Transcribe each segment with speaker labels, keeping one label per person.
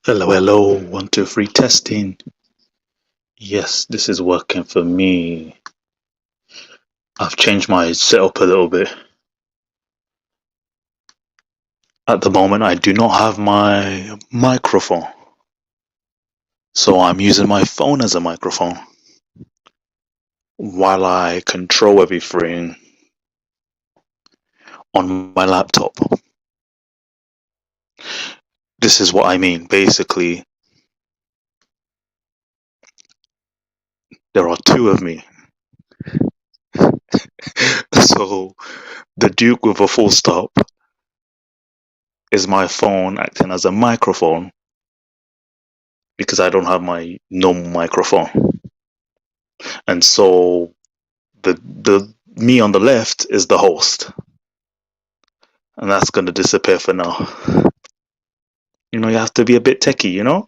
Speaker 1: Hello, hello, 1, 2, 3, testing. Yes, this is working for me. I've changed my setup a little bit. At the moment, I do not have my microphone, so I'm using my phone as a microphone while I control everything on my laptop. This is what I mean. Basically, there are two of me. So, the Duke with a full stop is my phone acting as a microphone because I don't have my normal microphone. And so the me on the left is the host, and that's gonna disappear for now. You have to be a bit techie,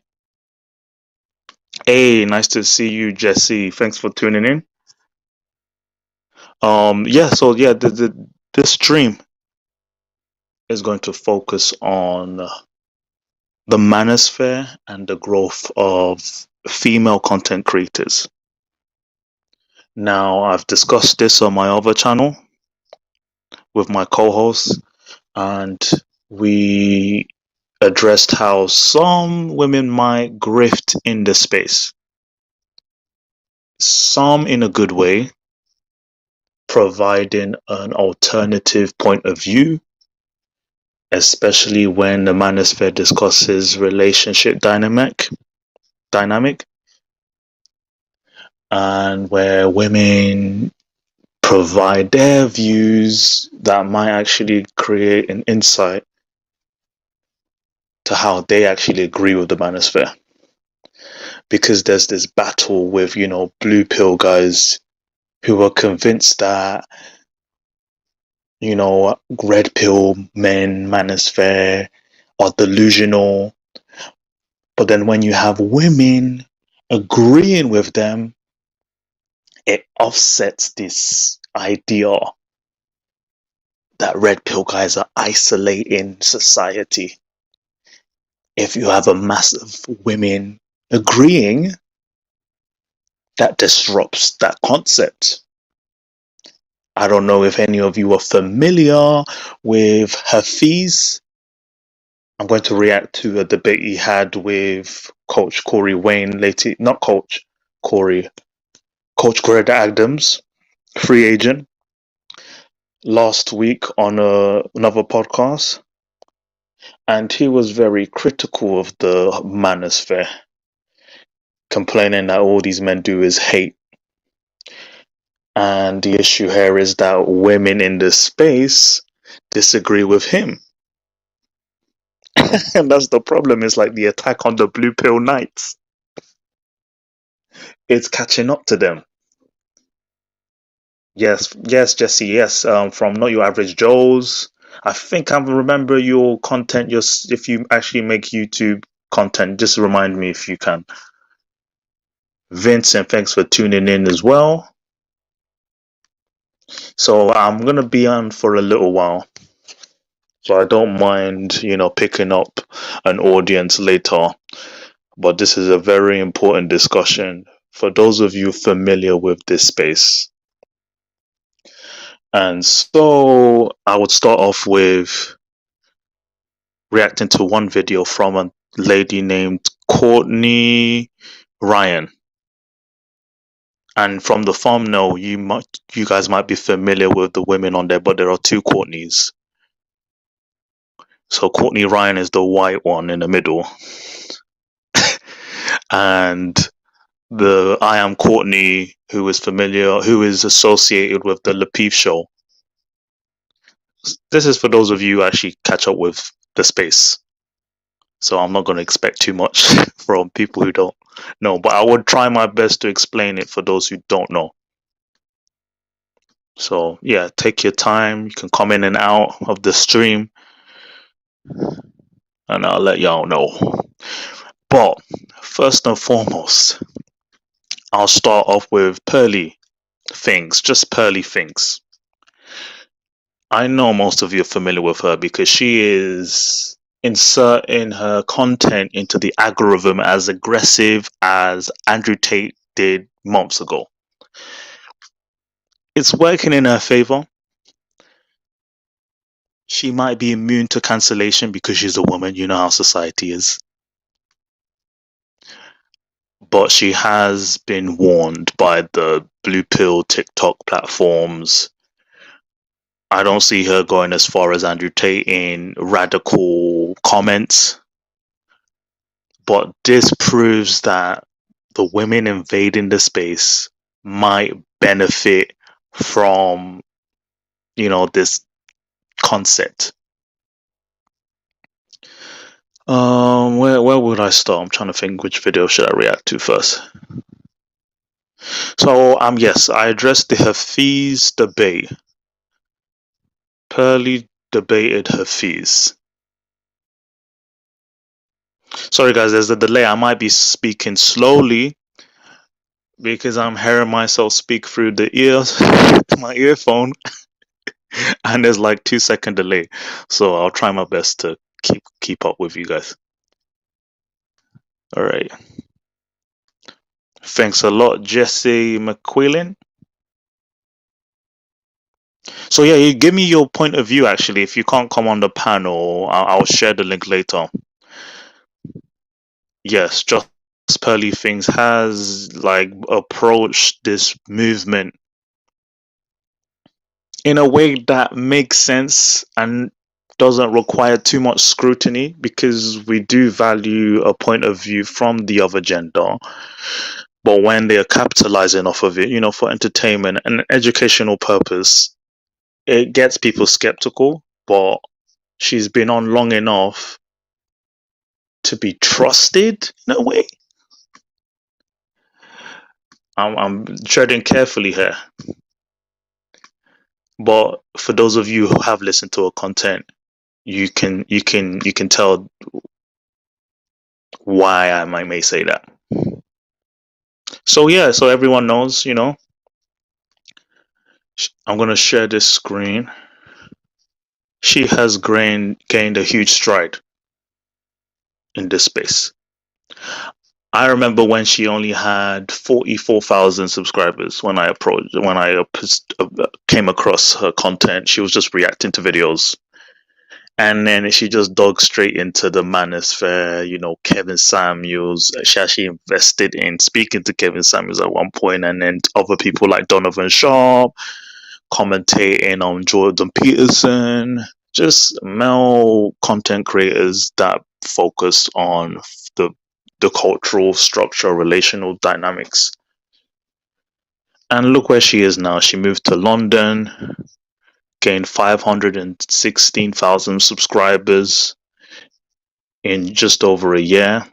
Speaker 1: Hey, nice to see you, Jesse. Thanks for tuning in. Yeah. So yeah, this stream is going to focus on the manosphere and the growth of female content creators. Now, I've discussed this on my other channel with my co-hosts, and we addressed how some women might grift in the space. Some in a good way, providing an alternative point of view, especially when the manosphere discusses relationship dynamic, and where women provide their views that might actually create an insight to how they actually agree with the manosphere. Because there's this battle with, blue pill guys who are convinced that, red pill men, manosphere are delusional. But then when you have women agreeing with them, it offsets this idea that red pill guys are isolating society. If you have a mass of women agreeing, that disrupts that concept. I don't know if any of you are familiar with Hafiz. I'm going to react to a debate he had with Coach Corey Wayne later, not Coach Corey, Coach Greg Adams, free agent, last week on another podcast. And he was very critical of the manosphere, complaining that all these men do is hate. And the issue here is that women in this space disagree with him. And that's the problem. It's like the attack on the blue pill knights. It's catching up to them. Yes, Jesse. Yes, from Not Your Average Joes. I think I remember your content. If you actually make YouTube content, just remind me if you can. Vincent, thanks for tuning in as well. So I'm gonna be on for a little while, so I don't mind, picking up an audience later. But this is a very important discussion for those of you familiar with this space. And so I would start off with reacting to one video from a lady named Courtney Ryan. And from the thumbnail, you guys might be familiar with the women on there, but there are two Courtneys. So Courtney Ryan is the white one in the middle. And the I Am Courtney, who is associated with the Lapeef show. This is for those of you who actually catch up with the space. So I'm not going to expect too much from people who don't know, but I would try my best to explain it for those who don't know. So yeah, take your time. You can come in and out of the stream, and I'll let y'all know. But first and foremost, I'll start off with Pearly things, just Pearly things. I know most of you are familiar with her because she is inserting her content into the algorithm as aggressive as Andrew Tate did months ago. It's working in her favor. She might be immune to cancellation because she's a woman. You know how society is. But she has been warned by the blue pill TikTok platforms. I don't see her going as far as Andrew Tate in radical comments. But this proves that the women invading the space might benefit from, this concept. Where would I start? I'm trying to think which video should I react to first. So yes, I addressed the Hafiz debate. Pearly debated Hafiz. Sorry guys, there's a delay. I might be speaking slowly because I'm hearing myself speak through the ears, my earphone, and there's like 2-second delay. So I'll try my best to keep up with you guys. All right. Thanks a lot, Jesse McQuillan. So yeah, you give me your point of view. Actually, if you can't come on the panel, I'll share the link later. Yes, Just Pearly Things has approached this movement in a way that makes sense and doesn't require too much scrutiny, because we do value a point of view from the other gender. But when they are capitalizing off of it, for entertainment and educational purpose, it gets people skeptical. But she's been on long enough to be trusted in a way. I'm treading carefully here. But for those of you who have listened to her content, you can tell why I may say that. So yeah, so everyone knows, I'm gonna share this screen. She has gained a huge stride in this space. I remember when she only had 44,000 subscribers when I came across her content. She was just reacting to videos. And then she just dug straight into the Manosphere, Kevin Samuels. She actually invested in speaking to Kevin Samuels at one point, and then other people like Donovan Sharp, commentating on Jordan Peterson, just male content creators that focus on the cultural structure, relational dynamics. And look where she is now. She moved to London, gained 516,000 subscribers in just over a year,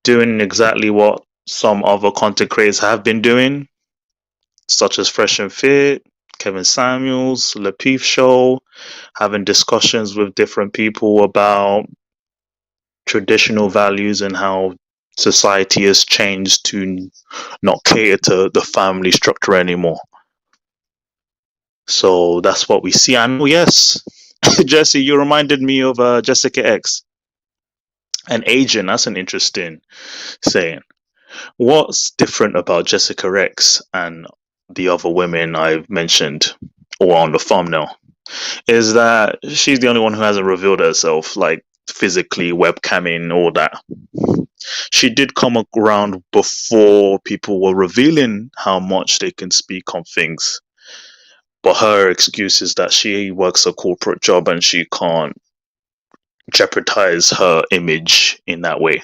Speaker 1: doing exactly what some other content creators have been doing, such as Fresh and Fit, Kevin Samuels, Lapeef Show, having discussions with different people about traditional values and how society has changed to not cater to the family structure anymore. So that's what we see. And yes, Jesse, you reminded me of Jessica X. An agent, that's an interesting saying. What's different about Jessica X and the other women I've mentioned or on the thumbnail is that she's the only one who hasn't revealed herself, like physically, webcamming, all that. She did come around before people were revealing how much they can speak on things. But her excuse is that she works a corporate job and she can't jeopardize her image in that way.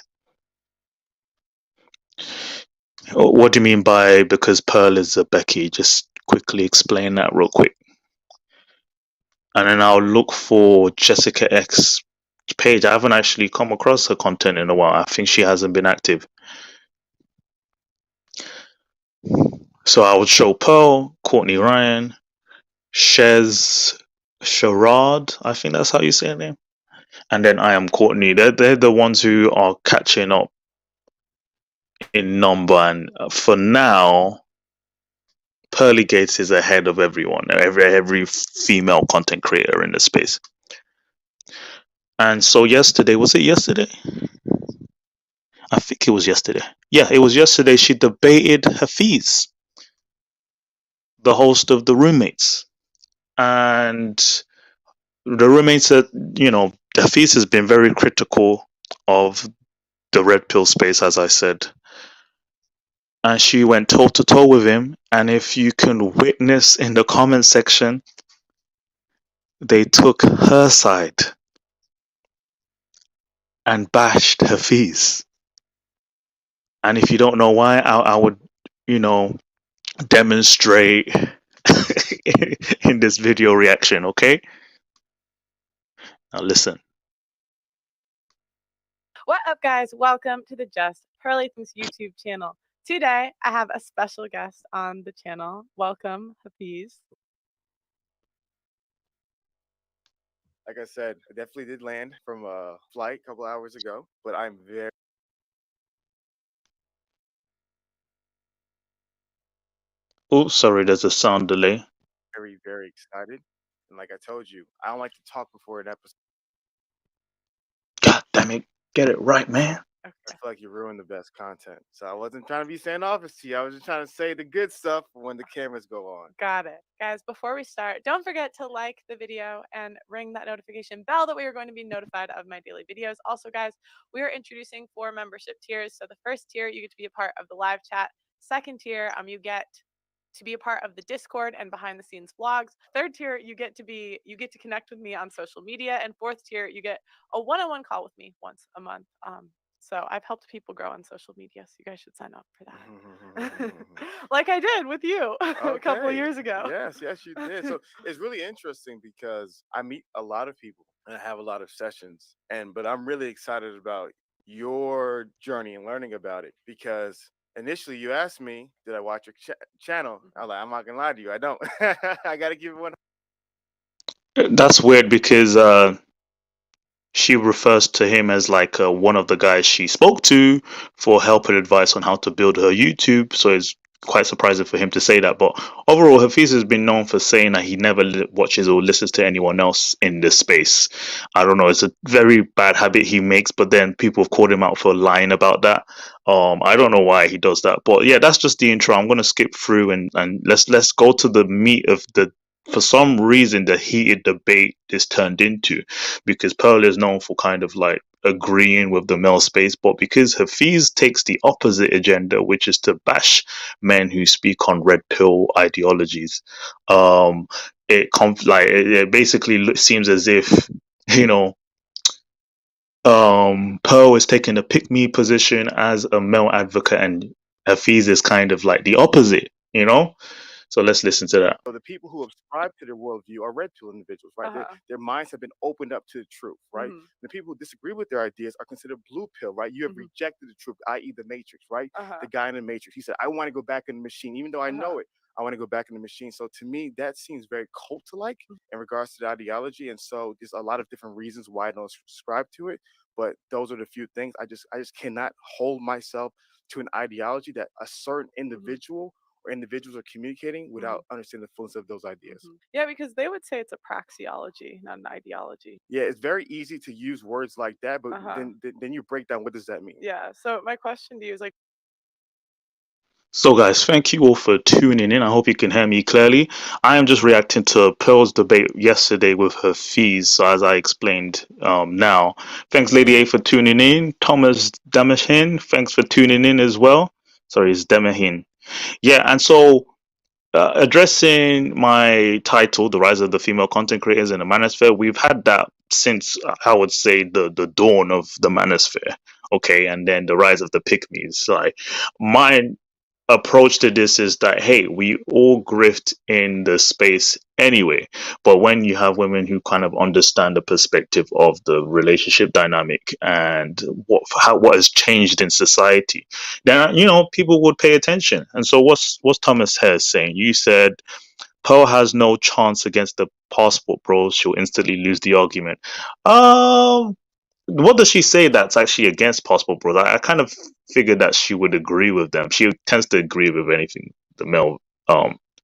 Speaker 1: What do you mean by because Pearl is a Becky? Just quickly explain that real quick. And then I'll look for Jessica X page. I haven't actually come across her content in a while. I think she hasn't been active. So I would show Pearl, Courtney Ryan, Shez Sherrod, I think that's how you say her name. And then I am Courtney. They're the ones who are catching up in number. And for now, Pearly Gates is ahead of everyone, every female content creator in the space. And so yesterday, was it yesterday? I think it was yesterday. Yeah, it was yesterday. She debated Hafiz, the host of the Roommates, and the roommates said, Hafiz has been very critical of the red pill space, as I said, and she went toe to toe with him. And if you can witness in the comment section, they took her side and bashed Hafiz. And if you don't know why, I would, you know, demonstrate in this video reaction, okay? Now listen.
Speaker 2: What up, guys? Welcome to the Just Pearly Things YouTube channel. Today, I have a special guest on the channel. Welcome, Hafiz.
Speaker 3: Like I said, I definitely did land from a flight a couple hours ago, but I'm very
Speaker 1: Oh, sorry, there's a sound delay.
Speaker 3: very excited. And like I told you, I don't like to talk before an episode.
Speaker 1: God damn it. Get it right, man.
Speaker 3: I feel like you ruined the best content. So I wasn't trying to be standoffish to you. I was just trying to say the good stuff when the cameras go on.
Speaker 2: Got it. Guys, before we start, don't forget to like the video and ring that notification bell that we are going to be notified of my daily videos. Also, guys, we are introducing 4 membership tiers. So the first tier, you get to be a part of the live chat. Second tier, you get to be a part of the Discord and behind the scenes vlogs. Third tier, you get to connect with me on social media. And fourth tier, you get a one-on-one call with me once a month. So I've helped people grow on social media, so you guys should sign up for that. Like I did with you a couple of years ago.
Speaker 3: Yes, you did. So it's really interesting because I meet a lot of people and I have a lot of sessions, but I'm really excited about your journey and learning about it because initially you asked me, did I watch your channel? I was like, I'm not gonna lie to you, I don't. I gotta give it one.
Speaker 1: That's weird because she refers to him as like one of the guys she spoke to for help and advice on how to build her YouTube. So it's quite surprising for him to say that. But overall, Hafiz has been known for saying that he never watches or listens to anyone else in this space. I don't know, it's a very bad habit he makes, but then people have called him out for lying about that. I don't know why he does that, but yeah, that's just the intro. I'm gonna skip through and let's go to the meat of the, for some reason, the heated debate is turned into, because Pearl is known for kind of like agreeing with the male space, but because Hafiz takes the opposite agenda, which is to bash men who speak on red pill ideologies, it basically seems as if, you know, Pearl is taking a pick me position as a male advocate, and Hafiz is kind of like the opposite, you know. So let's listen to that.
Speaker 3: So the people who subscribe to their worldview are red pill individuals, right? Their minds have been opened up to the truth, right? The people who disagree with their ideas are considered blue pill, right? You have rejected the truth, i.e., the Matrix, right? The guy in the Matrix, he said, "I want to go back in the machine, even though I know it. I want to go back in the machine." So to me, that seems very cult-like in regards to the ideology, and so there's a lot of different reasons why I don't subscribe to it. But those are the few things. I just cannot hold myself to an ideology that a certain individual or individuals are communicating without understanding the fullness of those ideas.
Speaker 2: Yeah, because they would say it's a praxeology, not an ideology.
Speaker 3: Yeah, it's very easy to use words like that, but then you break down, what does that mean?
Speaker 2: Yeah. So my question to you is like,
Speaker 1: so guys, thank you all for tuning in. I hope you can hear me clearly. I am just reacting to Pearl's debate yesterday with Hafiz. So as I explained now, thanks Lady A for tuning in. Thomas Demahin, thanks for tuning in as well. Sorry, it's Demahin. Yeah, and so addressing my title, The Rise of the Female Content Creators in the Manosphere, we've had that since, I would say, the dawn of the Manosphere. Okay, and then the rise of the Pygmies. Like, my approach to this is that, hey, we all grift in the space anyway, but when you have women who kind of understand the perspective of the relationship dynamic and what has changed in society, then people would pay attention. And so what's Thomas Hare saying? You said Pearl has no chance against the passport bros, she'll instantly lose the argument. What does she say that's actually against Passport Bros? I kind of figured that she would agree with them. She tends to agree with anything the male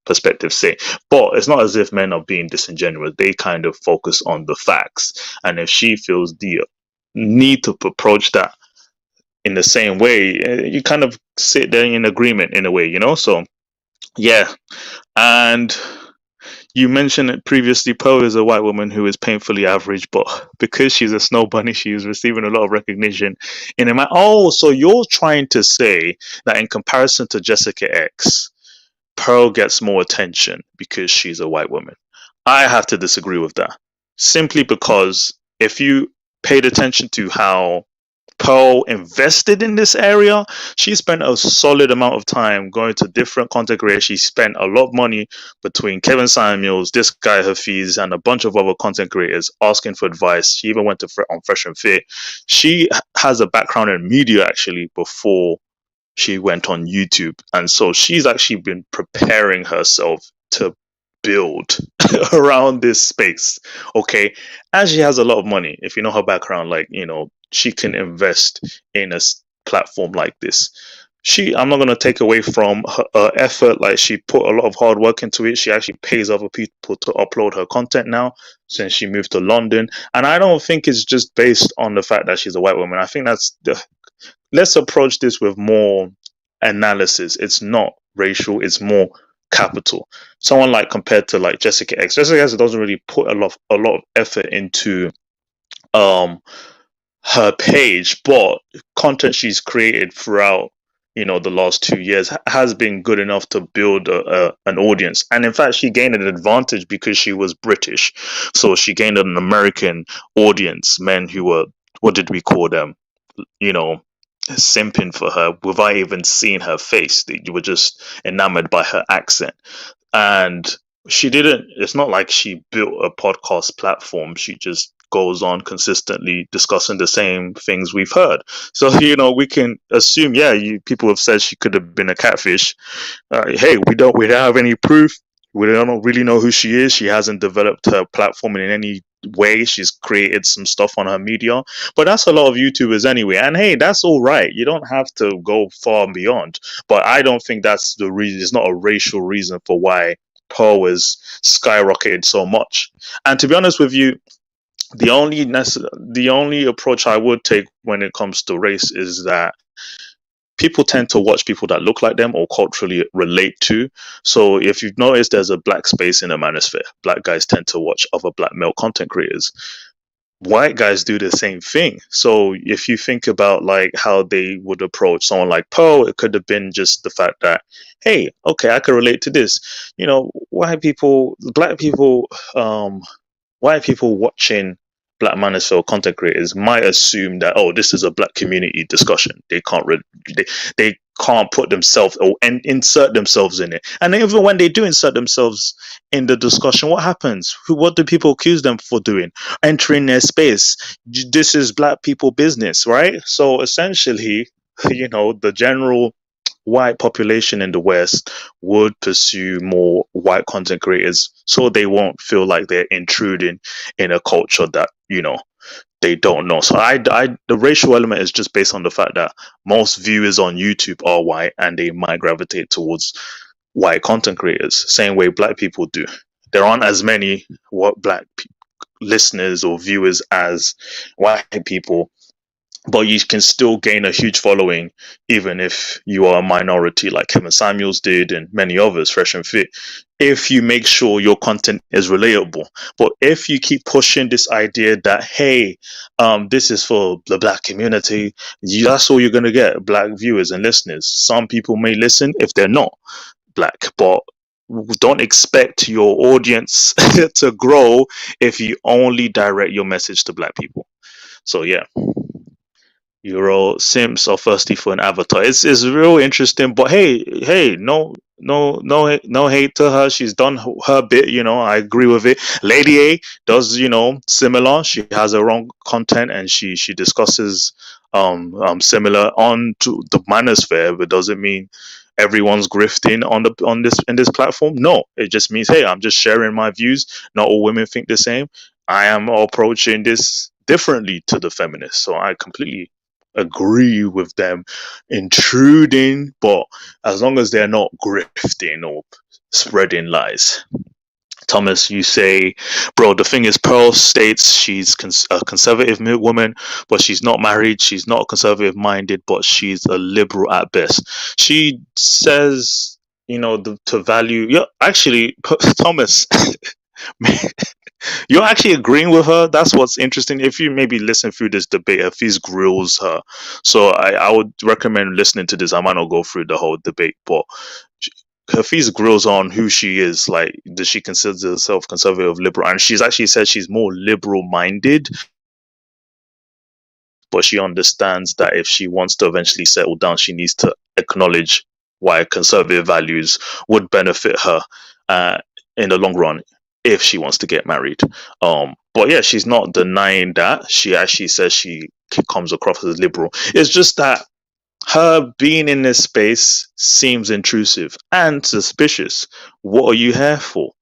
Speaker 1: perspective say. But it's not as if men are being disingenuous. They kind of focus on the facts. And if she feels the need to approach that in the same way, you kind of sit there in agreement in a way, So, yeah. And you mentioned it previously, Poe is a white woman who is painfully average, but because she's a snow bunny, she is receiving a lot of recognition in a Oh, so you're trying to say that in comparison to Jessica X, Pearl gets more attention because she's a white woman. I have to disagree with that. Simply because if you paid attention to how Pearl invested in this area, she spent a solid amount of time going to different content creators. She spent a lot of money between Kevin Samuels, this guy Hafiz, and a bunch of other content creators asking for advice. She even went to on Fresh and Fit. She has a background in media actually before she went on YouTube. And so she's actually been preparing herself to build around this space. Okay. And she has a lot of money. If you know her background, like, she can invest in a platform like this. I'm not going to take away from her effort. Like, she put a lot of hard work into it. She actually pays other people to upload her content now since she moved to London. And I don't think it's just based on the fact that she's a white woman. I think let's approach this with more analysis. It's not racial, it's more capital. Someone like compared to like Jessica X. Jessica X doesn't really put a lot of effort into her page, but content she's created throughout the last 2 years has been good enough to build an audience. And in fact, she gained an advantage because she was British, so she gained an American audience, men who were, what did we call them, simping for her without even seeing her face. You were just enamored by her accent. And it's not like she built a podcast platform. She just goes on consistently discussing the same things we've heard. So, we can assume, people have said she could have been a catfish. Hey, we don't have any proof. We don't really know who she is. She hasn't developed her platform in any way. She's created some stuff on her media, but that's a lot of YouTubers anyway. And hey, that's all right. You don't have to go far and beyond. But I don't think that's the reason. It's not a racial reason for why Pearl has skyrocketed so much. And to be honest with you, the only approach I would take when it comes to race is that people tend to watch people that look like them or culturally relate to. So if you've noticed, there's a black space in the Manosphere. Black guys tend to watch other black male content creators. White guys do the same thing. So if you think about like how they would approach someone like Poe, it could have been just the fact that, hey, okay, I can relate to this. White people, black people, white people watching Black Manosphere content creators might assume that, oh, this is a black community discussion. They can't put themselves or insert themselves in it. And even when they do insert themselves in the discussion, what happens? What do people accuse them for doing? Entering their space. This is black people business, right? So essentially, the general white population in the West would pursue more white content creators so they won't feel like they're intruding in a culture that, they don't know. So the racial element is just based on the fact that most viewers on YouTube are white and they might gravitate towards white content creators, same way black people do. There aren't as many black listeners or viewers as white people, but you can still gain a huge following even if you are a minority, like Kevin Samuels did and many others, Fresh and Fit, if you make sure your content is relatable. But if you keep pushing this idea that, hey, this is for the black community, that's all you're going to get, black viewers and listeners. Some people may listen if they're not black, but don't expect your audience to grow if you only direct your message to black people. So yeah, Euro Sims are thirsty for an avatar. It's real interesting, but hey, no hate to her. She's done her bit, I agree with it. Lady A does, similar. She has her own content and she discusses similar on to the Manosphere, but doesn't mean everyone's grifting in this platform. No, it just means, hey, I'm just sharing my views. Not all women think the same. I am approaching this differently to the feminists, so I completely agree with them intruding, but as long as they're not grifting or spreading lies. Thomas, you say, bro, the thing is, Pearl states she's a conservative woman, but she's not married. She's not conservative minded, but she's a liberal at best. She says, to value. Yeah, actually, Thomas, you're actually agreeing with her. That's what's interesting. If you maybe listen through this debate, Hafiz grills her. So I would recommend listening to this. I might not go through the whole debate, but Hafiz grills on who she is. Like, does she consider herself conservative, liberal? And she's actually said she's more liberal minded, but she understands that if she wants to eventually settle down, she needs to acknowledge why conservative values would benefit her in the long run if she wants to get married. But yeah, she's not denying that. She actually says she comes across as liberal. It's just that her being in this space seems intrusive and suspicious. What are you here for?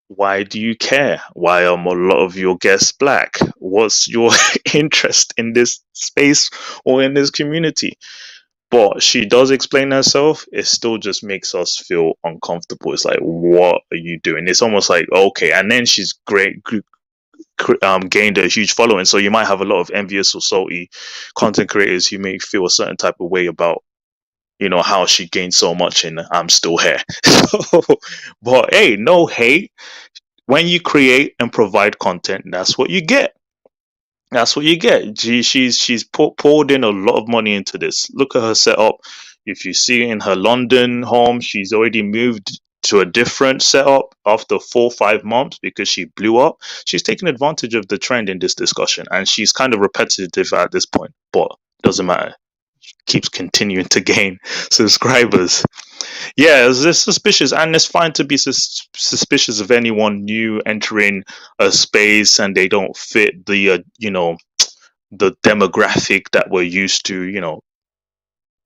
Speaker 1: Why do you care? Why are a lot of your guests black? What's your interest in this space or in this community? But she does explain herself. It still just makes us feel uncomfortable. It's like, what are you doing? It's almost like, okay. And then she's gained a huge following. So you might have a lot of envious or salty content creators who may feel a certain type of way about how she gained so much and I'm still here. But hey, no hate. When you create and provide content, that's what you get. That's what you get. She's poured in a lot of money into this. Look at her setup. If you see in her London home, she's already moved to a different setup after 4 or 5 months because she blew up. She's taken advantage of the trend in this discussion, and she's kind of repetitive at this point, but doesn't matter. She keeps continuing to gain subscribers. Yeah, it's suspicious, and it's fine to be suspicious of anyone new entering a space and they don't fit the demographic that we're used to.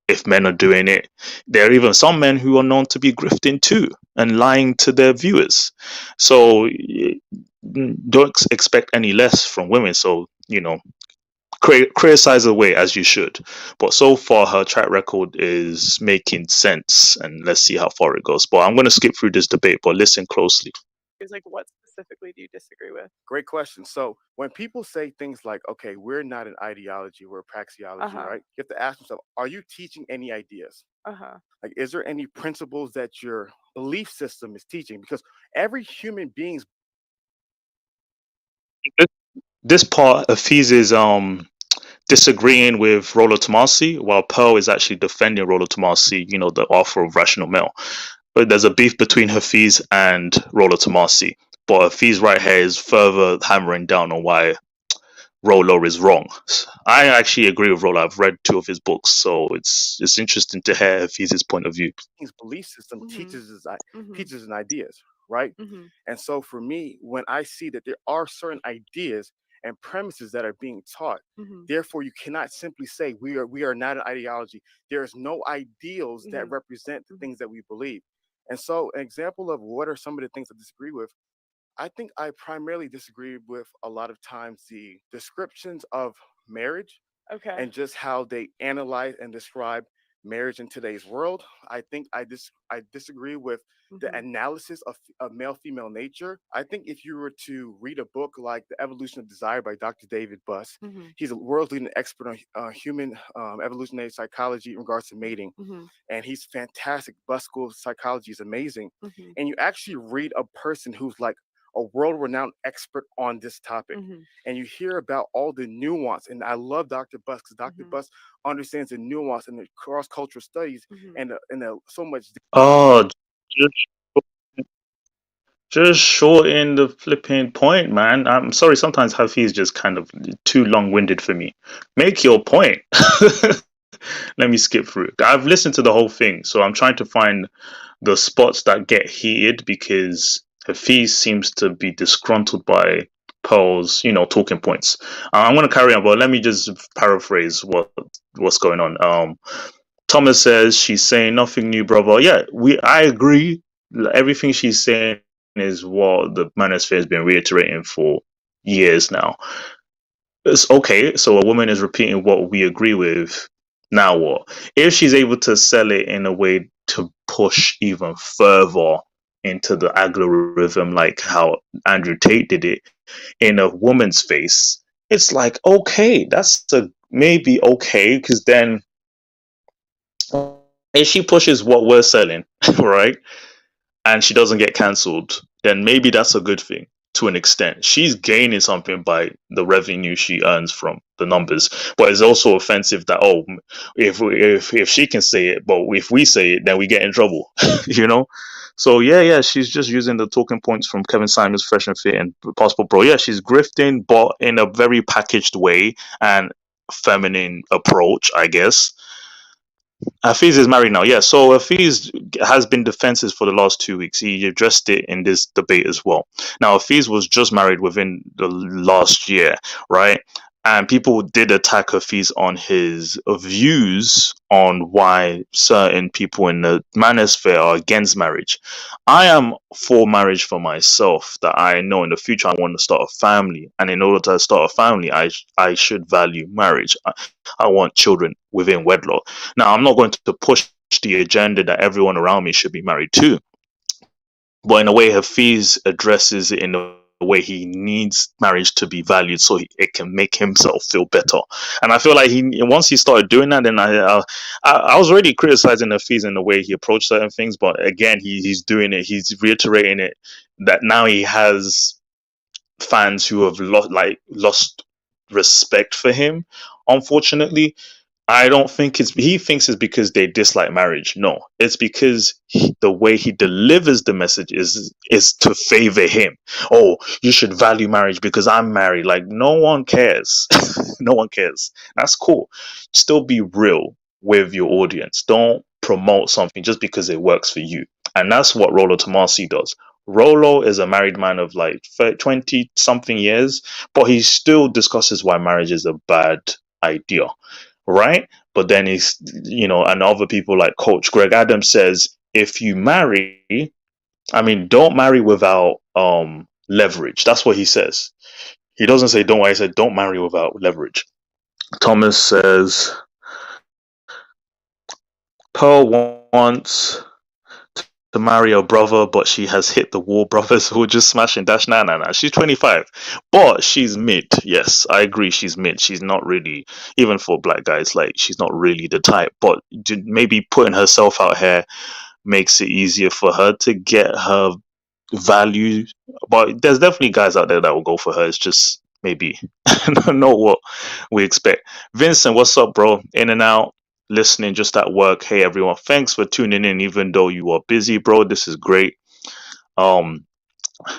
Speaker 1: If men are doing it, there are even some men who are known to be grifting too and lying to their viewers. So don't expect any less from women. So criticize away as you should, but so far her track record is making sense, and let's see how far it goes. But I'm going to skip through this debate, but listen closely.
Speaker 2: Is like, what specifically do you disagree with?
Speaker 3: Great question. So when people say things like, okay, we're not an ideology, we're a praxeology, right? You have to ask yourself, are you teaching any ideas? Like, is there any principles that your belief system is teaching? Because every human being's
Speaker 1: this part of Fez is disagreeing with Rollo Tomasi, while Pearl is actually defending Rollo Tomasi, the author of Rational Male. But there's a beef between Hafiz and Rollo Tomasi. But Hafiz right here is further hammering down on why Rollo is wrong. I actually agree with Rollo. I've read 2 of his books, so it's interesting to hear Hafiz's point of view.
Speaker 3: His belief system teaches his ideas, right? And so for me, when I see that there are certain ideas and premises that are being taught, therefore you cannot simply say we are not an ideology. There's no ideals that represent the things that we believe. And so an example of what are some of the things I disagree with, I think I primarily disagree with a lot of times the descriptions of marriage and just how they analyze and describe marriage in today's world. I think I disagree with the analysis of male-female nature. I think if you were to read a book like The Evolution of Desire by Dr. David Buss, he's a world-leading expert on human evolutionary psychology in regards to mating, and he's fantastic. Buss School of Psychology is amazing, and you actually read a person who's like a world-renowned expert on this topic, and you hear about all the nuance. And I love Dr. Buss because Dr. Buss understands the nuance and the cross-cultural studies and so much.
Speaker 1: Oh, just shorten the flipping point, man. I'm sorry. Sometimes Hafiz just kind of too long-winded for me. Make your point. Let me skip through. I've listened to the whole thing, so I'm trying to find the spots that get heated because Hafiz seems to be disgruntled by Pearl's, talking points. I'm going to carry on, but let me just paraphrase what's going on. Thomas says she's saying nothing new, brother. Yeah, I agree. Everything she's saying is what the Manosphere has been reiterating for years now. It's okay. So a woman is repeating what we agree with. Now what? If she's able to sell it in a way to push even further into the algorithm like how Andrew Tate did it in a woman's face, it's like, okay, that's a maybe okay, because then if she pushes what we're selling, right, and she doesn't get cancelled, then maybe that's a good thing to an extent. She's gaining something by the revenue she earns from the numbers, but it's also offensive that, oh, if she can say it, but if we say it, then we get in trouble, you know. So yeah, she's just using the talking points from Kevin Simons, Fresh and Fit, and Possible Bro. Yeah, she's grifting, but in a very packaged way and feminine approach, I guess. Hafiz is married now. Yeah, so Hafiz has been defensive for the last 2 weeks. He addressed it in this debate as well. Now, Hafiz was just married within the last year, right? And people did attack Hafiz on his views on why certain people in the manosphere are against marriage. I am for marriage for myself, that I know in the future I want to start a family. And in order to start a family, I should value marriage. I want children within wedlock. Now, I'm not going to push the agenda that everyone around me should be married to, but in a way, Hafiz addresses it in a way he needs marriage to be valued so it can make himself feel better. And I feel like once he started doing that, then I was already criticizing Hafiz in the way he approached certain things, but again, he's doing it. He's reiterating it, that now he has fans who have lost respect for him, unfortunately. I don't think he thinks it's because they dislike marriage. No, it's because the way he delivers the message is to favor him. Oh, you should value marriage because I'm married. Like, no one cares. No one cares. That's cool. Still be real with your audience. Don't promote something just because it works for you. And that's what Rolo Tomasi does. Rolo is a married man of like 20 something years, but he still discusses why marriage is a bad idea, right? But then and other people like Coach Greg Adams says, if you marry, don't marry without leverage. That's what he says. He doesn't say don't. He said don't marry without leverage. Thomas says Pearl wants to marry her brother, but she has hit the wall. Brothers who are just smashing dash. Nah. She's 25, but she's mid. Yes, I agree. She's mid. She's not really, even for black guys, like, she's not really the type. But maybe putting herself out here makes it easier for her to get her value. But there's definitely guys out there that will go for her. It's just maybe not what we expect. Vincent, what's up, bro? In and out, listening just at work. Hey everyone, thanks for tuning in even though you are busy, bro. This is great.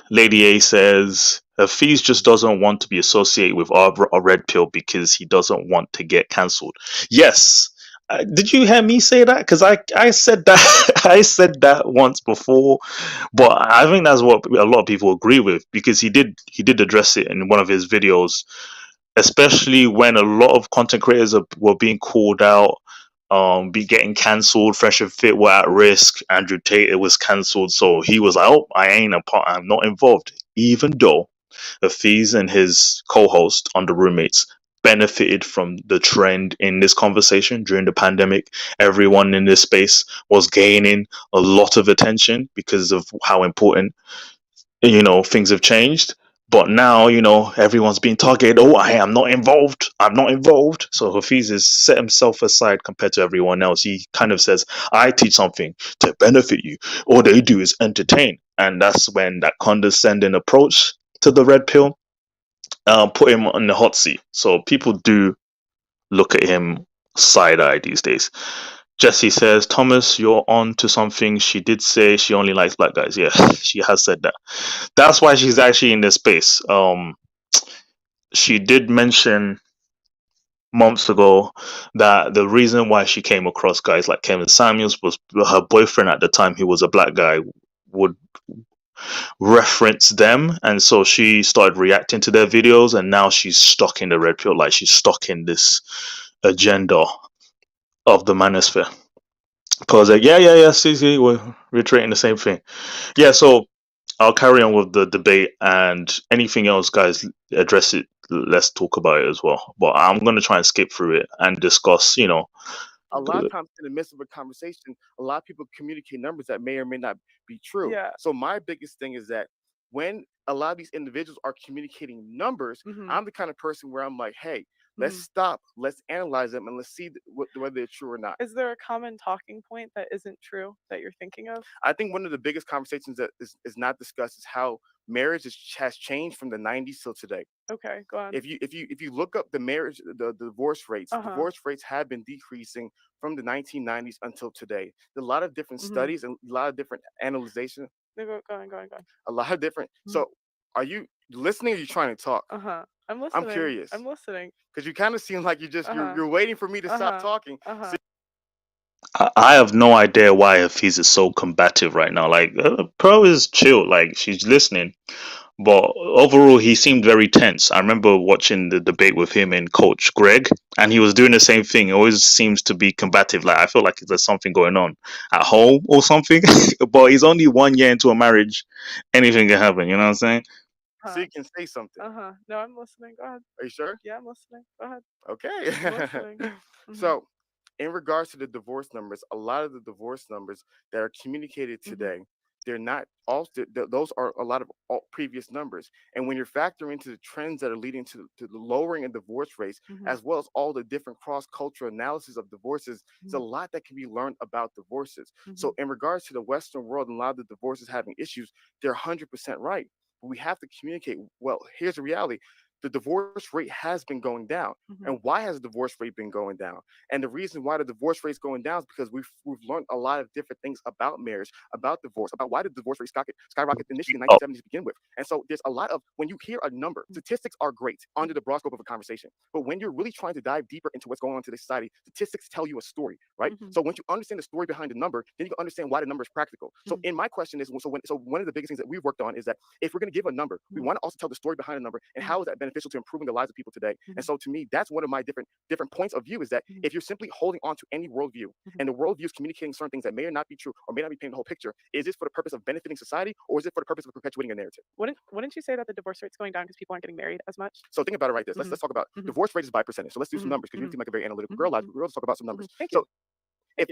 Speaker 1: Lady A says Hafiz just doesn't want to be associated with our red pill because he doesn't want to get cancelled. Yes. Did you hear me say that? Because I said that I said that once before, but I think that's what a lot of people agree with, because he did address it in one of his videos, especially when a lot of content creators were being called out, be getting cancelled. Fresh and Fit were at risk. Andrew Tate was cancelled, so he was like, "Oh, I'm not involved." Even though Hafiz and his co-host on the Roommates benefited from the trend in this conversation during the pandemic. Everyone in this space was gaining a lot of attention because of how important things have changed. But now, everyone's being targeted. Oh, I am not involved. I'm not involved. So Hafiz has set himself aside compared to everyone else. He kind of says, I teach something to benefit you. All they do is entertain. And that's when that condescending approach to the red pill put him on the hot seat. So people do look at him side-eye these days. Jesse says, Thomas, you're on to something. She did say she only likes black guys. Yeah, she has said that. That's why she's actually in this space. She did mention months ago that the reason why she came across guys like Kevin Samuels was her boyfriend at the time, who was a black guy, would reference them, and so she started reacting to their videos, and now she's stuck in the red pill. Like, she's stuck in this agenda of the manosphere. Because see, we're reiterating the same thing. Yeah, so I'll carry on with the debate, and anything else, guys, address it. Let's talk about it as well. But I'm going to try and skip through it and discuss,
Speaker 3: a lot of times in the midst of a conversation, a lot of people communicate numbers that may or may not be true.
Speaker 2: Yeah.
Speaker 3: So my biggest thing is that when a lot of these individuals are communicating numbers, I'm the kind of person where I'm like, hey, let's stop, let's analyze them, and let's see whether they're true or not.
Speaker 2: Is there a common talking point that isn't true that you're thinking of?
Speaker 3: I think one of the biggest conversations that is not discussed is how marriage has changed from the 90s till today.
Speaker 2: Okay, go on.
Speaker 3: If you look up the marriage, the divorce rates, divorce rates have been decreasing from the 1990s until today. There's a lot of different studies and a lot of different analyzation.
Speaker 2: Go on.
Speaker 3: A lot of different. So, are you listening? Or are you trying to talk?
Speaker 2: I'm listening.
Speaker 3: I'm curious.
Speaker 2: I'm listening.
Speaker 3: Because you kind of seem like you're waiting for me to stop talking. So,
Speaker 1: I have no idea why Hafiz is so combative right now. Like, Pro is chill. Like, she's listening. But overall, he seemed very tense. I remember watching the debate with him and Coach Greg, and he was doing the same thing. He always seems to be combative. Like, I feel like there's something going on at home or something. But he's only 1 year into a marriage. Anything can happen. You know what I'm saying?
Speaker 3: So you can say something.
Speaker 2: No, I'm listening. Go ahead.
Speaker 3: Are you sure?
Speaker 2: Yeah, I'm listening. Go ahead.
Speaker 3: Okay.
Speaker 2: I'm listening.
Speaker 3: So, in regards to the divorce numbers, a lot of the divorce numbers that are communicated today, they're not all. Those are a lot of previous numbers. And when you're factoring into the trends that are leading to the lowering of divorce rates, as well as all the different cross-cultural analysis of divorces, there's a lot that can be learned about divorces. So, in regards to the Western world and a lot of the divorces having issues, they're 100% right. But we have to communicate. Well, here's the reality. The divorce rate has been going down. And why has the divorce rate been going down? And the reason why the divorce rate is going down is because we've learned a lot of different things about marriage, about divorce, about why the divorce rate skyrocket initially in the 1970s to begin with. And so there's a lot of, when you hear a number, statistics are great under the broad scope of a conversation. But when you're really trying to dive deeper into what's going on in today's society, statistics tell you a story, right? So once you understand the story behind the number, then you can understand why the number is practical. So in my question is, so one of the biggest things that we've worked on is that if we're going to give a number, we want to also tell the story behind the number and how is that beneficial to improving the lives of people today. And so to me, that's one of my different points of view is that if you're simply holding on to any worldview and the worldview is communicating certain things that may or not be true or may not be painting the whole picture, is this for the purpose of benefiting society or is it for the purpose of perpetuating a narrative?
Speaker 2: Wouldn't you say that the divorce rate's going down because people aren't getting married as much?
Speaker 3: So think about it like this. Let's talk about divorce rate is by percentage. So let's do some numbers because you seem like a very analytical girl. Let's talk about some numbers. So if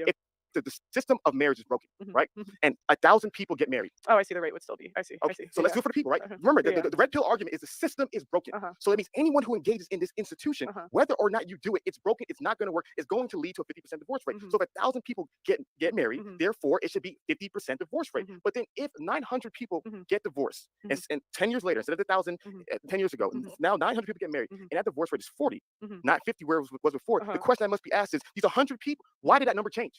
Speaker 3: the system of marriage is broken, right? And 1,000 people get married.
Speaker 2: Oh, I see. The rate would still be. I see.
Speaker 3: Okay.
Speaker 2: I see.
Speaker 3: So let's do it for the people, right? Remember, the red pill argument is the system is broken. So that means anyone who engages in this institution, whether or not you do it, it's broken. It's not going to work. It's going to lead to a 50% divorce rate. So if 1,000 people get married, therefore it should be 50% divorce rate. But then if 900 people get divorced, and 10 years later, instead of 1,000 10 years ago, now 900 people get married, and that divorce rate is 40, not 50 where it was before. The question that must be asked is, these 100 people, why did that number change?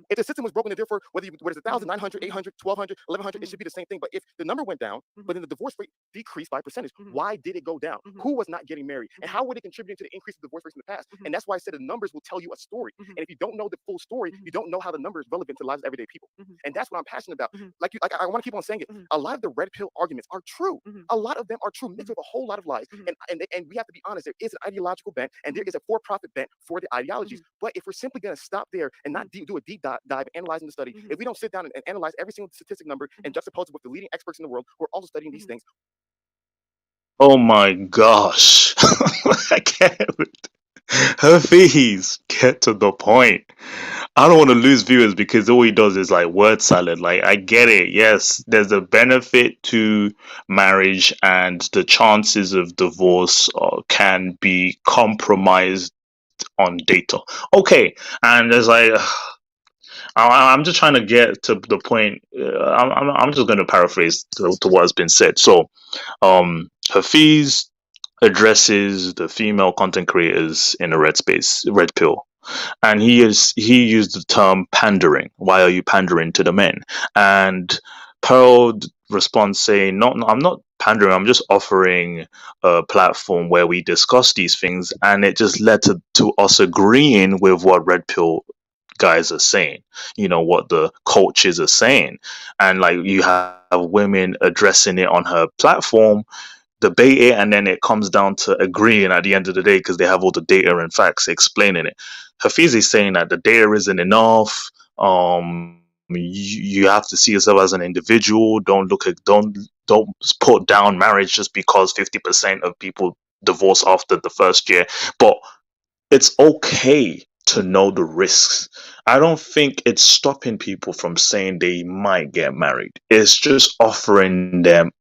Speaker 3: If the system was broken, therefore, whether it's 1,000, 900, 800, 1,200, 1,100, it should be the same thing. But if the number went down, but then the divorce rate decreased by percentage, why did it go down? Who was not getting married? And how would it contribute to the increase of divorce rates in the past? And that's why I said the numbers will tell you a story. And if you don't know the full story, you don't know how the number is relevant to the lives of everyday people. And that's what I'm passionate about. Like I want to keep on saying it. A lot of the red pill arguments are true. A lot of them are true, mixed with a whole lot of lies. And we have to be honest, there is an ideological bent and there is a for-profit bent for the ideologies. But if we're simply going to stop there and not do a deep dive analyzing the study, if we don't sit down and analyze every single statistic number and juxtapose it with the leading experts in the world who are also studying these things.
Speaker 1: Oh my gosh. I can't. Hafiz, get to the point. I don't want to lose viewers because all he does is like word salad. Like, I get it. Yes, there's a benefit to marriage and the chances of divorce can be compromised on data. Okay, and there's like, I'm just trying to get to the point. I'm just going to paraphrase to what has been said. So, Hafiz addresses the female content creators in a red pill, and he used the term pandering. Why are you pandering to the men? And Pearl responds saying, "No, I'm not pandering. I'm just offering a platform where we discuss these things." And it just led to us agreeing with what red pill guys are saying, what the coaches are saying, and like you have women addressing it on her platform, debate it, and then it comes down to agreeing at the end of the day because they have all the data and facts explaining it. Hafiz is saying that the data isn't enough. You have to see yourself as an individual. Don't put down marriage just because 50% of people divorce after the first year. But it's okay to know the risks. I don't think it's stopping people from saying they might get married. It's just offering them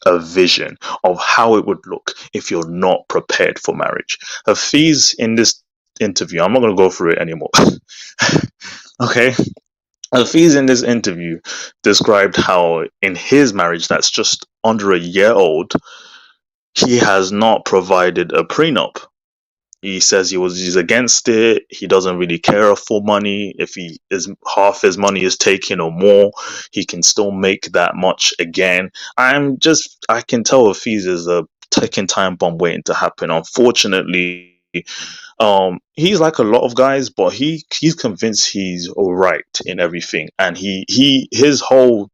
Speaker 1: a vision of how it would look if you're not prepared for marriage. Hafiz in this interview, I'm not going to go through it anymore. Okay. Hafiz in this interview described how in his marriage that's just under a year old, he has not provided a prenup. He says he's against it. He doesn't really care for money. If he is half his money is taken or more, he can still make that much again. I can tell Hafiz is a ticking time bomb waiting to happen. Unfortunately, he's like a lot of guys, but he's convinced he's all right in everything, and his whole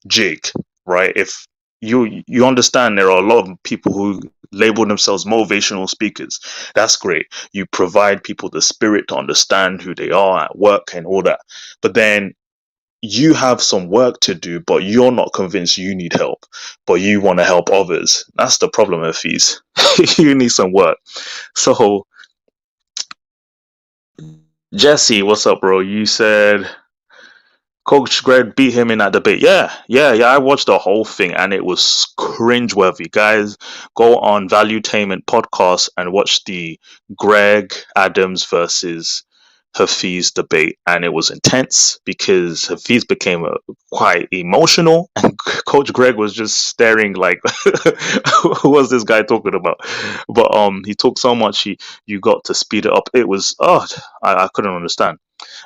Speaker 1: jig, right? If you understand, there are a lot of people who label themselves motivational speakers. That's great. You provide people the spirit to understand who they are at work and all that. But then you have some work to do, but you're not convinced you need help, but you want to help others. That's the problem with fees. You need some work. So, Jesse, what's up, bro? You said Coach Greg beat him in that debate. Yeah. I watched the whole thing and it was cringeworthy. Guys, go on Valuetainment podcast and watch the Greg Adams versus Hafiz debate, and it was intense because Hafiz became quite emotional, and Coach Greg was just staring like, "Who was this guy talking about?" But he talked so much, you got to speed it up. It was I couldn't understand.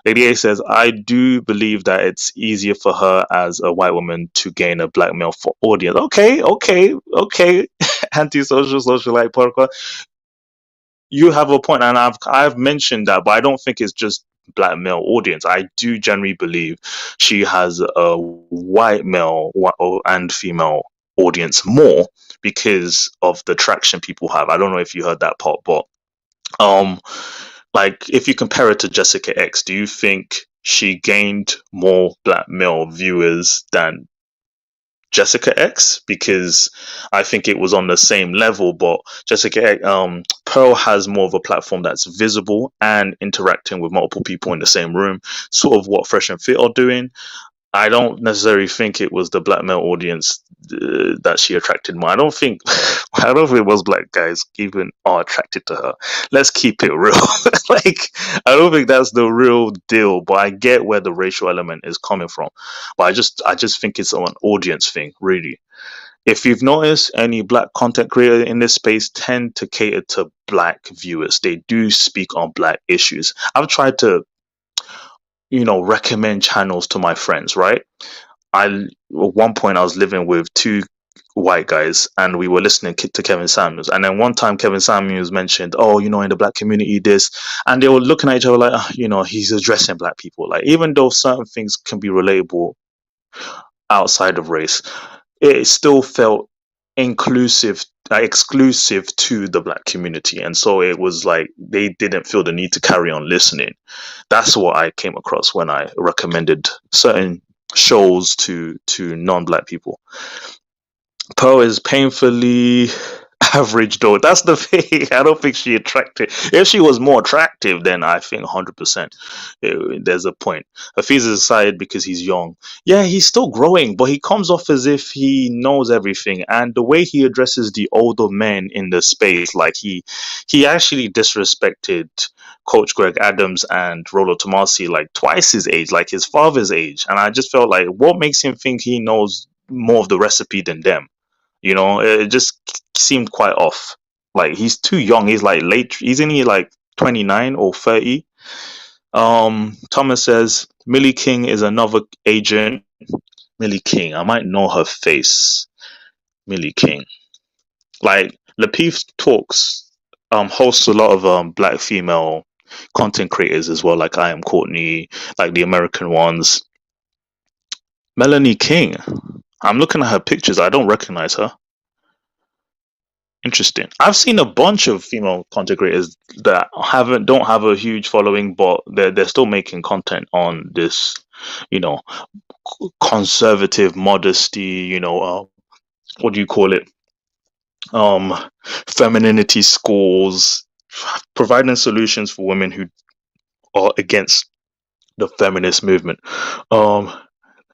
Speaker 1: Lady A says, I do believe that it's easier for her as a white woman to gain a black male for audience. Okay. Antisocial socialite podcast. You have a point, and I've mentioned that, but I don't think it's just black male audience. I do generally believe she has a white male and female audience more because of the traction people have. I don't know if you heard that part, but like if you compare it to Jessica X, do you think she gained more black male viewers than Jessica X? Because I think it was on the same level, but Jessica X, Pearl has more of a platform that's visible and interacting with multiple people in the same room, sort of what Fresh and Fit are doing. I don't necessarily think it was the black male audience that she attracted more. I don't think it was black guys even are attracted to her. Let's keep it real. Like, I don't think that's the real deal, but I get where the racial element is coming from. But I just think it's an audience thing, really. If you've noticed, any black content creator in this space tend to cater to black viewers. They do speak on black issues. I've tried to recommend channels to my friends, right? At one point I was living with two white guys and we were listening to Kevin Samuels, and then one time Kevin Samuels mentioned, in the black community this, and they were looking at each other like, he's addressing black people. Like, even though certain things can be relatable outside of race, it still felt exclusive to the black community, and so it was like they didn't feel the need to carry on listening. That's what I came across when I recommended certain shows to non-black people. Pearl is painfully average, though. That's the thing. I don't think she attracted. If she was more attractive, then I think 100% there's a point. Hafiz is excited because he's young. Yeah, he's still growing, but he comes off as if he knows everything. And the way he addresses the older men in the space, like he actually disrespected Coach Greg Adams and Rollo Tomasi like twice his age, like his father's age. And I just felt like, what makes him think he knows more of the recipe than them? It just seemed quite off. Like, he's too young. He's like late. He's only like 29 or 30. Thomas says Millie King is another agent. Millie King, I might know her face. Millie King, like Lapeef Talks, hosts a lot of black female content creators as well, like I Am Courtney, like the American ones. Melanie King, I'm looking at her pictures. I don't recognize her. Interesting. I've seen a bunch of female content creators that don't have a huge following, but they're still making content on this, conservative modesty. What do you call it? Femininity schools, providing solutions for women who or against the feminist movement. Um,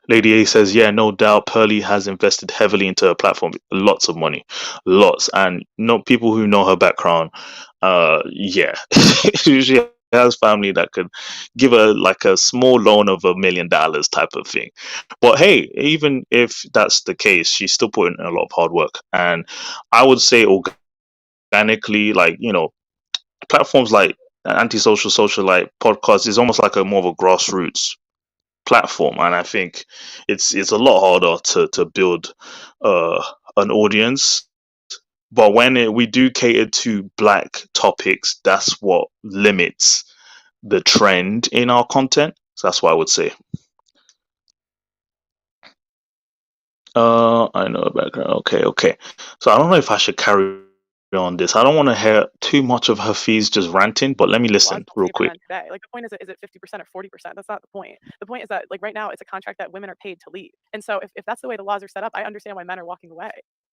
Speaker 1: Lady A says, yeah, no doubt Pearly has invested heavily into her platform. Lots of money. Lots. And not people who know her background. Yeah. She has family that could give her like a small loan of $1 million type of thing. But hey, even if that's the case, she's still putting in a lot of hard work. And I would say organically, like, platforms like antisocial socialite podcast is almost like a more of a grassroots platform, and I think it's a lot harder to build uh an audience. But when we do cater to black topics, that's what limits the trend in our content. So that's what I would say. I know background. Okay. So I don't know if I should carry on this. I don't want to hear too much of her fees just ranting, but let me listen real quick.
Speaker 2: Today. Like, the point is it 50% or 40%? That's not the point. The point is that, like, right now it's a contract that women are paid to lead. And so if that's the way the laws are set up, I understand why men are walking away.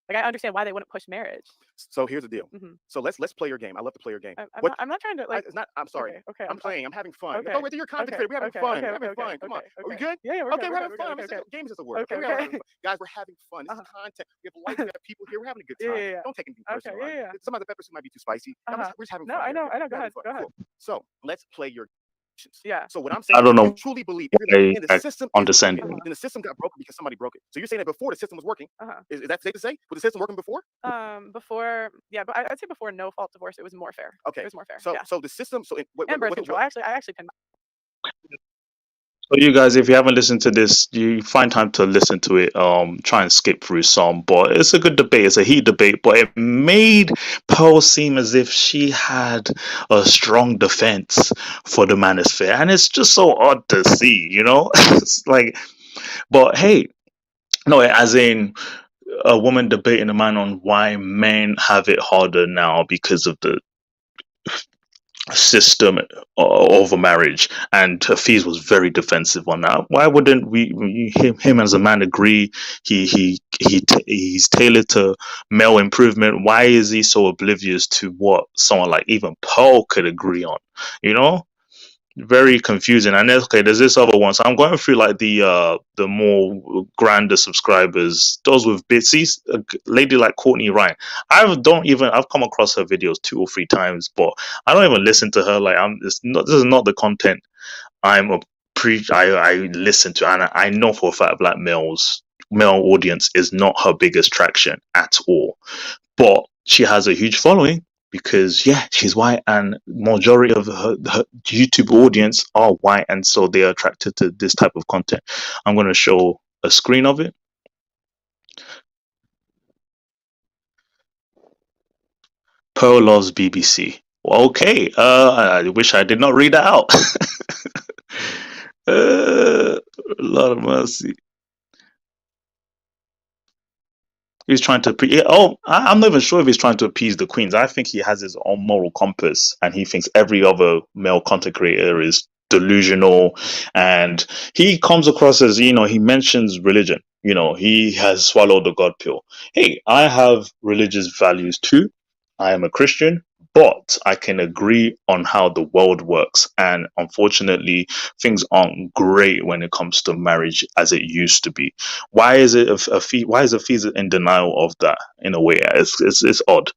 Speaker 2: Like, I understand why they wouldn't push marriage.
Speaker 3: So here's the deal. So let's play your game. I love to play your game.
Speaker 2: I'm not trying to, like.
Speaker 3: It's not. I'm sorry.
Speaker 2: Okay.
Speaker 3: I'm playing. I'm having fun.
Speaker 2: Okay.
Speaker 3: Oh, wait, you're a content creator. We're having fun. We're having fun. Come on. Are we good?
Speaker 2: Yeah, we're
Speaker 3: okay.
Speaker 2: Good.
Speaker 3: We're having fun. Games is a word.
Speaker 2: Okay.
Speaker 3: We're having fun. Guys, we're having fun. This is content. We have lights. We have people here. We're having a good time.
Speaker 2: Yeah.
Speaker 3: Don't take anything personal.
Speaker 2: Yeah.
Speaker 3: Some of the peppers might be too spicy. We're just having fun.
Speaker 2: No, I know. Go ahead.
Speaker 3: Cool. So let's play your.
Speaker 2: Yeah.
Speaker 3: So what I'm saying,
Speaker 1: I don't know.
Speaker 3: You truly believe in the system
Speaker 1: understanding.
Speaker 3: then the system got broken because somebody broke it. So you're saying that before the system was working? Is that safe to say? Was the system working before?
Speaker 2: Before, yeah, but I'd say before no fault divorce, it was more fair.
Speaker 3: Okay,
Speaker 2: it was more fair.
Speaker 3: So the system. So
Speaker 2: and birth control. I actually pinned.
Speaker 1: So you guys, if you haven't listened to this, you find time to listen to it. Try and skip through some, but it's a good debate. It's a heat debate, but it made Pearl seem as if she had a strong defense for the Manosphere, and it's just so odd to see. It's like, but hey, no, as in a woman debating a man on why men have it harder now because of the system over marriage, and Hafiz was very defensive on that. Why wouldn't him as a man agree he's tailored to male improvement? Why is he so oblivious to what someone like even Paul could agree on? Very confusing. And there's this other one. So I'm going through like the more grander subscribers, those with bits. See, a lady like Courtney Ryan. I've come across her videos 2 or 3 times, but I don't even listen to her. Like, this is not the content I listen to, and I know for a fact male audience is not her biggest traction at all. But she has a huge following because she's white, and majority of her YouTube audience are white, and so they are attracted to this type of content. I'm going to show a screen of it. Pearl loves BBC. Okay, I wish I did not read that out. Lord of mercy. He's trying to I'm not even sure if he's trying to appease the queens. I think he has his own moral compass, and he thinks every other male content creator is delusional, and he comes across as, he mentions religion. He has swallowed the God pill. Hey, I have religious values too. I am a Christian, but I can agree on how the world works. And unfortunately, things aren't great when it comes to marriage as it used to be. Why is it why is Hafiz in denial of that in a way? It's odd.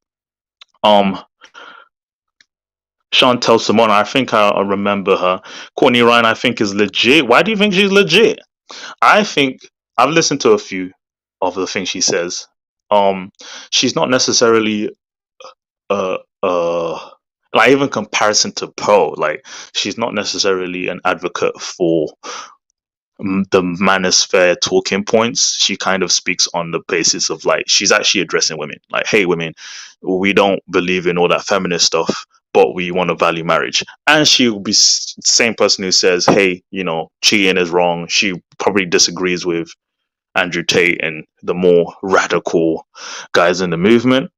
Speaker 1: Chantel Simona, I think I remember her. Courtney Ryan, I think, is legit. Why do you think she's legit? I think I've listened to a few of the things she says. She's not necessarily uh like, even comparison to Pearl, like, she's not necessarily an advocate for the manosphere talking points. She kind of speaks on the basis of, like, she's actually addressing women, like, hey women, we don't believe in all that feminist stuff, but we want to value marriage. And she will be the same person who says, hey, cheating is wrong. She probably disagrees with Andrew Tate and the more radical guys in the movement.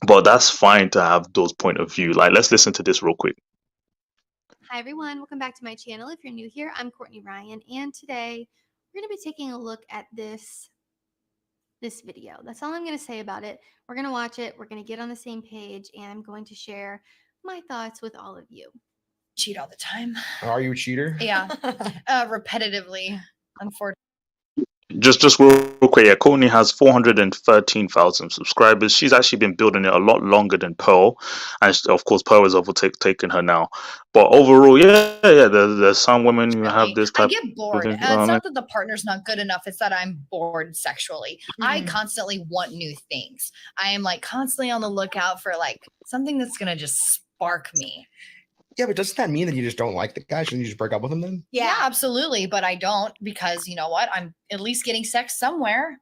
Speaker 1: But that's fine to have those point of view. Like, let's listen to this real quick.
Speaker 4: Hi everyone, welcome back to my channel. If you're new here, I'm Courtney Ryan, and today we're going to be taking a look at this video. That's all I'm going to say about it. We're going to watch it, we're going to get on the same page, and I'm going to share my thoughts with all of you.
Speaker 5: cheat all the time.
Speaker 6: Are you a cheater?
Speaker 5: Yeah, repetitively, unfortunately.
Speaker 1: Just real quick, yeah, Courtney has 413,000 subscribers. She's actually been building it a lot longer than Pearl, and of course, Pearl has overtaken her now. But overall, yeah, there's some women who have this
Speaker 5: I
Speaker 1: type
Speaker 5: get bored.
Speaker 1: of.
Speaker 5: It's not that the partner's not good enough. It's that I'm bored sexually. I constantly want new things. I am like constantly on the lookout for like something that's gonna just spark me.
Speaker 6: Yeah, but doesn't that mean that you just don't like the guy? Shouldn't you just break up with him then?
Speaker 5: Yeah, absolutely. But I don't, because you know what? I'm at least getting sex somewhere.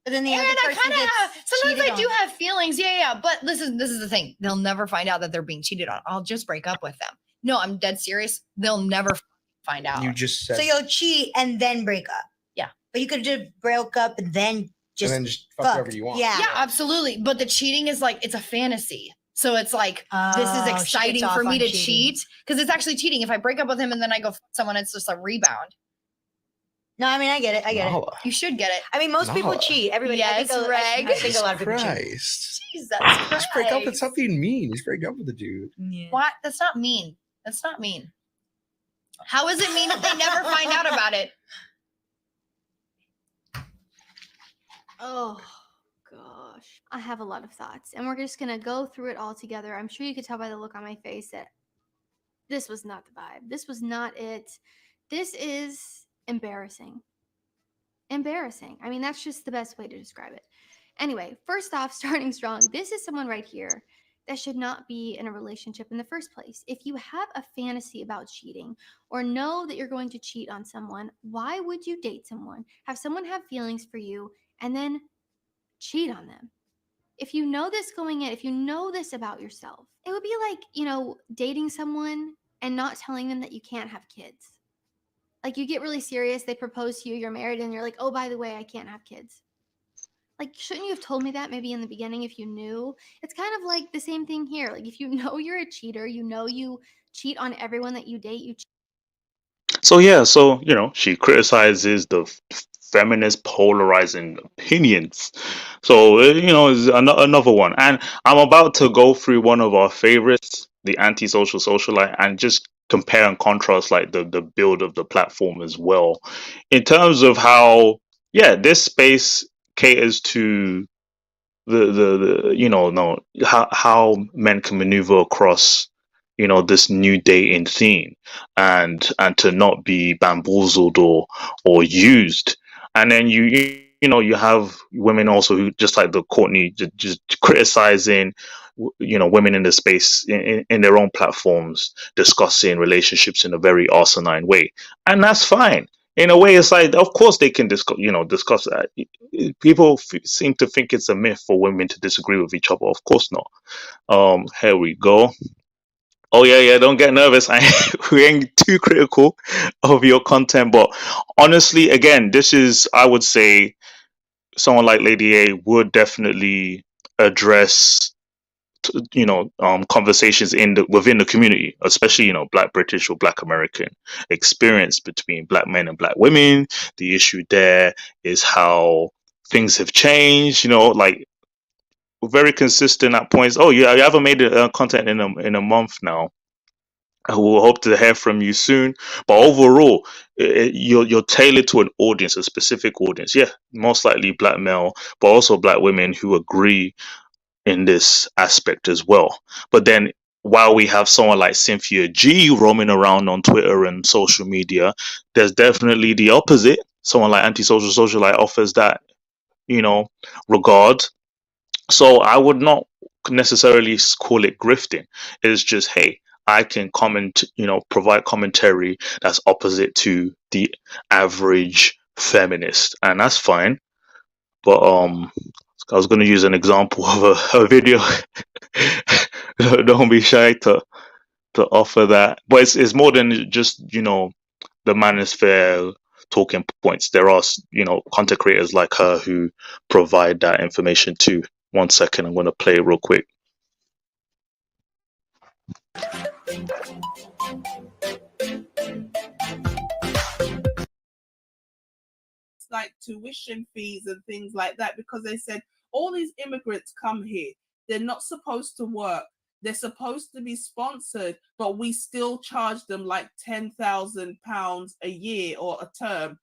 Speaker 7: But then the
Speaker 5: and
Speaker 7: other person
Speaker 5: I kind of sometimes I do
Speaker 7: on.
Speaker 5: have feelings. Yeah. But this is the thing. They'll never find out that they're being cheated on. I'll just break up with them. No, I'm dead serious. They'll never find out.
Speaker 6: You just said
Speaker 7: So you'll cheat and then break up.
Speaker 5: Yeah.
Speaker 7: But you could have just broke up and then just
Speaker 6: fuck whoever you want.
Speaker 7: Yeah.
Speaker 5: Yeah, absolutely. But the cheating is like, it's a fantasy. So it's like, this is exciting for me to cheat, because it's actually cheating. If I break up with him and then I go fuck someone, it's just a rebound.
Speaker 7: No, I mean, I get it.
Speaker 5: You should get it.
Speaker 7: I mean, most people cheat. Everybody.
Speaker 5: Yes, Reg.
Speaker 7: I think a lot of people cheat.
Speaker 6: Christ.
Speaker 5: Jesus Christ.
Speaker 6: Just break up. Stop being mean. Just break up with the dude.
Speaker 7: Yeah.
Speaker 5: What? That's not mean. That's not mean. How is it mean if they never find out about it?
Speaker 4: Oh gosh, I have a lot of thoughts, and we're just gonna go through it all together. I'm sure you could tell by the look on my face that this was not the vibe. This was not it. This is embarrassing. Embarrassing. I mean, that's just the best way to describe it. Anyway, first off, starting strong, this is someone right here that should not be in a relationship in the first place. If you have a fantasy about cheating or know that you're going to cheat on someone, why would you date someone, have someone have feelings for you, and then cheat on them? If you know this going in, if you know this about yourself, it would be like, dating someone and not telling them that you can't have kids. Like, you get really serious, they propose to you, you're married, and you're like, oh, by the way, I can't have kids. Like, shouldn't you have told me that maybe in the beginning if you knew? It's kind of like the same thing here. Like, if you know you're a cheater, you know you cheat on everyone that you date, you cheat.
Speaker 1: So she criticizes the feminist polarizing opinions. So is another one, and I'm about to go through one of our favorites, the antisocial socialite, and just compare and contrast like the build of the platform as well, in terms of how this space caters to the how men can maneuver across this new dating scene, and to not be bamboozled or used. And then you have women also who, just like the Courtney, just criticizing women in the space, in their own platforms, discussing relationships in a very asinine way, and that's fine. In a way, it's like, of course they can discuss that. People seem to think it's a myth for women to disagree with each other. Of course not. Here we go. Oh yeah, don't get nervous. We ain't too critical of your content, but honestly, again, this is, I would say, someone like Lady A would definitely address conversations within the community, especially Black British or Black American experience between Black men and Black women. The issue there is how things have changed. Like, very consistent at points. Oh, you haven't made content in a month now. I will hope to hear from you soon. But overall, you're tailored to an audience, a specific audience. Yeah, most likely Black male, but also Black women who agree in this aspect as well. But then, while we have someone like Cynthia G roaming around on Twitter and social media, there's definitely the opposite. Someone like Antisocial Socialite offers that, regard. So I would not necessarily call it grifting. It's just, hey, I can provide commentary that's opposite to the average feminist, and that's fine. But I was going to use an example of a video. Don't be shy to offer that. But it's more than just the Manosphere talking points. There are content creators like her who provide that information too. 1 second, I'm going to play it real quick.
Speaker 8: Like tuition fees and things like that, because they said all these immigrants come here, they're not supposed to work, they're supposed to be sponsored, but we still charge them like £10,000 a year or a term.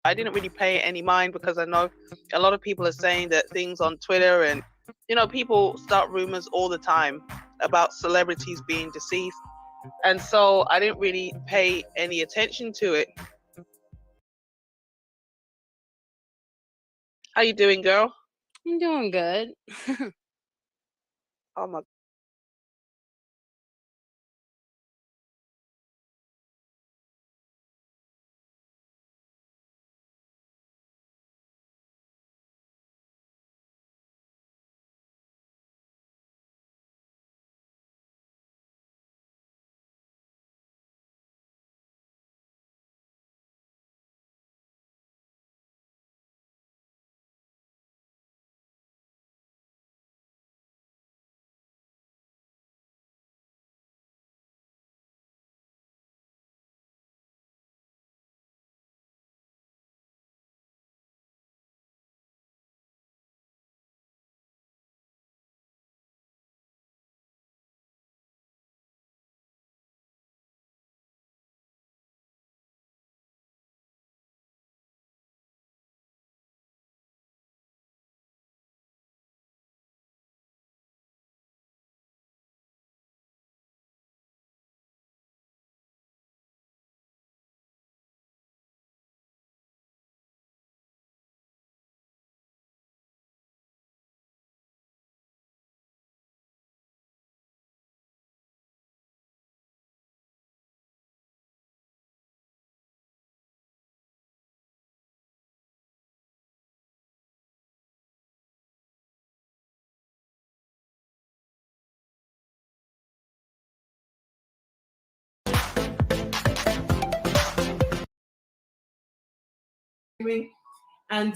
Speaker 9: I didn't really pay any mind because I know a lot of people are saying that things on Twitter, and people start rumors all the time about celebrities being deceased, and so I didn't really pay any attention to it. How you doing, girl?
Speaker 10: I'm doing good.
Speaker 9: Oh my.
Speaker 8: And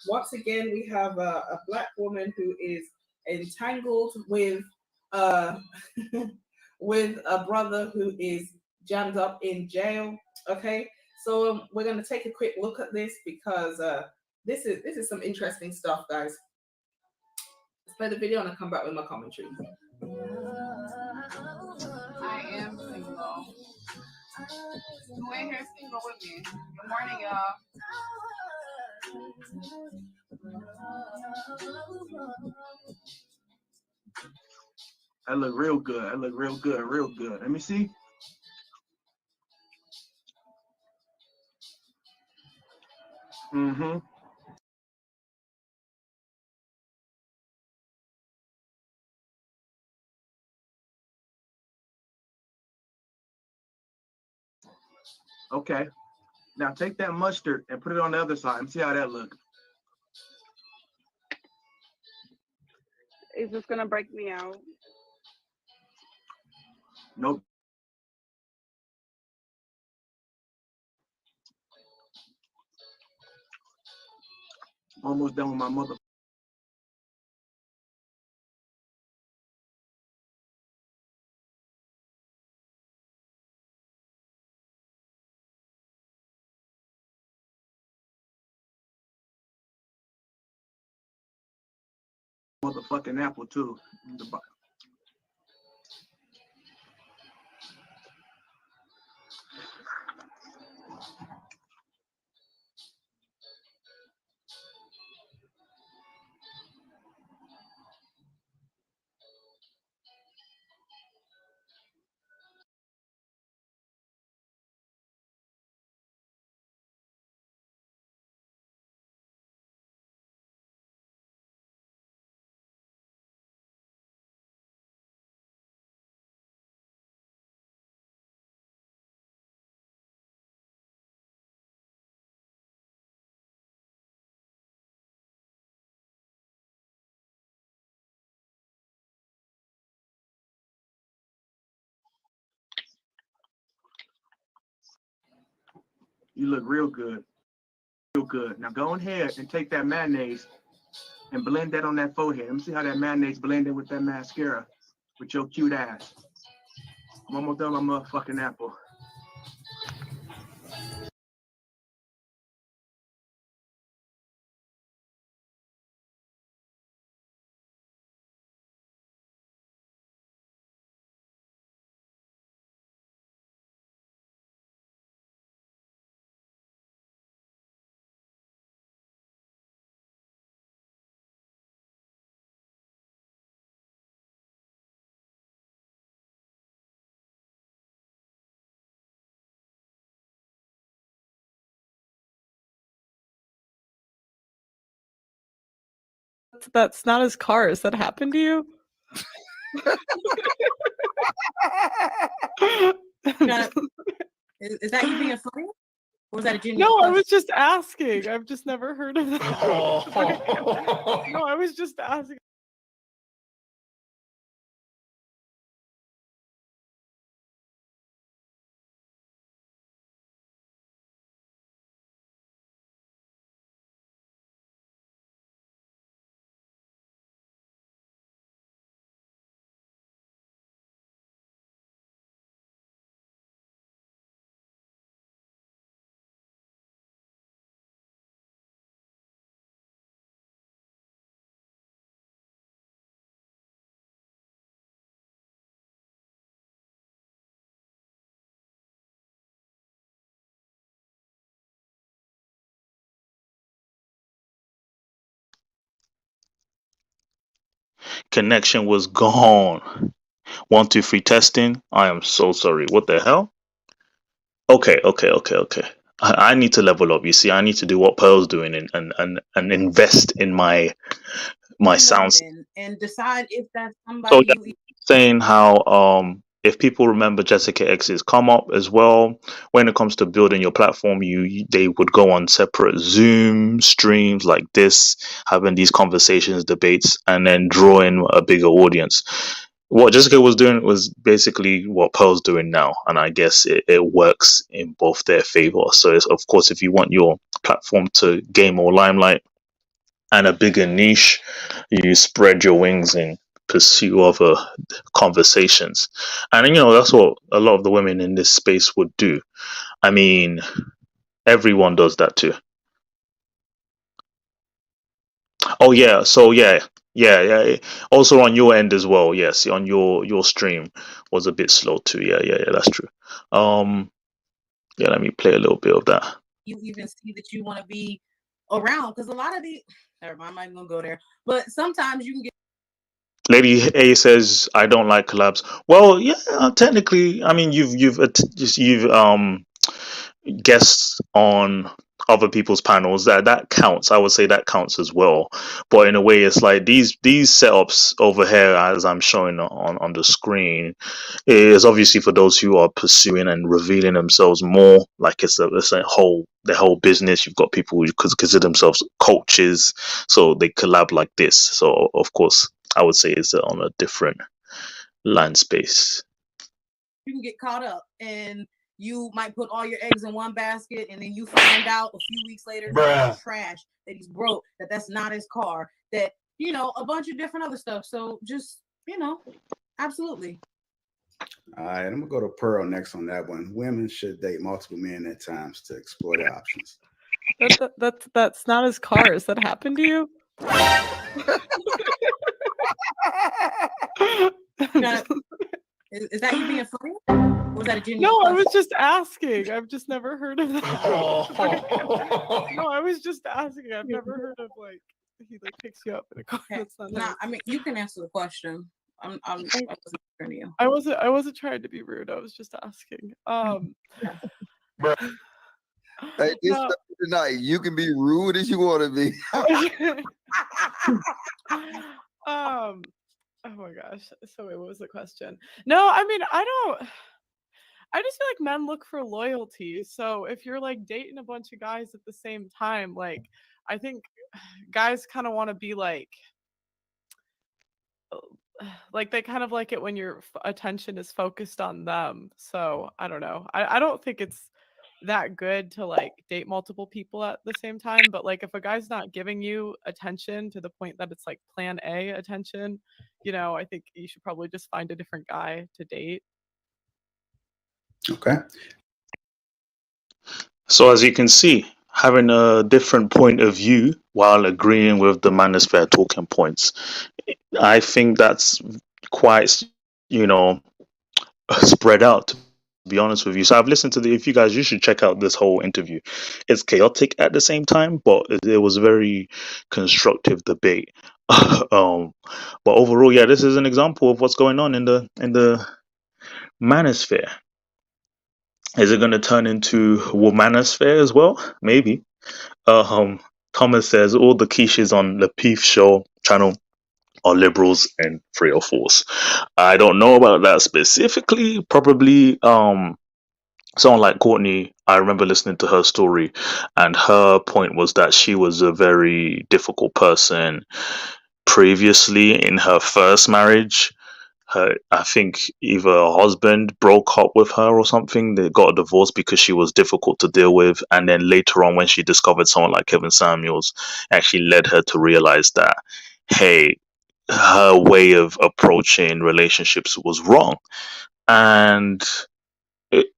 Speaker 8: once again, we have a Black woman who is entangled with with a brother who is jammed up in jail. Okay, so we're going to take a quick look at this because this is some interesting stuff, guys. Let's play the video and I'll come back with my commentary.
Speaker 11: I am single. Who ain't here single with me? Good morning, y'all.
Speaker 12: I look real good. I look real good, real good. Let me see. Mm-hmm. Okay. Now take that mustard and put it on the other side and see how that looks.
Speaker 11: Is this gonna break me out?
Speaker 12: Nope. Almost done with my mother. Motherfucking apple too. You look real good. Real good. Now go ahead and take that mayonnaise and blend that on that forehead. Let me see how that mayonnaise blended with that mascara with your cute ass. I'm almost done my motherfucking apple.
Speaker 2: That's not his car. Has that happened to you?
Speaker 8: Is that you being funny? Or was that a genuine
Speaker 2: No, I
Speaker 8: question?
Speaker 2: was just asking. I've just never heard of that. No, I was just asking.
Speaker 1: Connection was gone. 1, 2, 3 testing. I am so sorry. What the hell? Okay. I need to level up. You see, I need to do what Pearl's doing and invest in my sounds.
Speaker 8: And decide if that's
Speaker 1: So
Speaker 8: somebody
Speaker 1: yeah,
Speaker 8: you
Speaker 1: saying how if people remember Jessica X's come up as well, when it comes to building your platform, they would go on separate Zoom streams like this, having these conversations, debates, and then draw in a bigger audience. What Jessica was doing was basically what Pearl's doing now, and I guess it works in both their favor. So it's, of course, if you want your platform to gain more limelight and a bigger niche, you spread your wings and pursue other conversations. And that's what a lot of the women in this space would do. I mean, everyone does that too. Oh yeah, so yeah. Also on your end as well. Yes, on your stream was a bit slow too. Yeah. That's true. Yeah. Let me play a little bit of that.
Speaker 8: you even see that you want to be around, because a lot of the never mind, I'm not even gonna go there. But sometimes you can get
Speaker 1: Lady A says, "I don't like collabs." Well, yeah, technically, I mean, you've guests on other people's panels. That counts. I would say that counts as well. But in a way, it's like these setups over here, as I'm showing on the screen, is obviously for those who are pursuing and revealing themselves more. Like it's a the whole business. You've got people who could consider themselves coaches, so they collab like this. So of course, I would say it's on a different land space.
Speaker 8: you can get caught up, and you might put all your eggs in one basket, and then you find out a few weeks later that he's trash, that he's broke, that's not his car, that a bunch of different other stuff. So just absolutely.
Speaker 10: All right, I'm gonna go to Pearl next on that one. Women should date multiple men at times to explore their options.
Speaker 2: That's not his car. Has that happened to you?
Speaker 8: Is that you being funny? Or was that a genuine
Speaker 2: No,
Speaker 8: question?
Speaker 2: I was just asking. I've just never heard of that. No, I was just asking. I've never heard of he picks you up in a car.
Speaker 8: Okay.
Speaker 2: That's not
Speaker 8: Nah, I mean, you can answer the question. I wasn't to you.
Speaker 2: I wasn't trying to be rude. I was just asking.
Speaker 13: Hey, this tonight, you can be rude as you want to be.
Speaker 2: Oh my gosh. So wait, what was the question? No, I mean, I just feel like men look for loyalty. So if you're dating a bunch of guys at the same time, I think guys kind of want to be like they kind of like it when your attention is focused on them. So I don't know. I don't think it's that good to date multiple people at the same time, but if a guy's not giving you attention to the point that it's plan A attention, I think you should probably just find a different guy to date.
Speaker 10: Okay.
Speaker 1: So as you can see, having a different point of view while agreeing with the Manosphere talking points, I think that's quite, you know, spread out. To be honest with you, so I've listened to if you guys, you should check out this whole interview. It's chaotic at the same time, but it was a very constructive debate. um, but overall, yeah, this is an example of what's going on in the Manosphere. Is it going to turn into Womanosphere as well? Maybe. Thomas says all the quiches on the Peef Show channel are liberals and 304s. I don't know about that specifically. Probably someone like Courtney. I remember listening to her story, and her point was that she was a very difficult person previously in her first marriage. I think either her husband broke up with her or something. They got a divorce because she was difficult to deal with. And then later on, when she discovered someone like Kevin Samuels, actually led her to realize that, hey, her way of approaching relationships was wrong. And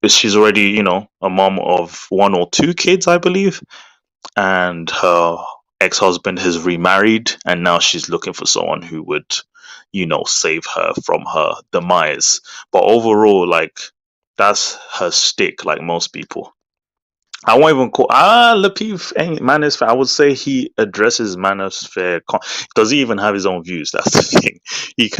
Speaker 1: she's already, you know, a mom of 1 or 2 kids, I believe. And her ex-husband has remarried, and now she's looking for someone who would, you know, save her from her demise. But overall, like, that's her stick, like most people. I won't even call Lapeef ain't Manosphere. I would say he addresses Manosphere. Does he even have his own views? That's the thing.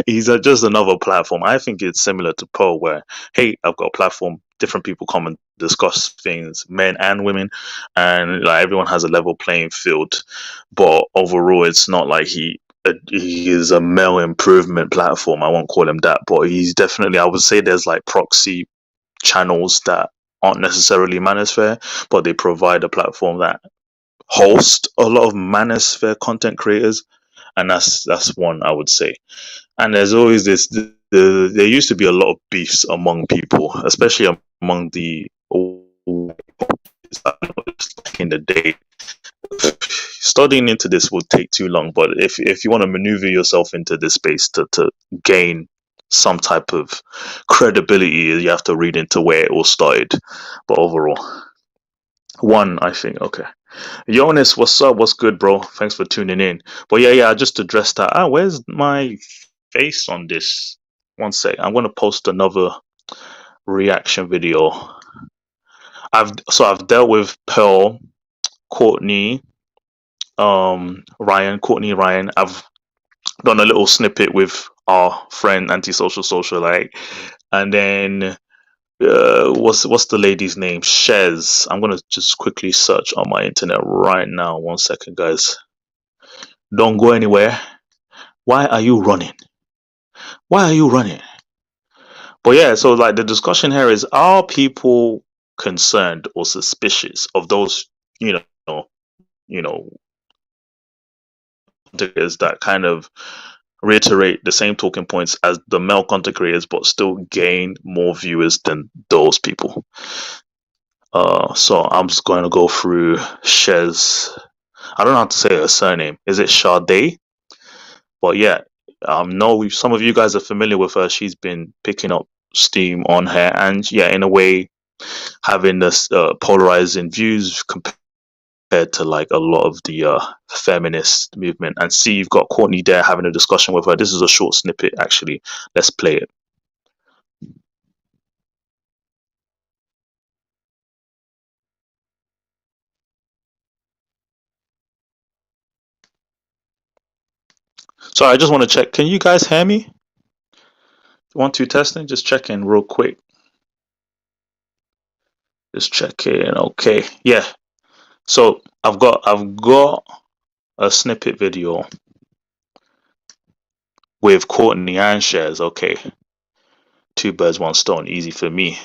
Speaker 1: He's just another platform. I think it's similar to Poe, where hey, I've got a platform. Different people come and discuss things, men and women, and like everyone has a level playing field. But overall, it's not like he is a male improvement platform. I won't call him that, but he's definitely. I would say there's like proxy channels that aren't necessarily Manosphere, but they provide a platform that hosts a lot of Manosphere content creators, and that's one I would say. And there's always this. There used to be a lot of beefs among people, especially among the in the day. Studying into this would take too long, but if you want to maneuver yourself into this space to gain some type of credibility, you have to read into where it all started. But overall, one, I think, okay. Jonas, what's up? What's good, bro? Thanks for tuning in. But yeah, I just addressed that. Where's my face on this? One sec. I'm gonna post another reaction video. I've dealt with Pearl, Courtney, Courtney, Ryan. I've done a little snippet with our friend Antisocial Socialite, and then what's the lady's name? Shez. I'm gonna just quickly search on my internet right now. 1 second, guys. Don't go anywhere. Why are you running? Why are you running? But yeah, so like the discussion here is: are people concerned or suspicious of those, you know, that kind of reiterate the same talking points as the male content creators, but still gain more viewers than those people? So I'm just going to go through Shez. I don't know how to say her surname. Is it Sade? But yeah, no, some of you guys are familiar with her. She's been picking up steam on her, and yeah, in a way, having this polarizing views compared to like a lot of the feminist movement. And see, you've got Courtney there having a discussion with her. This is a short snippet, actually. Let's play it. So I just want to check. Can you guys hear me? 1, 2 testing. Just checking real quick. Just checking. Okay. Yeah. So I've got a snippet video with Courtney and Shares. Okay. 2 birds, 1 stone. Easy for me.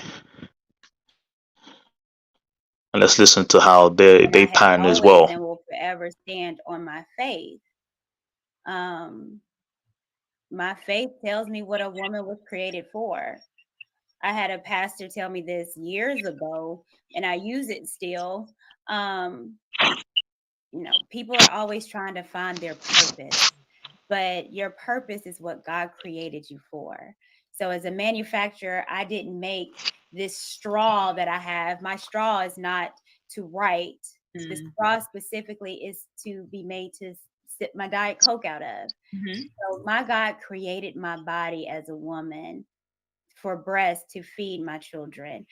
Speaker 1: And let's listen to how they pan as well.
Speaker 14: And will forever stand on my faith. My faith tells me what a woman was created for. I had a pastor tell me this years ago, and I use it still. People are always trying to find their purpose, but your purpose is what God created you for. So as a manufacturer, I didn't make this straw that I have. My straw is not to write. The straw specifically is to be made to sip my Diet Coke out of. So my God created my body as a woman for breast to feed my children,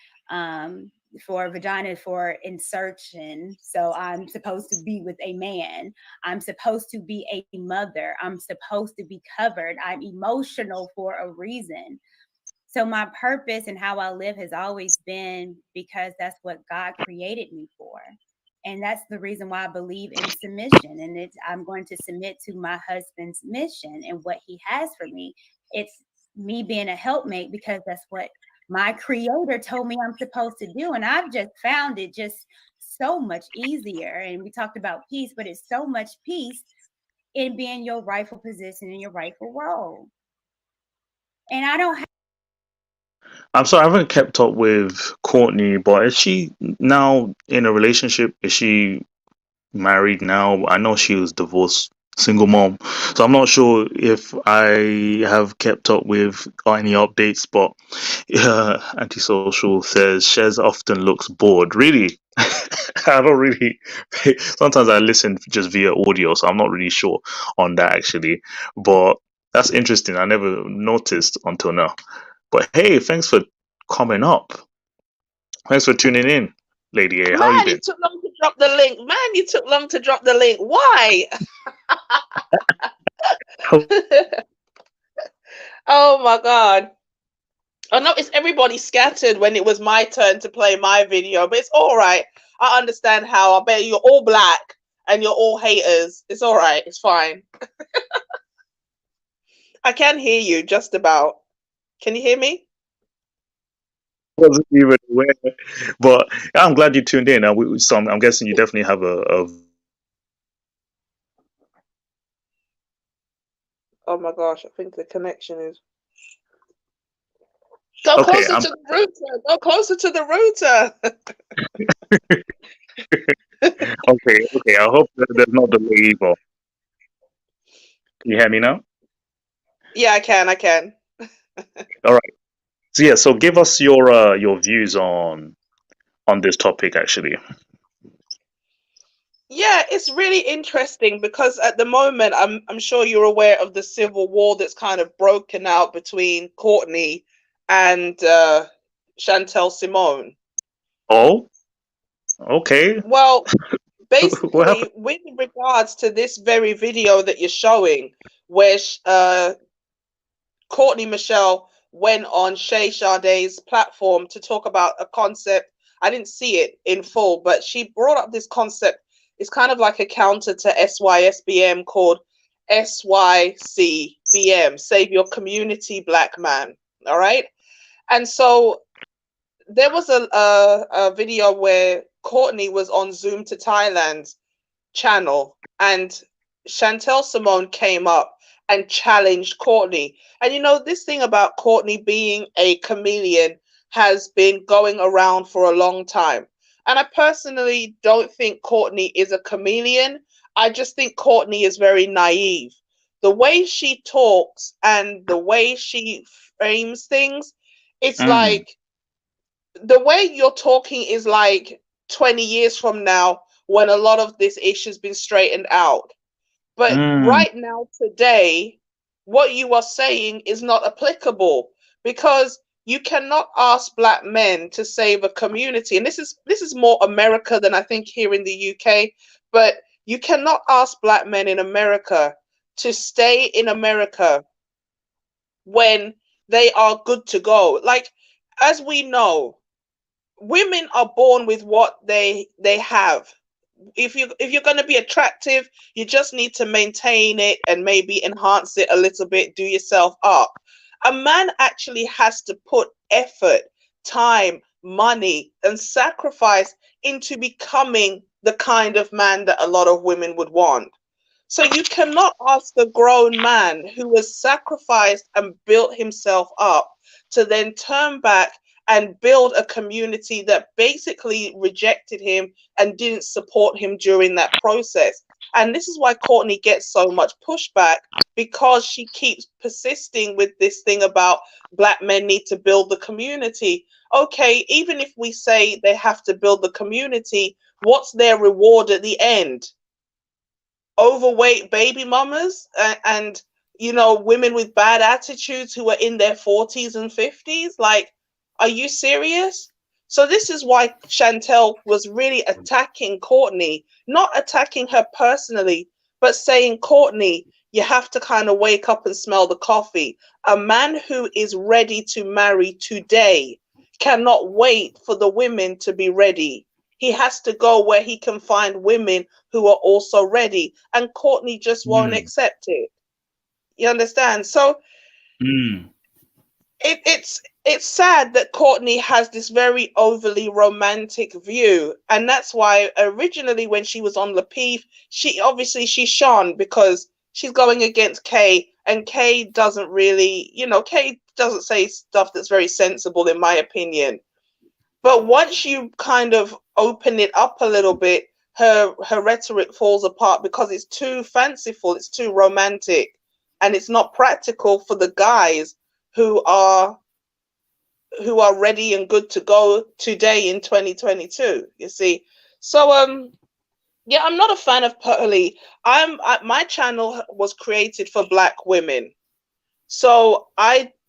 Speaker 14: for vagina for insertion. So I'm supposed to be with a man. I'm supposed to be a mother. I'm supposed to be covered. I'm emotional for a reason. So my purpose and how I live has always been because that's what God created me for. And that's the reason why I believe in submission. And I'm going to submit to my husband's mission and what he has for me. It's me being a helpmate because that's what my creator told me I'm supposed to do. And I've just found it just so much easier. And we talked about peace, but it's so much peace in being your rightful position in your rightful role. And I don't have.
Speaker 1: I'm sorry, I haven't kept up with Courtney, but is she now in a relationship? Is she married now? I know she was divorced, single mom. So I'm not sure if I have kept up with any updates, but Antisocial says Shez often looks bored. Really? I don't really. Sometimes I listen just via audio, so I'm not really sure on that actually. But that's interesting. I never noticed until now. But hey, thanks for coming up. Thanks for tuning in, Lady A. How you
Speaker 9: Man,
Speaker 1: doing?
Speaker 9: you took long to drop the link. Man, you took long to drop the link. Why? Oh my God. I noticed everybody scattered when it was my turn to play my video, but it's all right. I understand how. I bet you're all black and you're all haters. It's all right. It's fine. I can hear you just about. Can you hear me?
Speaker 1: Wasn't even aware, but I'm glad you tuned in. So I'm guessing you definitely have a.
Speaker 9: Oh my gosh, I think the connection is. Go
Speaker 1: Okay,
Speaker 9: closer to the router. Go closer to the router.
Speaker 1: okay. I hope that there's no delay either. Can you hear me now?
Speaker 9: Yeah, I can.
Speaker 1: All right. So yeah, so give us your views on this topic actually.
Speaker 9: Yeah, it's really interesting because at the moment I'm sure you're aware of the civil war that's kind of broken out between Courtney and Chantel Simone.
Speaker 1: Oh, okay.
Speaker 9: Well,
Speaker 1: What
Speaker 9: basically,
Speaker 1: happened?
Speaker 9: with regards to this very video that you're showing, where Courtney Michelle went on Shay Sade's platform to talk about a concept. I didn't see it in full, but she brought up this concept. It's kind of like a counter to SYSBM called SYCBM, Save Your Community Black Man. All right. And so there was a video where Courtney was on Zoom to Thailand's channel and Chantel Simone came up and challenged Courtney. And you know, this thing about Courtney being a chameleon has been going around for a long time. And I personally don't think Courtney is a chameleon. I just think Courtney is very naive. The way she talks and the way she frames things, it's like the way you're talking is like 20 years from now when a lot of this issue's been straightened out. But right now, today, what you are saying is not applicable because you cannot ask black men to save a community. And this is more America than I think here in the UK. But you cannot ask black men in America to stay in America when they are good to go. Like, as we know, women are born with what they have. If you're going to be attractive, you just need to maintain it and maybe enhance it a little bit, do yourself up. A man actually has to put effort, time, money, and sacrifice into becoming the kind of man that a lot of women would want. So you cannot ask a grown man who has sacrificed and built himself up to then turn back and build a community that basically rejected him and didn't support him during that process. And this is why Courtney gets so much pushback, because she keeps persisting with this thing about Black men need to build the community. Okay, even if we say they have to build the community, what's their reward at the end? Overweight baby mamas and women with bad attitudes who are in their 40s and 50s? Like, are you serious? So this is why Chantel was really attacking Courtney, not attacking her personally, but saying, Courtney, you have to kind of wake up and smell the coffee. A man who is ready to marry today cannot wait for the women to be ready. He has to go where he can find women who are also ready. And Courtney just won't accept it. You understand? So it's sad that Courtney has this very overly romantic view. And that's why originally when she was on Lapeef, she shone because she's going against Kay, and Kay doesn't really, Kay doesn't say stuff that's very sensible in my opinion. But once you kind of open it up a little bit, her rhetoric falls apart because it's too fanciful, it's too romantic, and it's not practical for the guys who are ready and good to go today in 2022. You see, so yeah, I'm not a fan of Pearly. My channel was created for Black women, so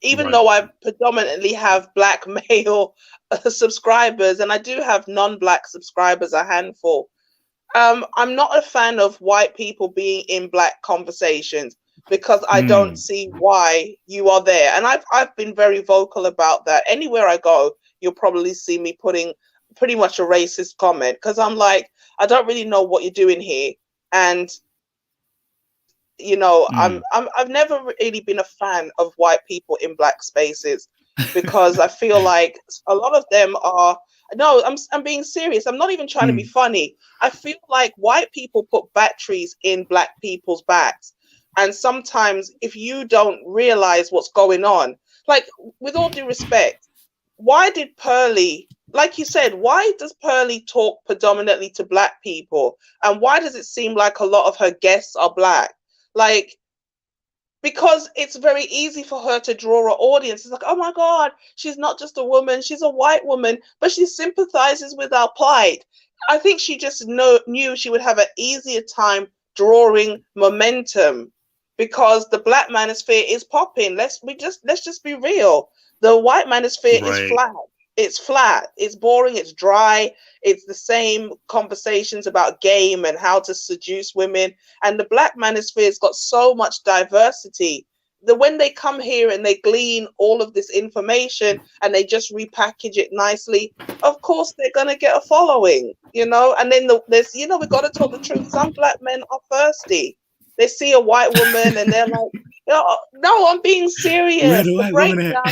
Speaker 9: even though I predominantly have Black male subscribers, and I do have non-Black subscribers, a handful, I'm not a fan of white people being in Black conversations because I don't see why you are there. And I've been very vocal about that. Anywhere I go, you'll probably see me putting pretty much a racist comment because I'm like, I don't really know what you're doing here. And I've never really been a fan of white people in Black spaces because I feel like a lot of them are. No, I'm being serious. I'm not even trying to be funny. I feel like white people put batteries in Black people's backs. And sometimes if you don't realize what's going on, like with all due respect, why did Pearly, like you said, why does Pearly talk predominantly to Black people? And why does it seem like a lot of her guests are Black? Like, because it's very easy for her to draw an audience. It's like, oh my God, she's not just a woman, she's a white woman, but she sympathizes with our plight. I think she just knew she would have an easier time drawing momentum because the Black manosphere is popping. Let's just be real. The white manosphere is flat. It's flat, it's boring, it's dry, it's the same conversations about game and how to seduce women. And the Black manosphere's got so much diversity that when they come here and they glean all of this information and they just repackage it nicely, of course they're gonna get a following, and then there's we've got to talk the truth. Some Black men are thirsty. They see a white woman and they're like, no, I'm being serious. The breakdown.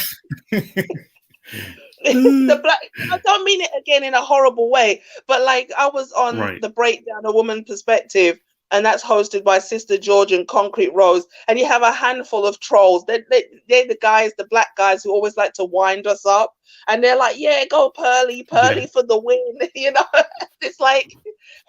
Speaker 9: The Black, I don't mean it again in a horrible way, but like I was on the Breakdown, A Woman Perspective, and that's hosted by Sister George and Concrete Rose, and you have a handful of trolls. They're the guys, the Black guys who always like to wind us up, and they're like, yeah, go Pearly for the win. It's like,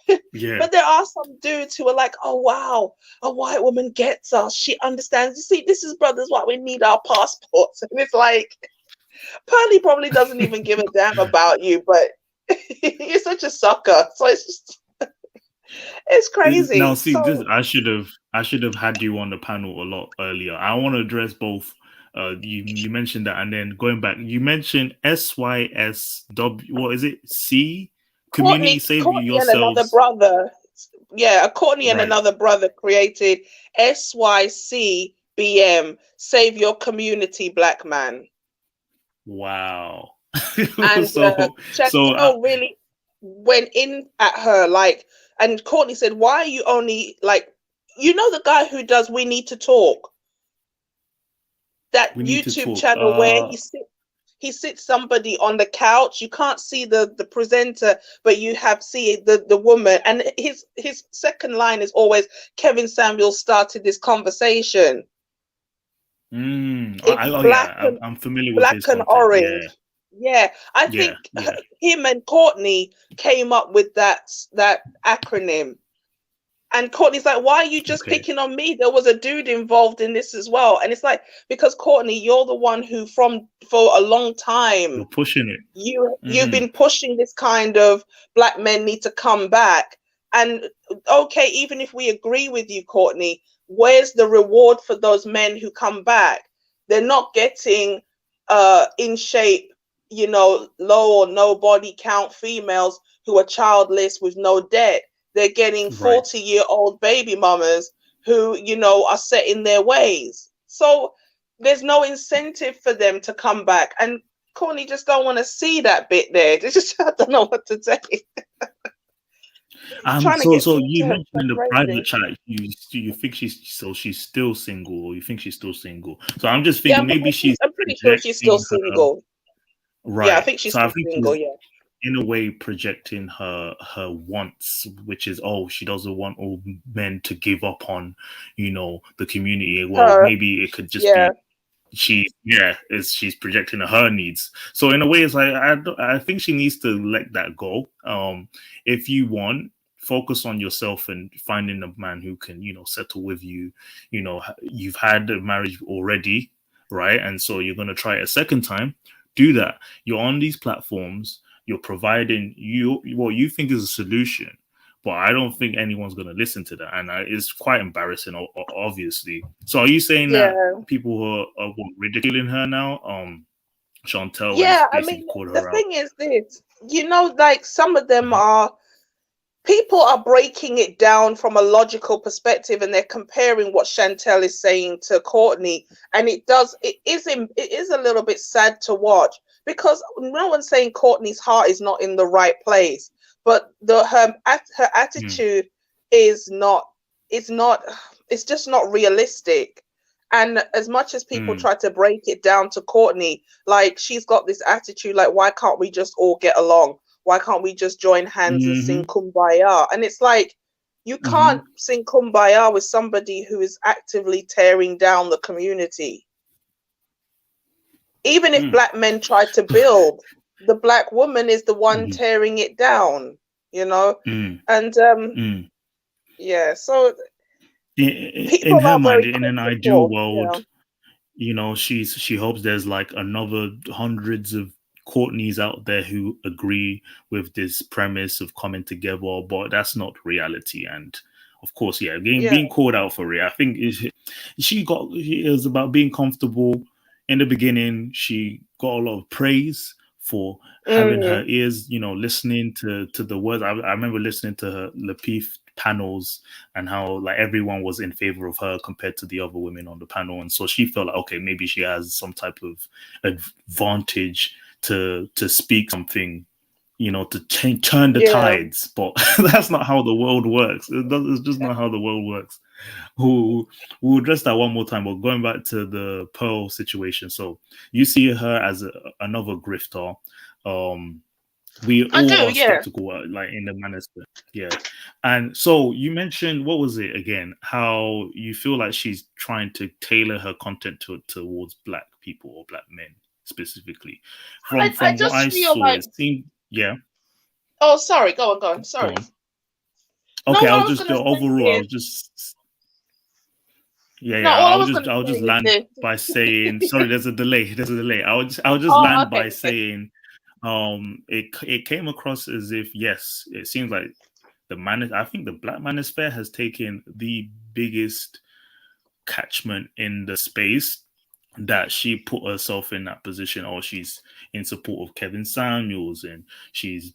Speaker 9: but there are some dudes who are like, oh wow, a white woman gets us, she understands. You see, this is brothers why we need our passports. And it's like, Pearly probably doesn't even give a damn about you, but you're such a sucker. So it's just, it's crazy.
Speaker 15: Now, see, this I should have had you on the panel a lot earlier. I want to address both. You mentioned that, and then going back, you mentioned SYSW. What is it? C Community Save Yourselves.
Speaker 9: And another brother. Yeah, Courtney and another brother created SYCBM, Save Your Community, Black Man.
Speaker 15: Wow.
Speaker 9: And Chantel really went in at her, like, and Courtney said, why are you only, like, the guy who does We Need to Talk, that YouTube channel where he sits somebody on the couch, you can't see the presenter, but you see the woman, and his second line is always, Kevin Samuels started this conversation.
Speaker 15: I'm familiar with
Speaker 9: Black
Speaker 15: his
Speaker 9: and
Speaker 15: content.
Speaker 9: Orange. Yeah, I think him and Courtney came up with that acronym. And Courtney's like, why are you just picking on me? There was a dude involved in this as well. And it's like, because Courtney, you're the one who for a long time,
Speaker 15: you're pushing it.
Speaker 9: You've been pushing this kind of black men need to come back. And okay, even if we agree with you, Courtney, where's the reward for those men who come back? They're not getting in shape, low or no body count females who are childless with no debt. They're getting 40-year-old baby mamas who, are set in their ways. So there's no incentive for them to come back. And Courtney just don't want to see that bit there. It's just, I don't know what to say.
Speaker 15: So you mentioned in the private chat you think she's still single, or you think she's still single. So I'm just thinking maybe
Speaker 9: I'm pretty sure she's still single.
Speaker 15: Right.
Speaker 9: Yeah, I think she's still single,
Speaker 15: in a way projecting her wants, which is, she doesn't want all men to give up on, the community. Well, maybe it could just be she's projecting her needs. So in a way, it's like I think she needs to let that go. If you want, focus on yourself and finding a man who can, settle with you. You've had a marriage already, right? And so you're gonna try it a second time. Do that. You're on these platforms. You're providing what you think is a solution, but I don't think anyone's going to listen to that, and it's quite embarrassing, obviously. So, are you saying that people are ridiculing her now? Chantel,
Speaker 9: yeah, I mean, the thing is this, like some of them people are breaking it down from a logical perspective, and they're comparing what Chantel is saying to Courtney, and it is a little bit sad to watch, because no one's saying Courtney's heart is not in the right place, but her attitude is not. It's just not realistic. And as much as people try to break it down to Courtney, like she's got this attitude, like, why can't we just all get along? Why can't we just join hands and sing Kumbaya? And it's like, you can't sing Kumbaya with somebody who is actively tearing down the community. Even if black men try to build, the black woman is the one tearing it down, And yeah, so
Speaker 15: in her mind, in an ideal world, she hopes there's like another hundreds of Courtneys out there who agree with this premise of coming together, but that's not reality. And of course, being called out for it, I think it was about being comfortable. In the beginning, she got a lot of praise for having her ears, listening to the words. I remember listening to her Lapeef panels and how like everyone was in favor of her compared to the other women on the panel, and so she felt like, okay, maybe she has some type of advantage to speak something, to turn the tides. But that's not how the world works. It's just not how the world works. We'll address that one more time, but going back to the Pearl situation. So you see her as another grifter. We all are skeptical, like in the Manosphere. And so you mentioned, what was it again? How you feel like she's trying to tailor her content towards black people or black men specifically. From what I saw, like, it seemed,
Speaker 9: Oh, sorry. Go on. Sorry.
Speaker 15: Go on. Okay, I'll just overall. I'll just. I'll just land by saying. Sorry, there's a delay. I'll just land by saying. It came across as if, yes, it seems like I think the Black Manosphere has taken the biggest catchment in the space, that she put herself in that position, or she's in support of Kevin Samuels, and she's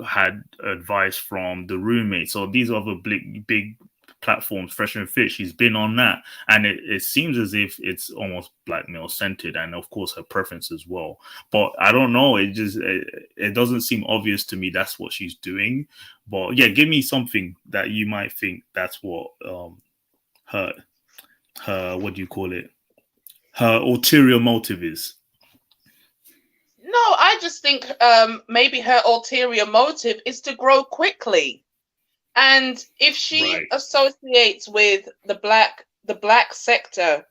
Speaker 15: had advice from the roommates, or these other big platforms, Fresh and Fit. She's been on that, and it seems as if it's almost black male centered, and of course her preference as well. But I don't know, it doesn't seem obvious to me that's what she's doing. But yeah, give me something that you might think that's what her what do you call it, her ulterior motive is.
Speaker 9: No, I just think maybe her ulterior motive is to grow quickly. And if she associates with the black sector,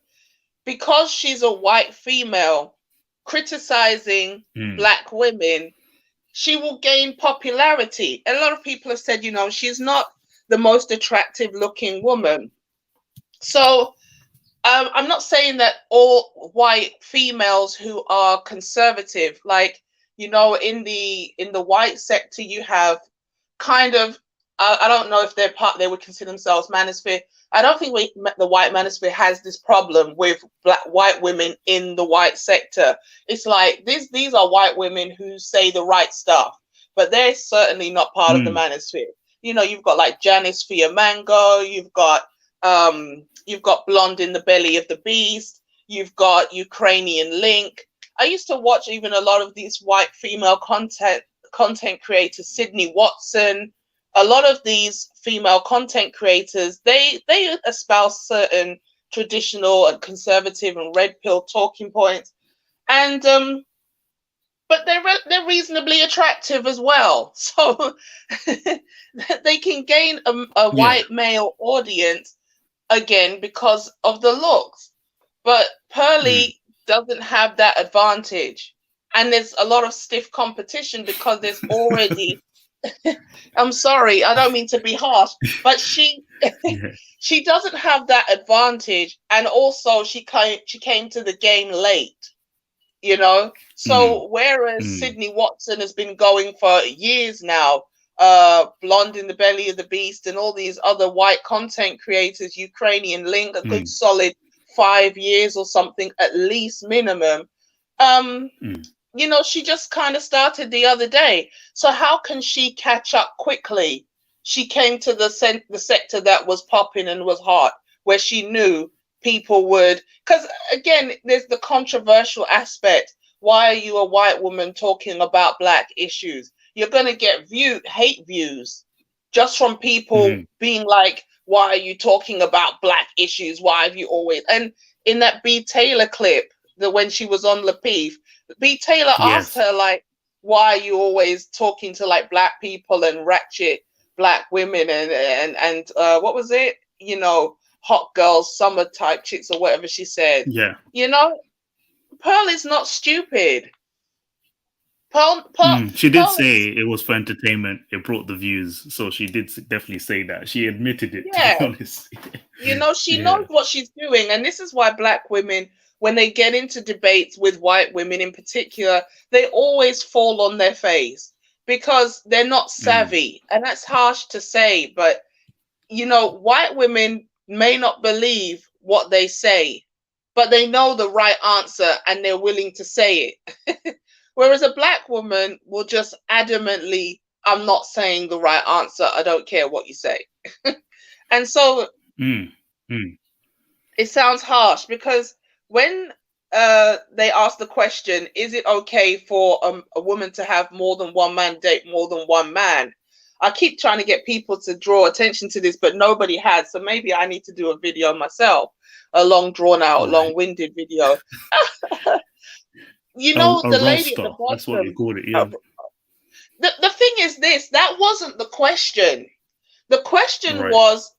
Speaker 9: because she's a white female, criticizing black women, she will gain popularity. A lot of people have said, you know, she's not the most attractive looking woman. So I'm not saying that all white females who are conservative, like, you know, in the white sector, you have kind of, I don't know if they would consider themselves Manosphere. I don't think the white Manosphere has this problem with white women in the white sector. It's like these are white women who say the right stuff, but they're certainly not part of the Manosphere. You know, you've got like Janice Fiamango, you've got Blonde in the Belly of the Beast, you've got Ukrainian Link. I used to watch even a lot of these white female content creators, Sydney Watson. A lot of these female content creators, they espouse certain traditional and conservative and red pill talking points, and but they're reasonably attractive as well, so they can gain a white male audience again because of the looks. But Pearly doesn't have that advantage, and there's a lot of stiff competition because there's already I'm sorry, I don't mean to be harsh, but she doesn't have that advantage, and also she came to the game late, you know. So whereas Sydney Watson has been going for years now, Blonde in the Belly of the Beast and all these other white content creators, Ukrainian Link, a good solid 5 years or something at least minimum. You know, she just kind of started the other day. So how can she catch up quickly? She came to the sector that was popping and was hot, where she knew people would, because again, there's the controversial aspect. Why are you a white woman talking about black issues? You're going to get hate views just from people being like, why are you talking about black issues? Why have you always? And in that B. Taylor clip, when she was on Lapeef, B. Taylor asked her, like, why are you always talking to like black people and ratchet black women and what was it? You know, hot girls, summer type chicks or whatever she said.
Speaker 15: Yeah.
Speaker 9: You know, Pearl is not stupid.
Speaker 15: She did say it was for entertainment. It brought the views. So she did definitely say that. She admitted it, to be honest.
Speaker 9: You know, she knows what she's doing. And this is why black women, when they get into debates with white women in particular, they always fall on their face because they're not savvy. And that's harsh to say, but, you know, white women may not believe what they say, but they know the right answer and they're willing to say it. Whereas a black woman will just adamantly, I'm not saying the right answer. I don't care what you say. And so it sounds harsh because when they ask the question, is it okay for a woman to have more than one man date more than one man? I keep trying to get people to draw attention to this, but nobody has. So maybe I need to do a video myself, a long drawn out, long-winded video. You know, the lady at the bottom.
Speaker 15: That's what you called it, yeah.
Speaker 9: The thing is this, that wasn't the question. The question was,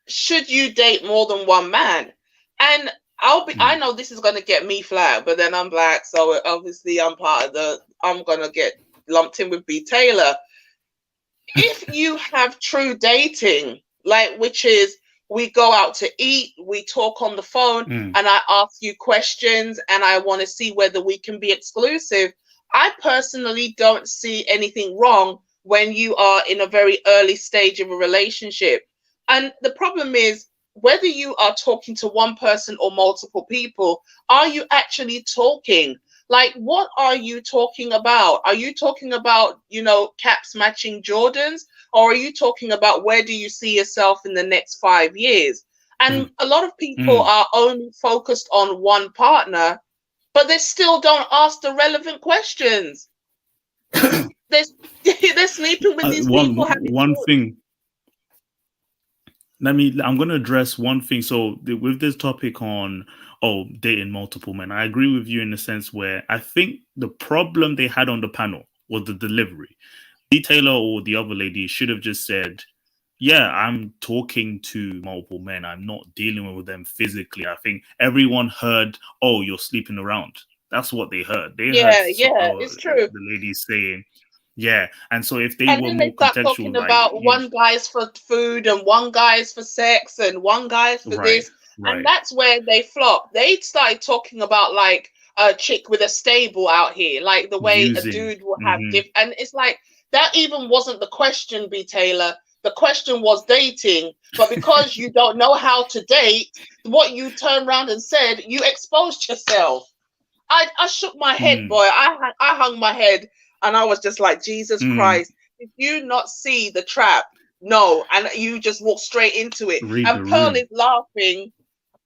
Speaker 9: should you date more than one man? And I know this is going to get me flagged, but then I'm black, so obviously I'm going to get lumped in with B. Taylor. If you have true dating, like, which is, we go out to eat, we talk on the phone, and I ask you questions and I want to see whether we can be exclusive. I personally don't see anything wrong when you are in a very early stage of a relationship. And the problem is, whether you are talking to one person or multiple people, are you actually talking? Like, what are you talking about? Are you talking about, you know, caps matching Jordans? Or are you talking about where do you see yourself in the next 5 years? And a lot of people are only focused on one partner, but they still don't ask the relevant questions. They're sleeping with these people.
Speaker 15: One thing. I'm going to address one thing. So with this topic on dating multiple men, I agree with you in the sense where I think the problem they had on the panel was the delivery. B. Taylor or the other lady should have just said, yeah, I'm talking to multiple men. I'm not dealing with them physically. I think everyone heard, oh, you're sleeping around. That's what they heard. They
Speaker 9: Yeah,
Speaker 15: heard
Speaker 9: it's true.
Speaker 15: the ladies saying, yeah. And so if they
Speaker 9: And
Speaker 15: were
Speaker 9: then
Speaker 15: more
Speaker 9: they start
Speaker 15: contextual,
Speaker 9: talking
Speaker 15: like
Speaker 9: about one guy's for food and one guy's for sex and one guy's for this. And that's where they flop. They started talking about like a chick with a stable out here, like the way a dude will have and it's like that even wasn't the question, B. Taylor. The question was dating, but because you don't know how to date, what you turned around and said, you exposed yourself. I shook my head, boy. I hung my head, and I was just like, Jesus Christ! Did you not see the trap? No, and you just walked straight into it. And Pearl is laughing,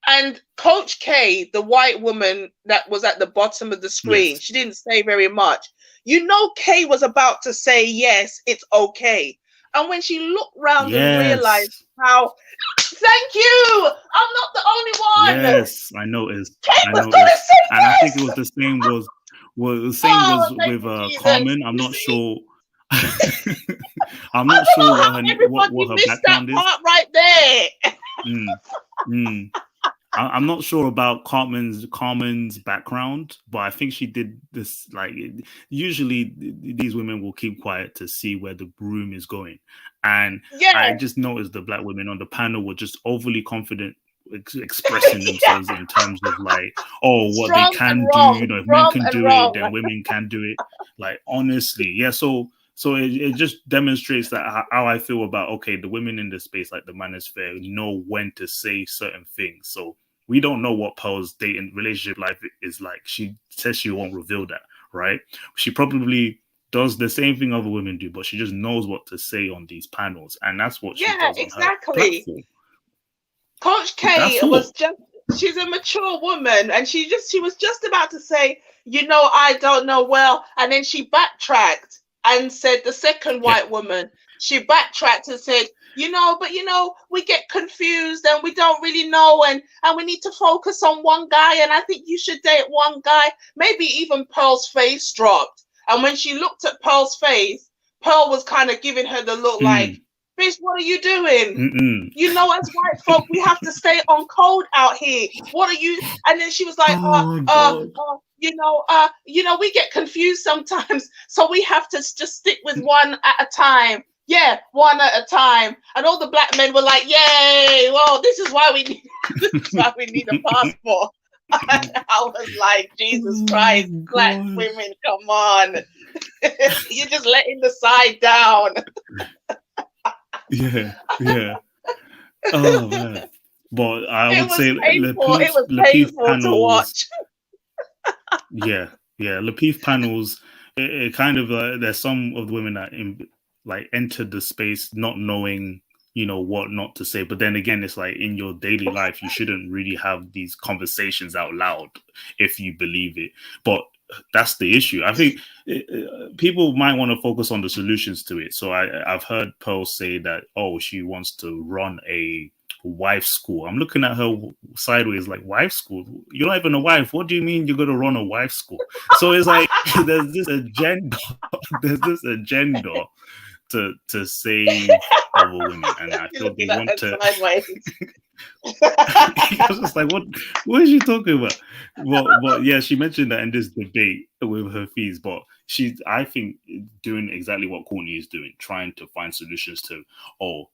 Speaker 9: and Coach K, the white woman that was at the bottom of the screen, she didn't say very much. You know, Kay was about to say, yes, it's okay. And when she looked round and realized how, thank you, I'm not the only one.
Speaker 15: Yes, I noticed.
Speaker 9: Kay was going to say
Speaker 15: and
Speaker 9: yes.
Speaker 15: I think it was the same was with Carmen. I'm not sure. I'm not sure what her background is.
Speaker 9: Part right there.
Speaker 15: I'm not sure about Carmen's background, but I think she did this. Like, usually these women will keep quiet to see where the room is going, and I just noticed the black women on the panel were just overly confident, expressing themselves in terms of like, oh, what they can do. You know, if men can do it, then women can do it. Like, honestly, yeah. So it just demonstrates that how I feel about, okay, the women in the space, like the Manosphere, know when to say certain things. So we don't know what Pearl's dating relationship life is like. She says she won't reveal that, right? She probably does the same thing other women do, but she just knows what to say on these panels. And that's what she does on her platform.
Speaker 9: Coach K she's a mature woman, and she was just about to say, you know, I don't know well. And then she backtracked and said, the second white woman, she backtracked and said, but we get confused and we don't really know, and we need to focus on one guy, and I think you should date one guy. Maybe even Pearl's face dropped. And when she looked at Pearl's face, Pearl was kind of giving her the look like, bitch, what are you doing? You know, as white folk, we have to stay on code out here. What are you? And then she was like, we get confused sometimes, so we have to just stick with one at a time. Yeah, one at a time. And all the black men were like, yay, well, this is why we need a passport. I was like, Jesus Christ, black women, come on. You're just letting the side down.
Speaker 15: Yeah. Oh, man. But I would say
Speaker 9: it was painful to watch.
Speaker 15: Yeah. Lapeef panels, it kind of, there's some of the women that entered the space not knowing, what not to say. But then again, it's like in your daily life, you shouldn't really have these conversations out loud if you believe it. But that's the issue. I think people might want to focus on the solutions to it. So I've heard Pearl say that, she wants to run a wife school. I'm looking at her sideways like, wife school? You're not even a wife. What do you mean you're going to run a wife school? So it's like there's this agenda to save other women, and I feel they want to. I was just like, what is she talking about? Well, yeah, she mentioned that in this debate with her fees, but she's, I think, doing exactly what Courtney is doing, trying to find solutions to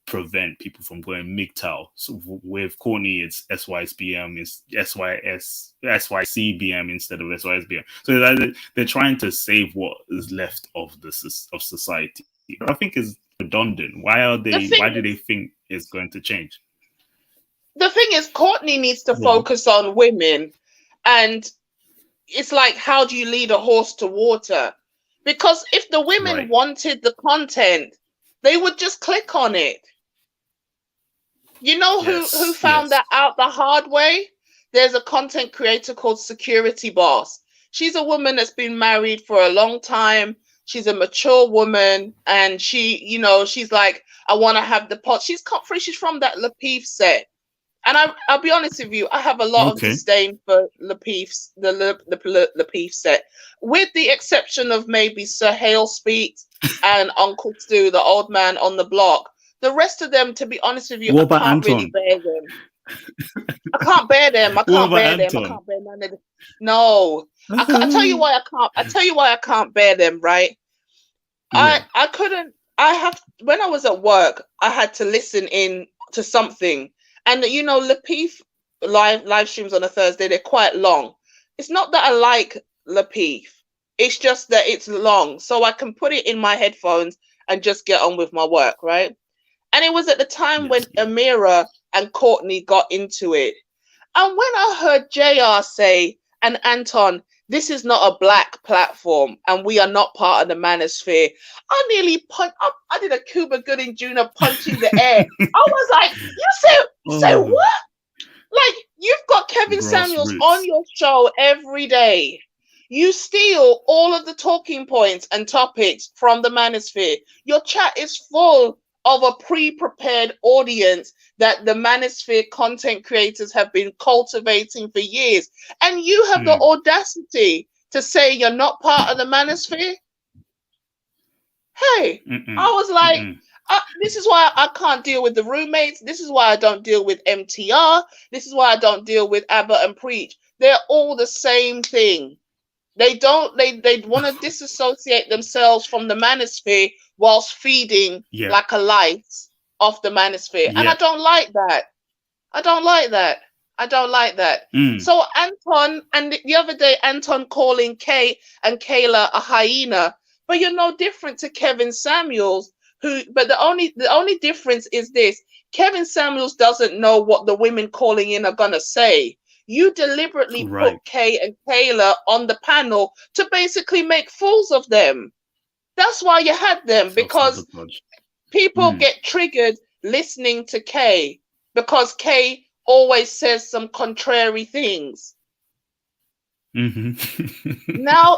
Speaker 15: prevent people from going MGTOW. So with Courtney, it's SYSBM, it's SYCBM instead of SYSBM. So they're trying to save what is left of society. I think is redundant. Why do they think it's going to change?
Speaker 9: The thing is, Courtney needs to focus on women, and it's like, how do you lead a horse to water? Because if the women wanted the content, they would just click on it. You know who found that out the hard way? There's a content creator called Security Boss. She's a woman that's been married for a long time. She's a mature woman, and she's like, I want to have the pot. She's from that Lapeef set. And I'll be honest with you, I have a lot of disdain for Lapeef's, the Lapeef set, with the exception of maybe Sir Hale Speaks and Uncle Stu, the old man on the block. The rest of them, to be honest with you, I can't really bear them. I can't bear them. I can't bear them. I can't bear none of them. No. I tell you why I can't. I tell you why I can't bear them. Right?
Speaker 15: Yeah.
Speaker 9: I couldn't. When I was at work, I had to listen in to something, and you know, Lapeef live streams on a Thursday, they're quite long. It's not that I like Lapeef. It's just that it's long, so I can put it in my headphones and just get on with my work, right? And it was at the time when Amira and Courtney got into it. And when I heard JR say, and Anton, this is not a black platform and we are not part of the Manosphere, I nearly I did a Cuba Gooding Jr. punch in the air. I was like, you say what? Like, you've got Kevin Samuels on your show every day. You steal all of the talking points and topics from the Manosphere. Your chat is full of a pre-prepared audience that the Manosphere content creators have been cultivating for years. And you have the audacity to say you're not part of the Manosphere? Hey, I was like, this is why I can't deal with the roommates. This is why I don't deal with MTR. This is why I don't deal with Abba and Preach. They're all the same thing. They want to disassociate themselves from the Manosphere whilst feeding like a light off the Manosphere. And I don't like that. I don't like that. I don't like that. So Anton, and the other day, Anton calling Kay and Kayla a hyena, but you're no different to Kevin Samuels, but the only difference is this: Kevin Samuels doesn't know what the women calling in are gonna say. You deliberately put Kay and Kayla on the panel to basically make fools of them. That's why you had them, because people get triggered listening to Kay, because Kay always says some contrary things. Now,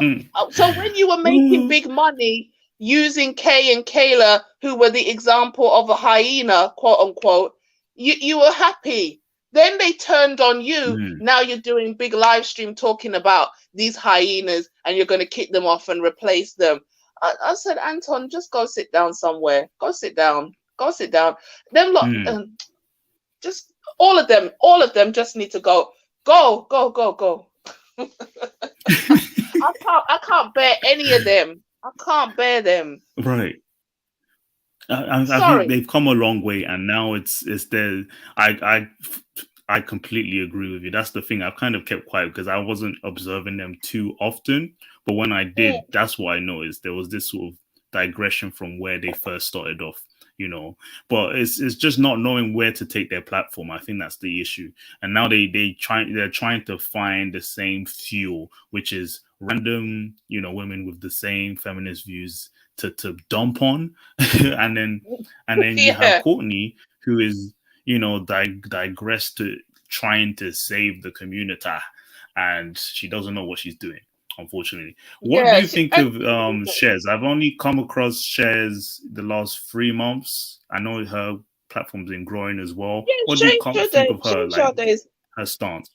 Speaker 9: so when you were making big money using Kay and Kayla, who were the example of a hyena, quote unquote, you were happy. Then they turned on you. Now you're doing big live stream talking about these hyenas and you're going to kick them off and replace them. I said, Anton, just go sit down somewhere. Go sit down. Go sit down. Them lot, just all of them just need to go. Go. I can't bear any of them. I can't bear them.
Speaker 15: Right. I think they've come a long way, and now it's there. I completely agree with you. That's the thing. I've kind of kept quiet because I wasn't observing them too often. But when I did, that's what I noticed. There was this sort of digression from where they first started off, you know. But it's just not knowing where to take their platform. I think that's the issue. And now they're trying to find the same fuel, which is random, you know, women with the same feminist views to dump on. and then you have Courtney, who is, you know, digressed to trying to save the community, and she doesn't know what she's doing, unfortunately. What do you think of Shares? I've only come across Shares the last 3 months. I know her platform's been growing as well. What do you think of her, like her stance?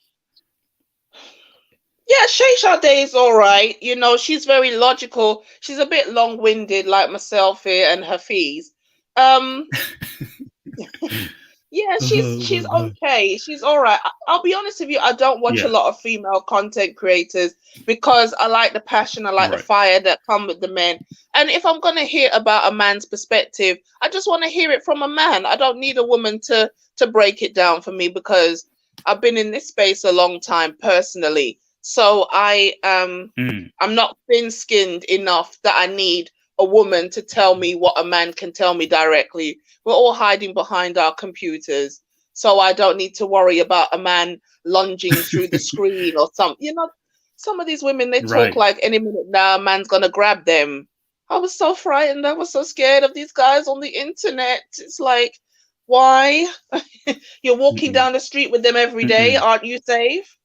Speaker 9: Yeah, Shay Sade is all right. You know, she's very logical. She's a bit long-winded like myself here and her fees. Yeah, she's okay. She's all right. I'll be honest with you, I don't watch a lot of female content creators because I like the passion, I like the fire that come with the men. And if I'm going to hear about a man's perspective, I just want to hear it from a man. I don't need a woman to break it down for me, because I've been in this space a long time personally. So I'm not thin-skinned enough that I need a woman to tell me what a man can tell me directly. We're all hiding behind our computers, so I don't need to worry about a man lunging through the screen or something. You know, some of these women, they talk like any minute now a man's gonna grab them. I was so frightened. I was so scared of these guys on the internet. It's like, why? You're walking down the street with them every day. Aren't you safe?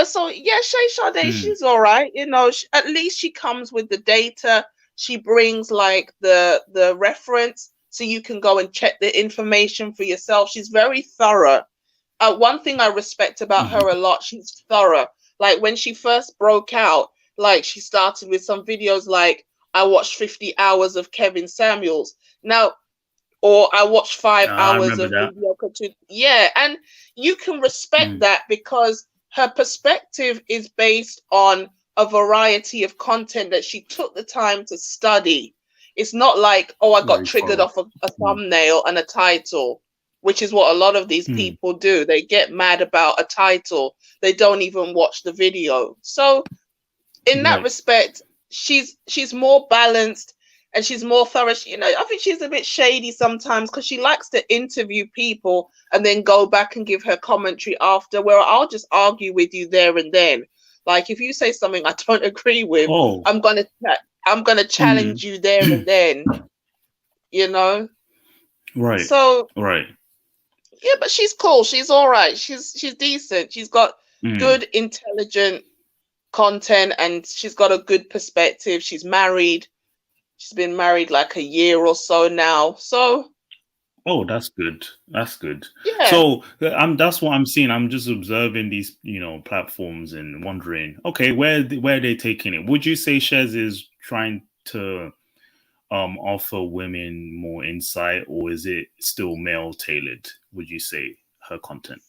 Speaker 9: So yeah, Shay Sade, she's all right. You know, at least she comes with the data. She brings like the reference, so you can go and check the information for yourself. She's very thorough. One thing I respect about her a lot, she's thorough. Like when she first broke out, like she started with some videos like, I watched 50 hours of Kevin Samuels. Now, or I watched 5 hours of video cartoon. Yeah, and you can respect that because her perspective is based on a variety of content that she took the time to study. It's not like, oh, I got
Speaker 15: Very
Speaker 9: triggered
Speaker 15: thorough.
Speaker 9: off a thumbnail and a title, which is what a lot of these people do. They get mad about a title. They don't even watch the video. So in that respect, she's more balanced and she's more thorough. You know, I think she's a bit shady sometimes because she likes to interview people and then go back and give her commentary after, where I'll just argue with you there and then. Like if you say something I don't agree with, I'm gonna challenge you there and then. You know.
Speaker 15: Right.
Speaker 9: So.
Speaker 15: Right.
Speaker 9: Yeah, but she's cool. She's all right. She's decent. She's got good, intelligent content, and she's got a good perspective. She's married. She's been married like a year or so now. So.
Speaker 15: Oh, that's good. That's good.
Speaker 9: Yeah.
Speaker 15: So that's what I'm seeing. I'm just observing these, platforms and wondering, okay, where are they taking it? Would you say Shez is trying to offer women more insight, or is it still male tailored? Would you say her content?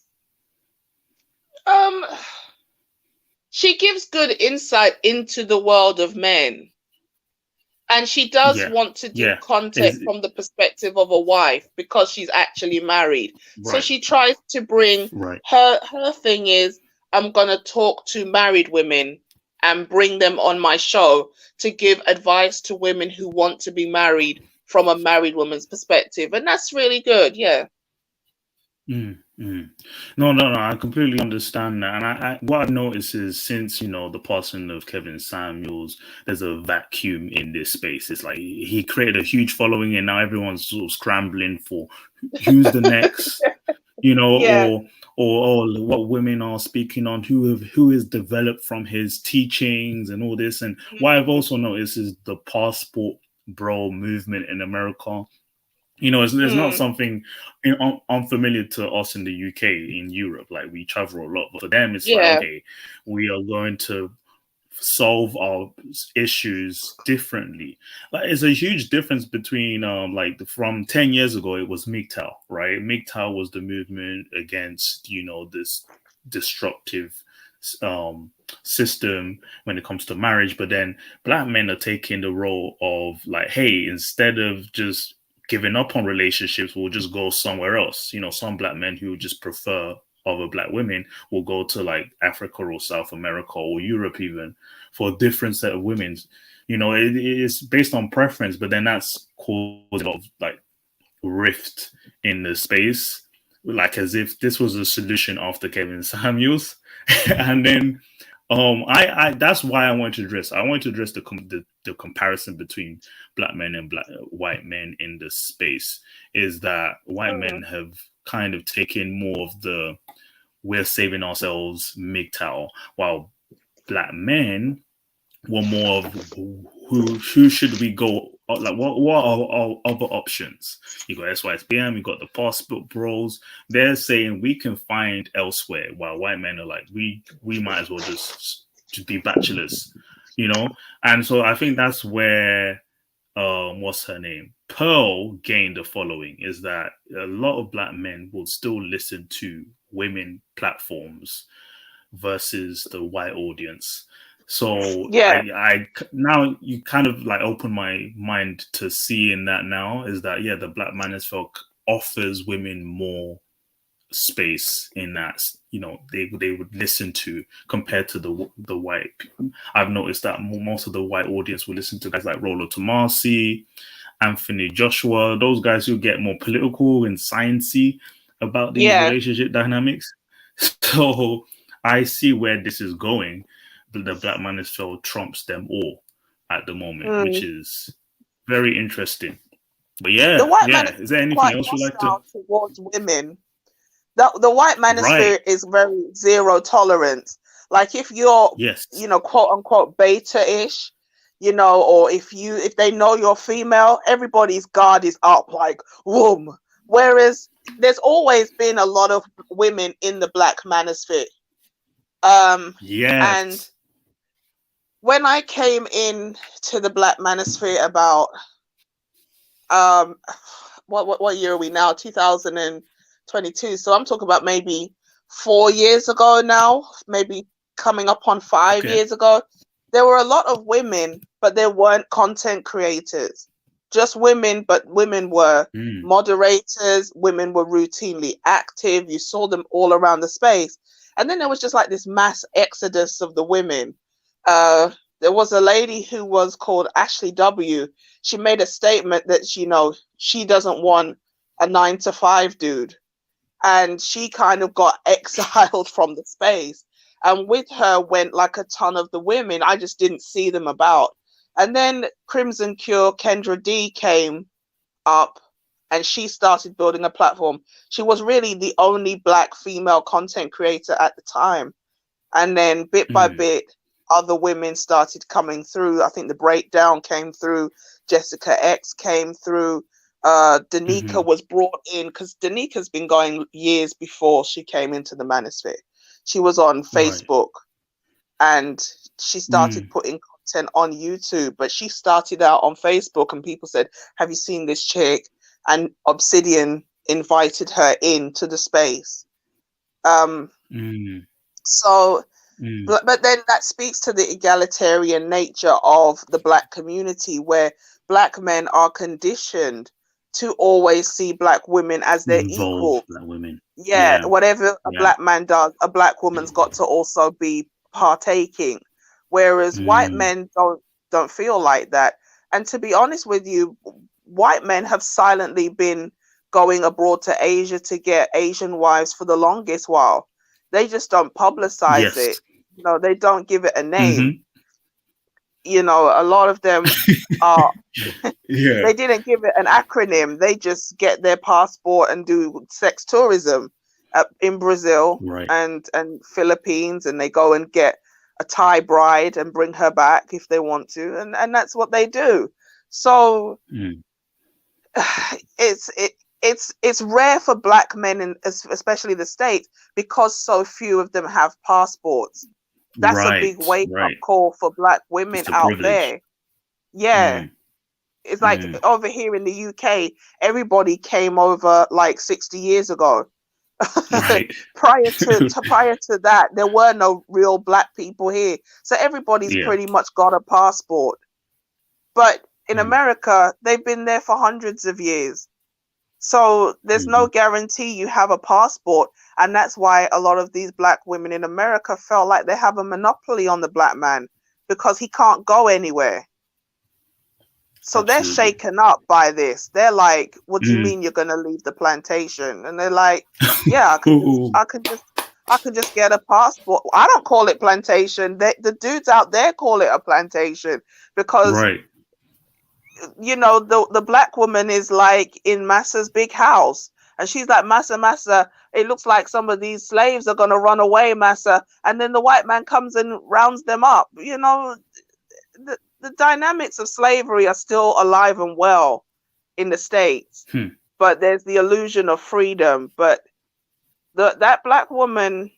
Speaker 9: She gives good insight into the world of men, and she does want to do content from the perspective of a wife because she's actually married.
Speaker 15: Right.
Speaker 9: So she tries to bring her thing is, I'm gonna talk to married women and bring them on my show to give advice to women who want to be married from a married woman's perspective. And that's really good. Yeah.
Speaker 15: No, I completely understand that. And I what I've noticed is since, the passing of Kevin Samuels, there's a vacuum in this space. It's like he created a huge following and now everyone's sort of scrambling for who's the next, or what women are speaking on, who is developed from his teachings and all this. And what I've also noticed is the passport bro movement in America. It's not something unfamiliar to us in the UK, in Europe. Like we travel a lot, but for them, it's like, okay, we are going to solve our issues differently. Like, it's a huge difference between from 10 years ago, it was MGTOW, right? MGTOW was the movement against, this destructive system when it comes to marriage. But then Black men are taking the role of like, hey, instead of just giving up on relationships, we'll just go somewhere else. Some Black men who just prefer other Black women will go to like Africa or South America or Europe even for a different set of women. It's based on preference, but then that's caused a lot of like rift in the space, like as if this was a solution after Kevin Samuels. And then I that's why I want to address the comparison between Black men and white men in this space, is that white men have kind of taken more of the we're saving ourselves MGTOW, while Black men were more of who should we go, like what are our other options? You got SYSBM, you got the passport bros. They're saying we can find elsewhere, while white men are like we might as well just be bachelors, And so I think that's where what's her name, Pearl, gained a following, is that a lot of Black men will still listen to women platforms versus the white audience. So I now you kind of like open my mind to seeing that now, is that the Black Manosphere offers women more space in that they would listen to, compared to the white people. I've noticed that most of the white audience will listen to guys like Rollo Tomasi, Anthony Joshua, those guys who get more political and sciencey about these relationship dynamics. So I see where this is going. The Black Manosphere trumps them all at the moment, which is very interesting. But
Speaker 9: the white
Speaker 15: is there anything else you like to
Speaker 9: towards women? The white manosphere is very zero tolerance. Like if you're quote unquote beta-ish, or if they know you're female, everybody's guard is up like whoom. Whereas there's always been a lot of women in the Black Manosphere. And when I came in to the Black Manosphere about what year are we now? 2022. So I'm talking about maybe 4 years ago now, maybe coming up on 5 years ago, there were a lot of women, but there weren't content creators. Just women, but women were moderators. Women were routinely active. You saw them all around the space. And then there was just like this mass exodus of the women. There was a lady who was called Ashley W. She made a statement that, you know, she doesn't want a 9-to-5 dude. And she kind of got exiled from the space. And with her went like a ton of the women. I just didn't see them about. And then Crimson Cure, Kendra D came up and she started building a platform. She was really the only Black female content creator at the time. And then bit by bit, other women started coming through. I think The Breakdown came through. Jessica X came through. Danica was brought in because Danica's been going years before she came into the Manosphere. She was on Facebook and she started putting content on YouTube, but she started out on Facebook and people said, have you seen this chick? And Obsidian invited her into the space. So, but then that speaks to the egalitarian nature of the Black community, where Black men are conditioned to always see Black women as their equal.
Speaker 15: Black women.
Speaker 9: Yeah, whatever a Black man does, a Black woman's got to also be partaking. Whereas white men don't feel like that. And to be honest with you, white men have silently been going abroad to Asia to get Asian wives for the longest while. They just don't publicize it. You know, they don't give it a name. You know, a lot of them are they didn't give it an acronym. They just get their passport and do sex tourism in Brazil and Philippines, and they go and get a Thai bride and bring her back if they want to, and that's what they do. So it's rare for Black men, especially the States, because so few of them have passports. That's a big wake-up call for Black women out there. Yeah. It's like over here in the UK, everybody came over like 60 years ago. Prior to that, there were no real Black people here. So everybody's pretty much got a passport. But in America, they've been there for hundreds of years. So there's no guarantee you have a passport. And that's why a lot of these Black women in America felt like they have a monopoly on the Black man because he can't go anywhere. So they're shaken up by this. They're like, what do you mean you're going to leave the plantation? And they're like, yeah, I can just get a passport. I don't call it plantation. The dudes out there call it a plantation because you know, the Black woman is like in Massa's big house. And she's like, Massa, it looks like some of these slaves are going to run away, Massa. And then the white man comes and rounds them up. You know, the dynamics of slavery are still alive and well in the States. But there's the illusion of freedom. But that Black woman,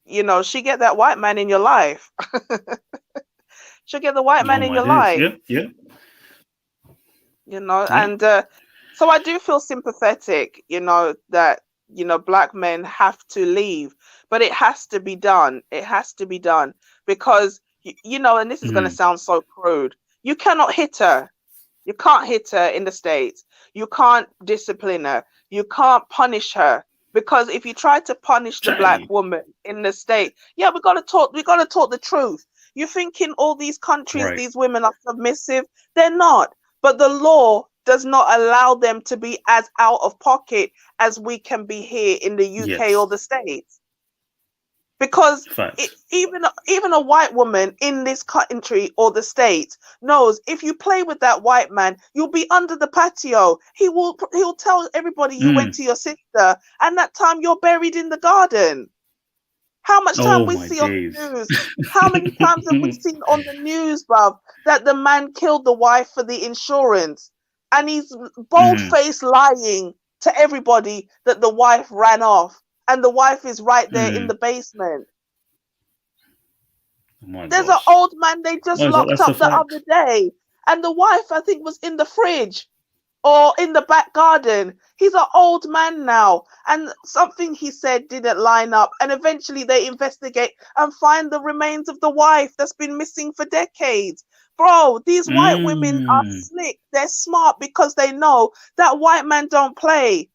Speaker 9: you know, she get that white man in your life. She'll get the white man in your life.
Speaker 15: Yeah.
Speaker 9: You know, and so I do feel sympathetic, you know, that, you know, Black men have to leave, but it has to be done. It has to be done because, you know, and this is going to sound so crude. You cannot hit her. You can't hit her in the States. You can't discipline her. You can't punish her. Because if you try to punish the Black woman in the States, we got to talk the truth. You think in all these countries, these women are submissive? They're not. But the law does not allow them to be as out of pocket as we can be here in the UK or the States. Because even a white woman in this country or the States knows if you play with that white man, you'll be under the patio. He'll tell everybody you went to your sister, and that time you're buried in the garden. How much time we see on the news? How many times have we seen on the news, bruv, that the man killed the wife for the insurance, and he's bold-faced lying to everybody that the wife ran off, and the wife is right there in the basement. There's an old man they just locked up the other day, and the wife, I think, was in the fridge or in the back garden. He's an old man now, and something he said didn't line up. And eventually they investigate and find the remains of the wife that's been missing for decades. Bro, these white women are slick. They're smart because they know that white man don't play.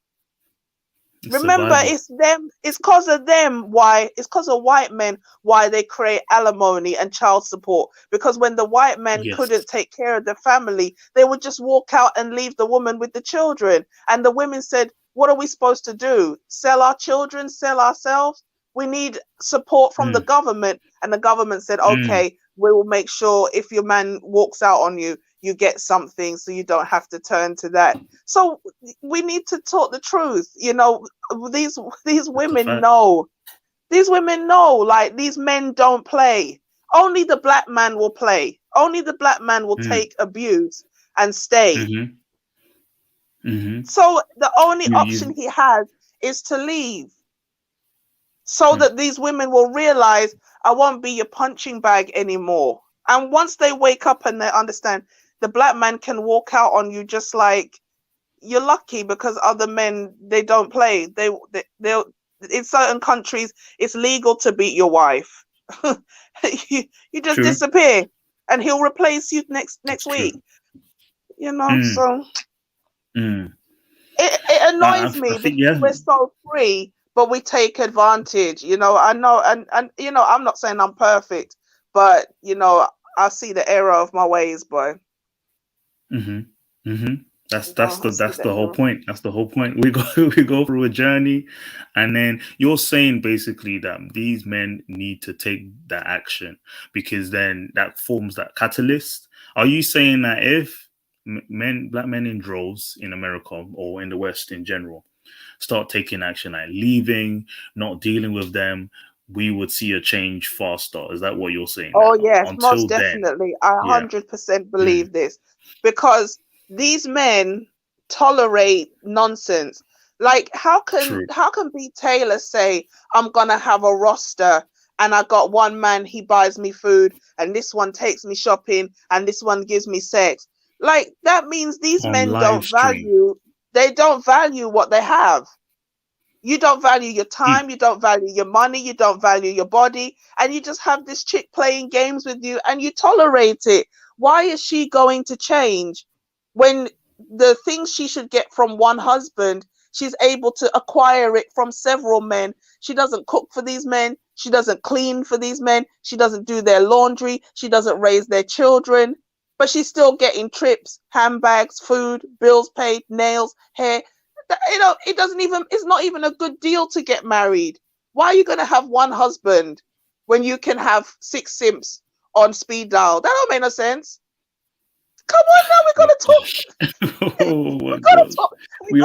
Speaker 9: Remember, it's them. It's because of them. Why? It's because of white men. Why they create alimony and child support? Because when the white men couldn't take care of the family, they would just walk out and leave the woman with the children. And the women said, "What are we supposed to do? Sell our children? Sell ourselves? We need support from the government." And the government said, "Okay, we will make sure if your man walks out on you, you get something, so you don't have to turn to that." So we need to talk the truth. You know, these women know. These women know, like, these men don't play. Only the black man will play. Only the black man will take abuse and stay. So the only option he has is to leave. So that these women will realize, I won't be your punching bag anymore. And once they wake up and they understand the black man can walk out on you, just like, you're lucky because other men, they don't play. They'll in certain countries, it's legal to beat your wife. you just disappear and he'll replace you next week. You know, so it annoys me because we're so free, but we take advantage. You know, I know, and you know, I'm not saying I'm perfect, but you know, I see the error of my ways, boy.
Speaker 15: That's the whole point. That's the whole point. We go through a journey, and then you're saying basically that these men need to take that action because then that forms that catalyst. Are you saying that if black men in droves in America or in the West in general start taking action, like leaving, not dealing with them, we would see a change faster? Is that what you're saying?
Speaker 9: Oh yes, most definitely. I 100% believe this, because these men tolerate nonsense. Like, how can B. Taylor say, I'm gonna have a roster and I got one man, he buys me food, and this one takes me shopping, and this one gives me sex? Like, that means these men don't value what they have. You don't value your time, you don't value your money, you don't value your body, and you just have this chick playing games with you and you tolerate it. Why is she going to change when the things she should get from one husband, she's able to acquire it from several men? She doesn't cook for these men, she doesn't clean for these men, she doesn't do their laundry, she doesn't raise their children, but she's still getting trips, handbags, food, bills paid, nails, hair. You know, it's not even a good deal to get married. Why are you going to have one husband when you can have 6 simps on speed dial? That don't make no sense. Come on now, we got to talk. We got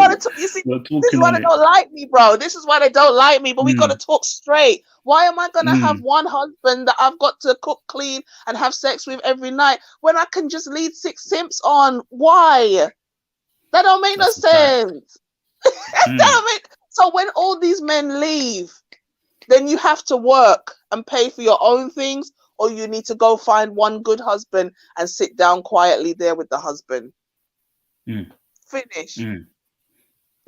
Speaker 9: to talk. You see, this is why they don't like me, bro. This is why they don't like me, but we got to talk straight. Why am I going to have one husband that I've got to cook, clean, and have sex with every night when I can just lead 6 simps on? Why? That don't make no sense. Damn it. So when all these men leave, then you have to work and pay for your own things, or you need to go find one good husband and sit down quietly there with the husband. Finish. You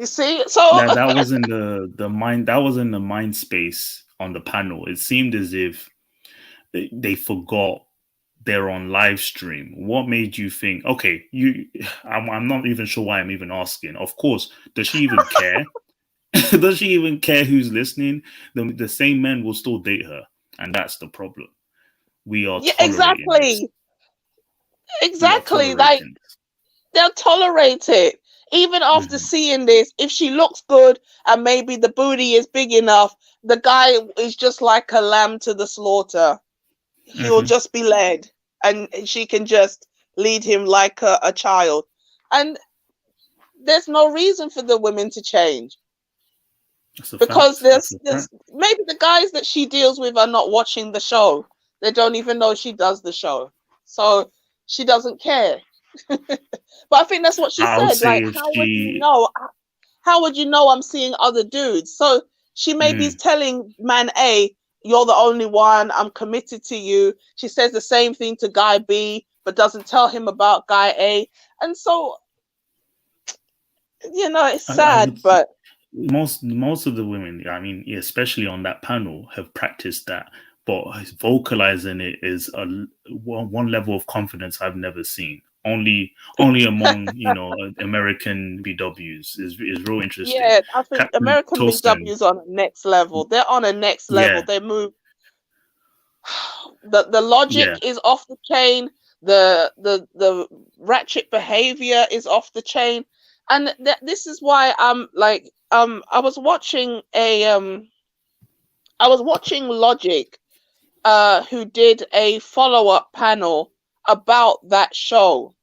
Speaker 9: see? So
Speaker 15: that was in the mind. That was in the mind space on the panel. It seemed as if they forgot they're on live stream. What made you think, okay, I'm not even sure why I'm even asking. Of course, does she even care? Does she even care who's listening? The same men will still date her, and that's the problem. We are
Speaker 9: exactly. Like, they'll tolerate it. Even after seeing this, if she looks good and maybe the booty is big enough, the guy is just like a lamb to the slaughter. He'll just be led, and she can just lead him like a child. And there's no reason for the women to change. Because there's maybe the guys that she deals with are not watching the show. They don't even know she does the show. So she doesn't care. But I think that's what she said. Like, how would you know? How would you know I'm seeing other dudes? So she may be telling man A, you're the only one, I'm committed to you. She says the same thing to guy B, but doesn't tell him about guy A. And so you know, it's
Speaker 15: I
Speaker 9: sad,
Speaker 15: would
Speaker 9: but
Speaker 15: most of the women, I mean, especially on that panel, have practiced that, but vocalizing it is one level of confidence I've never seen. Only among American BWs is real interesting.
Speaker 9: yeah, I think
Speaker 15: Captain
Speaker 9: American
Speaker 15: Toaston,
Speaker 9: BW's on a next level. They're on a next level.
Speaker 15: yeah,
Speaker 9: They move. The logic
Speaker 15: yeah,
Speaker 9: is off the chain. The ratchet behavior is off the chain, and this is why I'm like I was watching Logic, who did a follow-up panel about that show,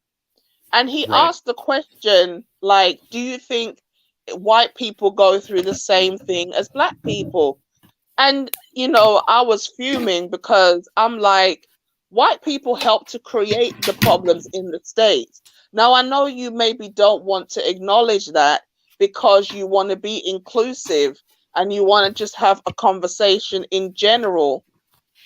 Speaker 9: and he
Speaker 15: right.
Speaker 9: asked the question like, do you think white people go through the same thing as black people? And, you know, I was fuming because I'm like, white people help to create the problems in the States. Now, I know you maybe don't want to acknowledge that because you want to be inclusive and you want to just have a conversation in general.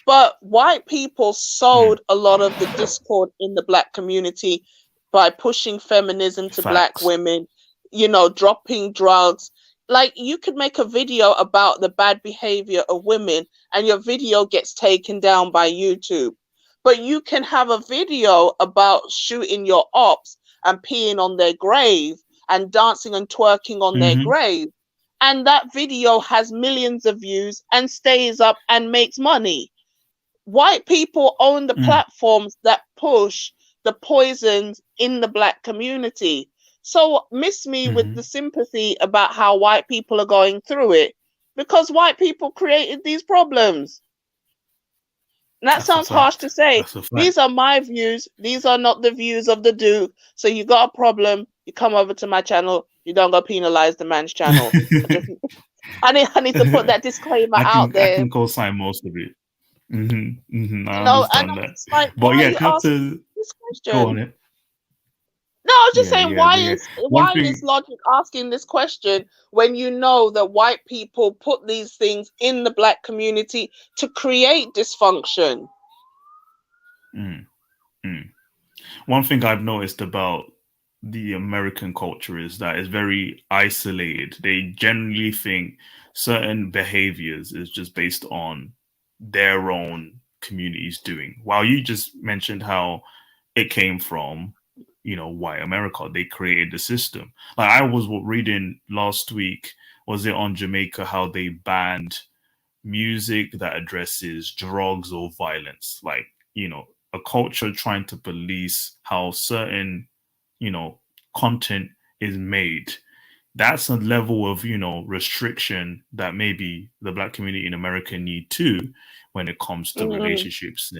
Speaker 9: But white people sowed a lot of the discord in the black community by pushing feminism to black
Speaker 15: Facts.
Speaker 9: women, you know, dropping drugs. Like, you could make a video about the bad behavior of women and your video gets taken down by YouTube. But you can have a video about shooting your ops and peeing on their grave and dancing and twerking on their grave. And that video has millions of views and stays up and makes money. White people own the platforms that push the poisons in the black community. So miss me with the sympathy about how white people are going through it, because white people created these problems. And that sounds harsh to say. These are my views. These are not the views of the Duke. So you got a problem, you come over to my channel, you don't go penalize the man's channel. I need to put that disclaimer out there.
Speaker 15: I can co-sign most of it. I
Speaker 9: know,
Speaker 15: understand
Speaker 9: and
Speaker 15: that.
Speaker 9: it's like,
Speaker 15: But
Speaker 9: why
Speaker 15: yeah,
Speaker 9: are you asking this
Speaker 15: go
Speaker 9: question?
Speaker 15: on it.
Speaker 9: No, I was just
Speaker 15: Yeah,
Speaker 9: saying,
Speaker 15: yeah.
Speaker 9: why is Logic asking this question when you know that white people put these things in the black community to create dysfunction?
Speaker 15: One thing I've noticed about the American culture is that it's very isolated. They generally think certain behaviors is just based on their own communities doing. While you just mentioned how it came from, white America, they created the system. Like, I was reading last week, was it on Jamaica, how they banned music that addresses drugs or violence, like, a culture trying to police how certain, content is made. That's a level of, restriction that maybe the black community in America need too, when it comes to relationships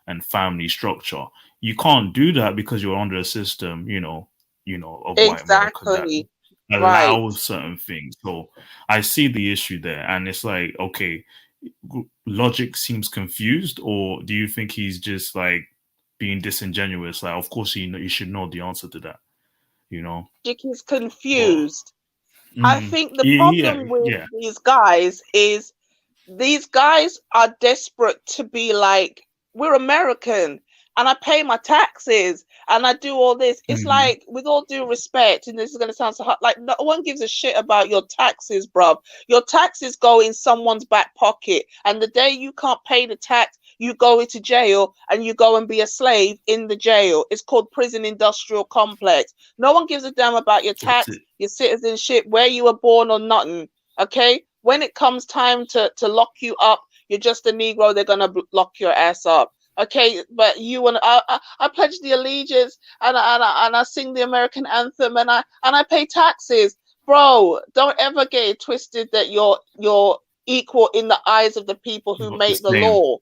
Speaker 15: and family structure. You can't do that because you're under a system, of white America that allows certain things. So I see the issue there, and it's like, okay, Logic seems confused, or do you think he's just like being disingenuous? Like, of course you should know the answer to that,
Speaker 9: Logic is confused. I think the problem with these guys is these guys are desperate to be like, we're American and I pay my taxes and I do all this. It's like, with all due respect, and this is going to sound so hard, like, no one gives a shit about your taxes, bruv. Your taxes go in someone's back pocket, and the day you can't pay the tax, you go into jail and you go and be a slave in the jail. It's called prison industrial complex. No one gives a damn about your tax, your citizenship, where you were born or nothing. Okay? When it comes time to lock you up, you're just a Negro, they're gonna lock your ass up. Okay, but you and I pledge the allegiance and I sing the American anthem and I pay taxes. Bro, don't ever get it twisted that you're equal in the eyes of the people who make the law.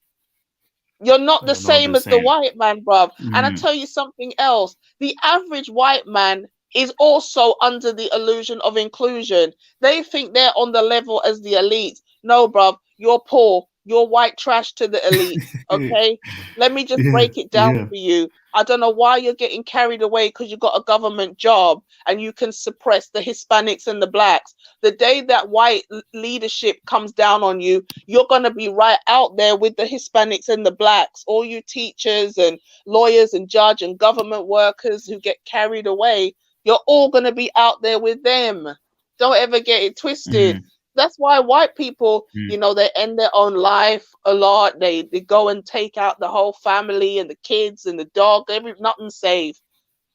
Speaker 9: You're not the same as the white man, bruv. And I tell you something else. The average white man is also under the illusion of inclusion. They think they're on the level as the elite. No, bruv, you're poor. You're white trash to the elite. Okay? Let me just break it down for you. I don't know why you're getting carried away because you got a government job and you can suppress the Hispanics and the blacks. The day that white leadership comes down on you, you're going to be right out there with the Hispanics and the blacks. All you teachers and lawyers and judge and government workers who get carried away you're all going to be out there with them. Don't ever get it twisted. That's why white people, you know, they end their own life a lot. They go and take out the whole family and the kids and the dog, nothing safe,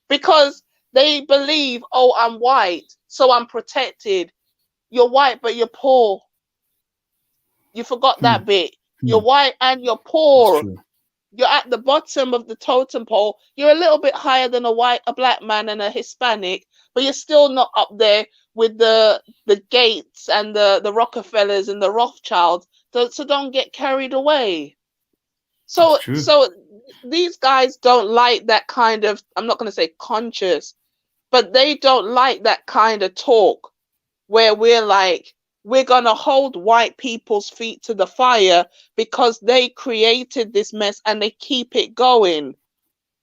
Speaker 9: because they believe, oh, I'm white, so I'm protected. You're white, but you're poor. You forgot that bit. You're white and you're poor. You're at the bottom of the totem pole. You're a little bit higher than a black man and a Hispanic, but you're still not up there with the Gates and the Rockefellers and the Rothschilds. So don't get carried away. So these guys don't like that kind of, I'm not going to say conscious, but they don't like that kind of talk where we're like, we're going to hold white people's feet to the fire because they created this mess and they keep it going.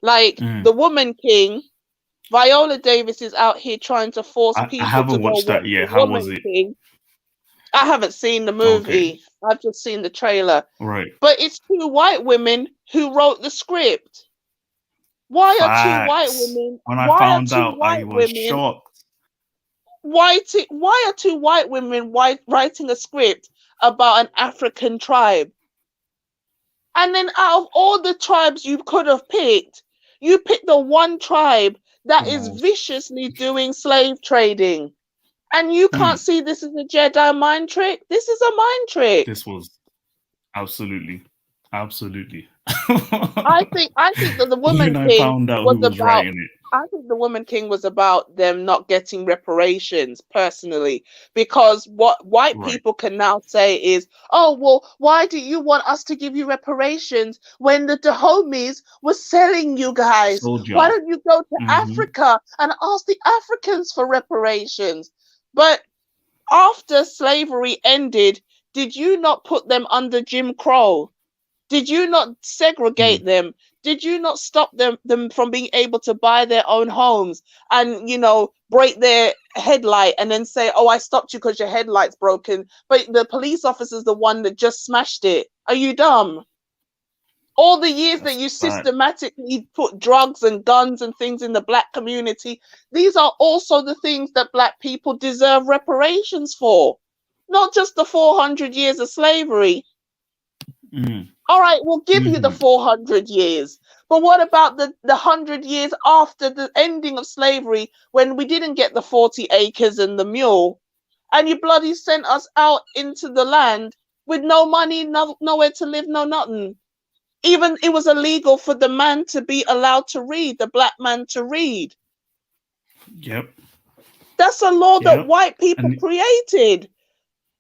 Speaker 9: Like the Woman King, Viola Davis is out here trying to force people
Speaker 15: I haven't
Speaker 9: to go
Speaker 15: watched that
Speaker 9: watch
Speaker 15: yet.
Speaker 9: the
Speaker 15: How
Speaker 9: Woman
Speaker 15: was it?
Speaker 9: King. I haven't seen the movie. I've just seen the trailer.
Speaker 15: Right.
Speaker 9: But it's two white women who wrote the script. Why are two white women?
Speaker 15: When I found out, I was shocked.
Speaker 9: Why are two white women writing a script about an African tribe? And then out of all the tribes you could have picked, you picked the one tribe that is viciously doing slave trading. And you can't see this as a Jedi mind trick? This is a mind trick.
Speaker 15: This was absolutely.
Speaker 9: I think that the Woman King was about. I think the Woman King was about them not getting reparations personally, because what white people can now say is, oh, well, why do you want us to give you reparations when the Dahomies were selling you guys? Why don't you go to Africa and ask the Africans for reparations? But after slavery ended, did you not put them under Jim Crow? Did you not segregate them? Did you not stop them from being able to buy their own homes and, you know, break their headlight and then say, oh, I stopped you because your headlight's broken, but the police officer's the one that just smashed it? Are you dumb? All the years that you systematically put drugs and guns and things in the black community, these are also the things that black people deserve reparations for, not just the 400 years of slavery. All right, we'll give you the 400 years. But what about the 100 years after the ending of slavery, when we didn't get the 40 acres and the mule, and you bloody sent us out into the land with no money, nowhere to live, no nothing? Even it was illegal for the man to be allowed to read, the black man to read.
Speaker 15: Yep.
Speaker 9: That's a law that white people created.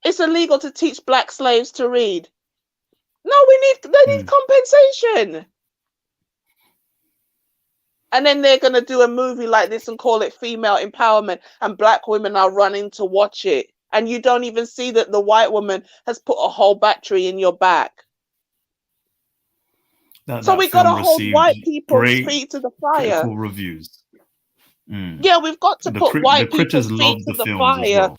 Speaker 9: It's illegal to teach black slaves to read. No, they need compensation. And then they're going to do a movie like this and call it female empowerment, and black women are running to watch it. And you don't even see that the white woman has put a whole battery in your back. So we got to hold white people's feet to the fire.
Speaker 15: Critical reviews.
Speaker 9: Yeah, we've got to put white people's feet to the fire.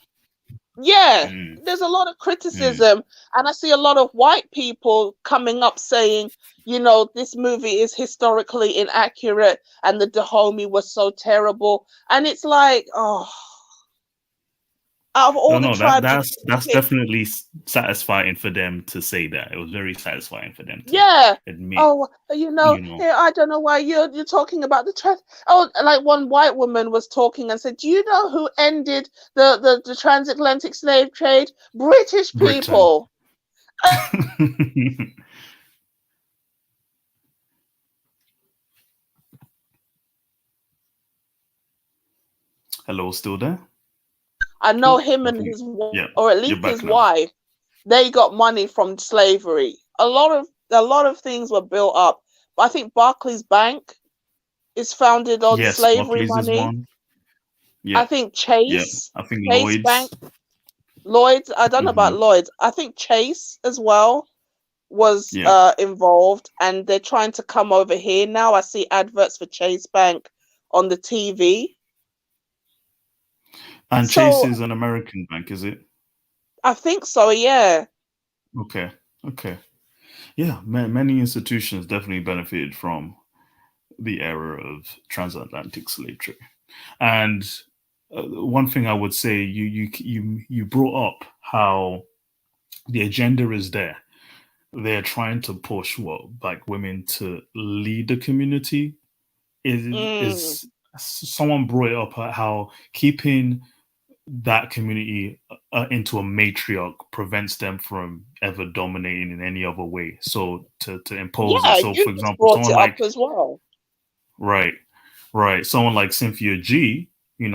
Speaker 9: Yeah, there's a lot of criticism, and I see a lot of white people coming up saying, you know, this movie is historically inaccurate and the Dahomey was so terrible. And it's like, oh, out of all the tribes,
Speaker 15: that's definitely satisfying for them to say that. It was very satisfying for them to admit.
Speaker 9: Oh, you know, I don't know why you're talking about the trans. Oh, like one white woman was talking and said, do you know who ended the transatlantic slave trade? British people.
Speaker 15: Hello, still there?
Speaker 9: I know him and his wife, or at least his wife, they got money from slavery. A lot of things were built up. But I think Barclays Bank is founded on slavery money. I think Chase.
Speaker 15: I think
Speaker 9: Chase Bank. Lloyd's. I don't know about Lloyd's. I think Chase as well was involved, and they're trying to come over here now. I see adverts for Chase Bank on the TV.
Speaker 15: And Chase is an American bank, is it?
Speaker 9: I think so, yeah.
Speaker 15: Okay. Yeah, many institutions definitely benefited from the era of transatlantic slave trade. And one thing I would say, you brought up how the agenda is there. They're trying to push like women to lead the community. Is someone brought it up how keeping that community into a matriarch prevents them from ever dominating in any other way. So to impose it. So
Speaker 9: you
Speaker 15: for
Speaker 9: just
Speaker 15: example,
Speaker 9: brought
Speaker 15: someone
Speaker 9: it
Speaker 15: like
Speaker 9: up as well.
Speaker 15: right. Someone like Cynthia G,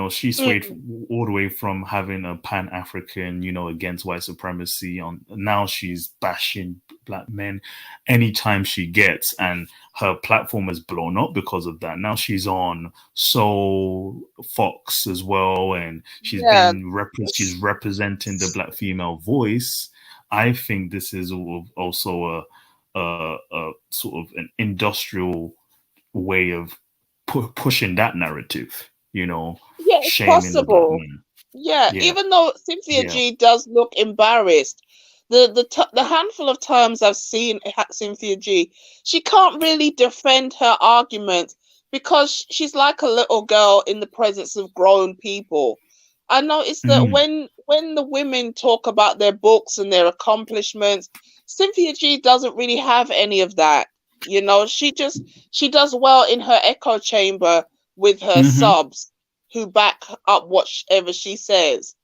Speaker 15: she swayed all the way from having a Pan-African, against white supremacy now she's bashing black men anytime she gets, and her platform has blown up because of that. Now she's on Soul Fox as well, and she's she's representing the black female voice. I think this is also a sort of an industrial way of pushing that narrative,
Speaker 9: Yeah, it's
Speaker 15: shaming the black
Speaker 9: possible.
Speaker 15: man.
Speaker 9: Yeah, even though Cynthia G does look embarrassed, the handful of times I've seen Cynthia G, she can't really defend her argument because she's like a little girl in the presence of grown people. I noticed that when the women talk about their books and their accomplishments, Cynthia G doesn't really have any of that. She does well in her echo chamber with her subs who back up whatever she says.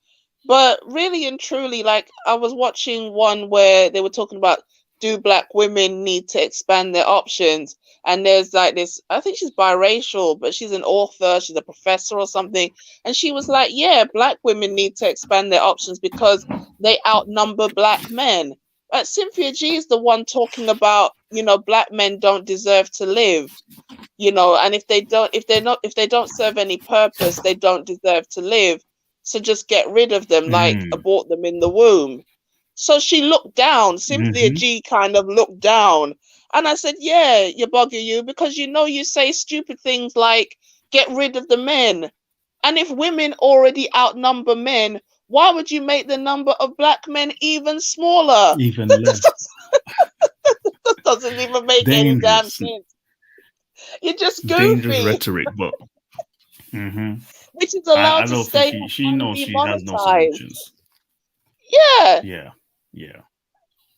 Speaker 9: But really and truly, like I was watching one where they were talking about, do black women need to expand their options? And there's like this, I think she's biracial, but she's an author, she's a professor or something. And she was like, yeah, black women need to expand their options because they outnumber black men. But Cynthia G is the one talking about, black men don't deserve to live. And if they don't serve any purpose, they don't deserve to live. So just get rid of them, like abort them in the womb. So she looked down. Cynthia G kind of looked down. And I said, yeah, you bugger you, because you say stupid things like get rid of the men. And if women already outnumber men, why would you make the number of black men even smaller?
Speaker 15: Even less.
Speaker 9: That doesn't even make any damn sense. You're just goofy.
Speaker 15: Dangerous rhetoric, but
Speaker 9: which is allowed to stay.
Speaker 15: She knows she has no
Speaker 9: monetized.
Speaker 15: solutions.
Speaker 9: Yeah.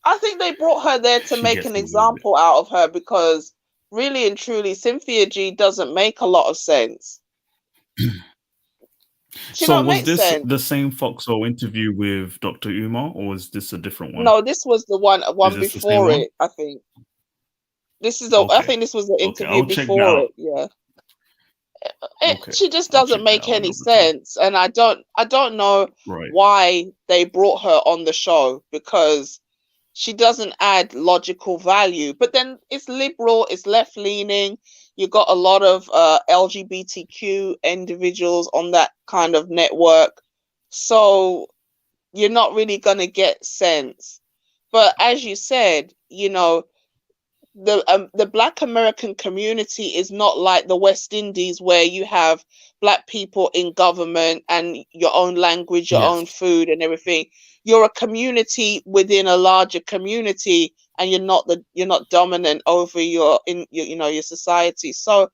Speaker 9: I think they brought her there to make an example out of her because really and truly, Cynthia G doesn't make a lot of sense.
Speaker 15: So was this the same Foxhole interview with Dr. Umar, or is this a different one?
Speaker 9: No, this was the one before it. I think this is I think this was the interview before it. Yeah. She just doesn't make any sense, and I don't know why they brought her on the show, because she doesn't add logical value. But then it's liberal, it's left leaning. You got a lot of LGBTQ individuals on that kind of network, so you're not really gonna get sense. But as you said, the Black American community is not like the West Indies, where you have Black people in government and your own language, your own food and everything. You're a community within a larger community, and you're not dominant over your society. So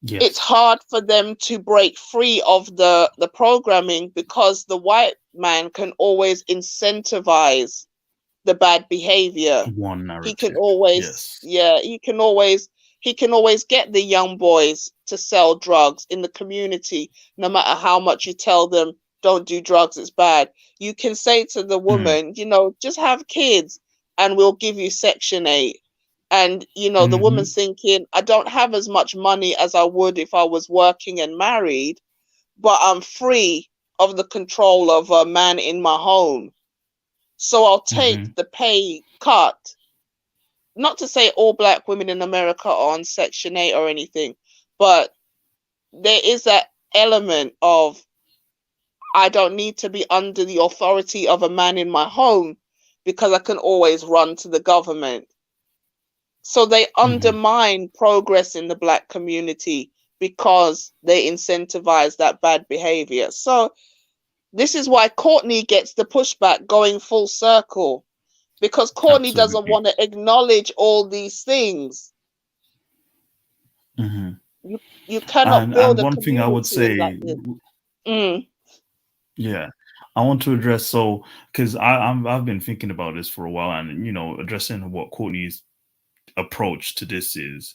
Speaker 9: it's hard for them to break free of the programming, because the white man can always incentivize the bad behavior.
Speaker 15: One narrative.
Speaker 9: He can always he can always get the young boys to sell drugs in the community, no matter how much you tell them don't do drugs, it's bad. You can say to the woman, just have kids and we'll give you Section 8. And the woman's thinking, I don't have as much money as I would if I was working and married, but I'm free of the control of a man in my home. So I'll take the pay cut. Not to say all Black women in America are on Section 8 or anything, but there is that element of, I don't need to be under the authority of a man in my home because I can always run to the government. So they undermine progress in the Black community because they incentivize that bad behavior. So this is why Courtney gets the pushback going full circle, because Courtney doesn't want to acknowledge all these things. You cannot build
Speaker 15: And
Speaker 9: a
Speaker 15: one thing I would
Speaker 9: community like
Speaker 15: say,
Speaker 9: this.
Speaker 15: yeah, I want to address, so because I've been thinking about this for a while, and addressing what Courtney's approach to this is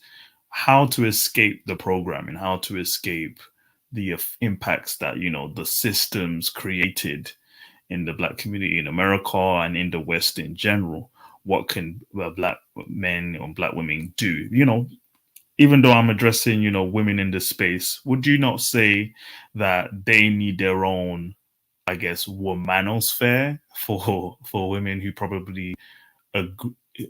Speaker 15: how to escape the programming, how to escape the impacts that the systems created in the Black community in America and in the West in general. What can Black men or Black women do? Even though I'm addressing women in this space, would you not say that they need their own, I guess, Manosphere for women who probably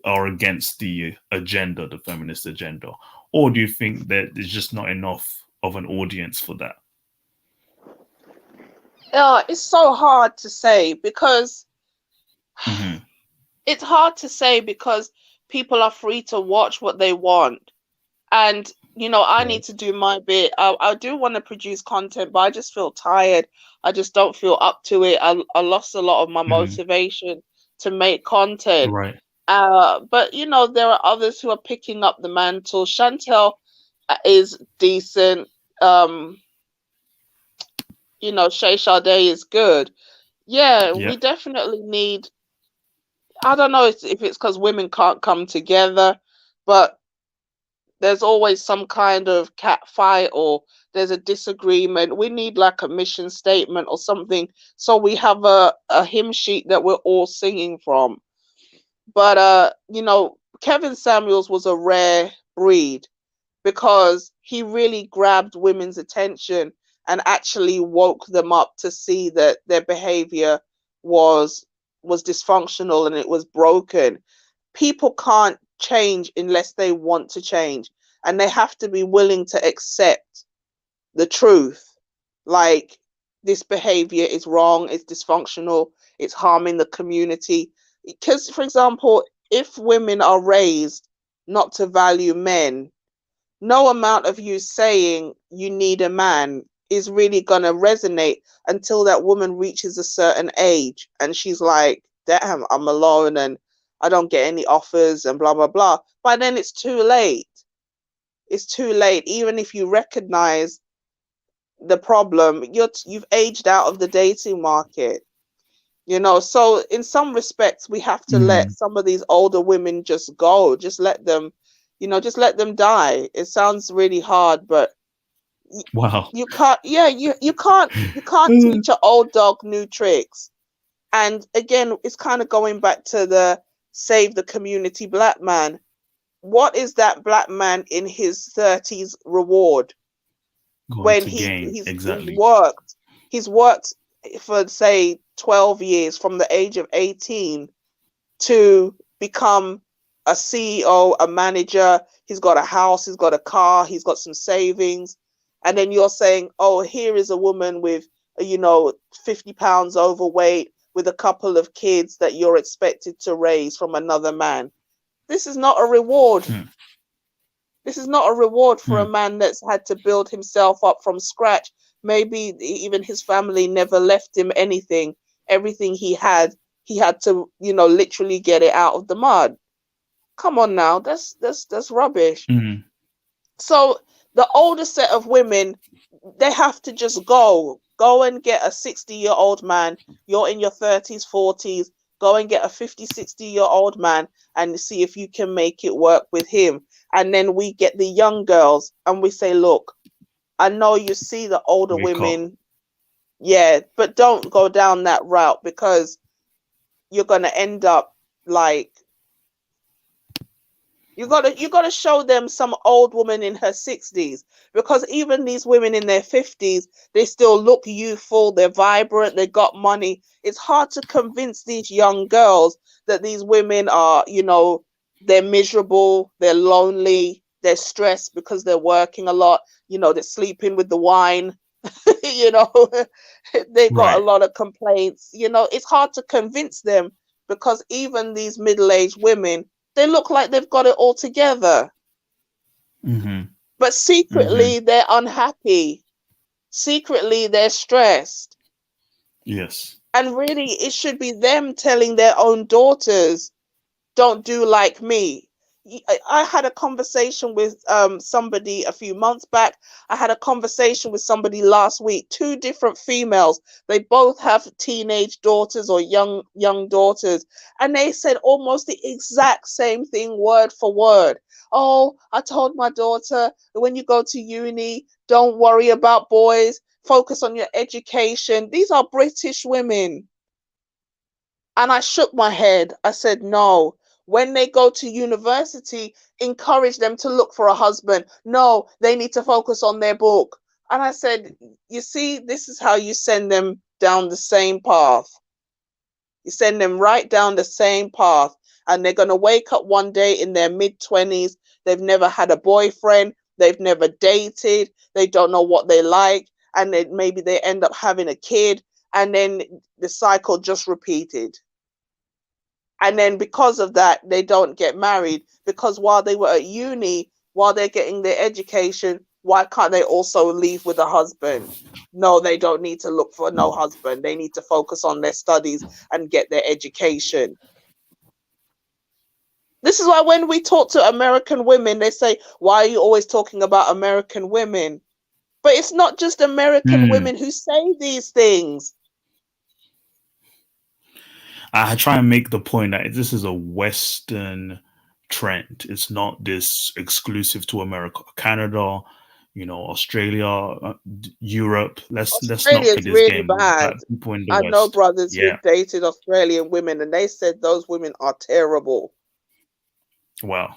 Speaker 15: are against the agenda, the feminist agenda? Or do you think that there's just not enough of an audience for that?
Speaker 9: It's so hard to say because it's hard to say because people are free to watch what they want. And, I need to do my bit. I do want to produce content, but I just feel tired. I just don't feel up to it. I lost a lot of my motivation to make content.
Speaker 15: Right.
Speaker 9: But, there are others who are picking up the mantle. Chantel is decent. Shay Sade is good. Yeah, we definitely need, I don't know if it's because women can't come together, but there's always some kind of cat fight or there's a disagreement. We need like a mission statement or something, so we have a hymn sheet that we're all singing from. But Kevin Samuels was a rare breed because he really grabbed women's attention and actually woke them up to see that their behavior was dysfunctional and it was broken. People can't change unless they want to change, and they have to be willing to accept the truth. Like, this behavior is wrong, it's dysfunctional, it's harming the community. Because, for example, if women are raised not to value men, no amount of you saying you need a man is really going to resonate until that woman reaches a certain age and she's like, damn, I'm alone and I don't get any offers and blah, blah, blah. By then it's too late. It's too late. Even if you recognize the problem, you've aged out of the dating market. So in some respects, we have to let some of these older women just go. Just let them, just let them die. It sounds really hard, but
Speaker 15: wow,
Speaker 9: you can't. Yeah, you can't teach an old dog new tricks. And again, it's kind of going back to the save the community Black man. What is that Black man in his 30s reward when he's worked? He's worked for, say, 12 years from the age of 18 to become a CEO, a manager. He's got a house, he's got a car, he's got some savings. And then you're saying, oh, here is a woman with, 50 pounds overweight with a couple of kids that you're expected to raise from another man. This is not a reward. This is not a reward for a man that's had to build himself up from scratch. Maybe even his family never left him anything. Everything he had to, literally get it out of the mud. Come on now, that's rubbish. So the older set of women, they have to just go and get a 60-year-old man. You're in your 30s, 40s. Go and get a 50, 60-year-old man and see if you can make it work with him. And then we get the young girls and we say, look, I know you see the older women. Yeah, but don't go down that route because you're going to end up like, you gotta show them some old woman in her 60s, because even these women in their 50s, they still look youthful, they're vibrant, they got money. It's hard to convince these young girls that these women are, they're miserable, they're lonely, they're stressed because they're working a lot, they're sleeping with the wine, they've got a lot of complaints. It's hard to convince them because even these middle-aged women, they look like they've got it all together. But secretly, they're unhappy. Secretly, they're stressed.
Speaker 15: Yes.
Speaker 9: And really, it should be them telling their own daughters, don't do like me. I had a conversation with somebody a few months back. I had a conversation with somebody last week. 2 different females. They both have teenage daughters or young daughters, and they said almost the exact same thing, word for word. Oh, I told my daughter that when you go to uni, don't worry about boys. Focus on your education. These are British women. And I shook my head. I said, no. When they go to university, encourage them to look for a husband. No, they need to focus on their book. And I said, you see, this is how you send them down the same path. You send them right down the same path. And they're going to wake up one day in their mid-20s. They've never had a boyfriend. They've never dated. They don't know what they like. And then maybe they end up having a kid. And then the cycle just repeated. And then because of that, they don't get married, because while they were at uni, while they're getting their education, why can't they also leave with a husband? No, they don't need to look for no husband. They need to focus on their studies and get their education. This is why when we talk to American women, they say, why are you always talking about American women? But it's not just American women who say these things.
Speaker 15: I try and make the point that this is a Western trend. It's not this exclusive to America, Canada, Australia, Europe. Let's not play this
Speaker 9: really
Speaker 15: game.
Speaker 9: bad.
Speaker 15: People in the
Speaker 9: I
Speaker 15: West.
Speaker 9: know brothers who dated Australian women, and they said those women are terrible.
Speaker 15: Wow.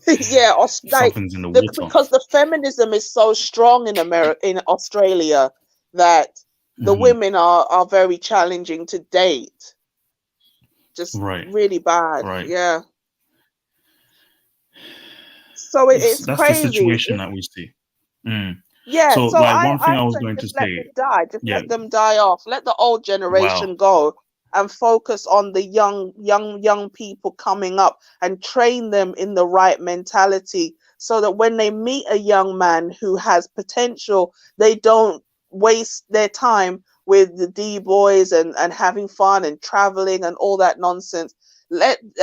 Speaker 9: Yeah,
Speaker 15: Something's in the water.
Speaker 9: because the feminism is so strong in Australia, that the women are very challenging to date. Just really bad.
Speaker 15: Right.
Speaker 9: Yeah. So it's
Speaker 15: that's
Speaker 9: crazy.
Speaker 15: the situation that we see.
Speaker 9: Yeah,
Speaker 15: so like one thing I was
Speaker 9: say
Speaker 15: going to
Speaker 9: just let
Speaker 15: say,
Speaker 9: them die. Just let them die off. Let the old generation go and focus on the young people coming up and train them in the right mentality, so that when they meet a young man who has potential, they don't waste their time with the D-boys and having fun and traveling and all that nonsense.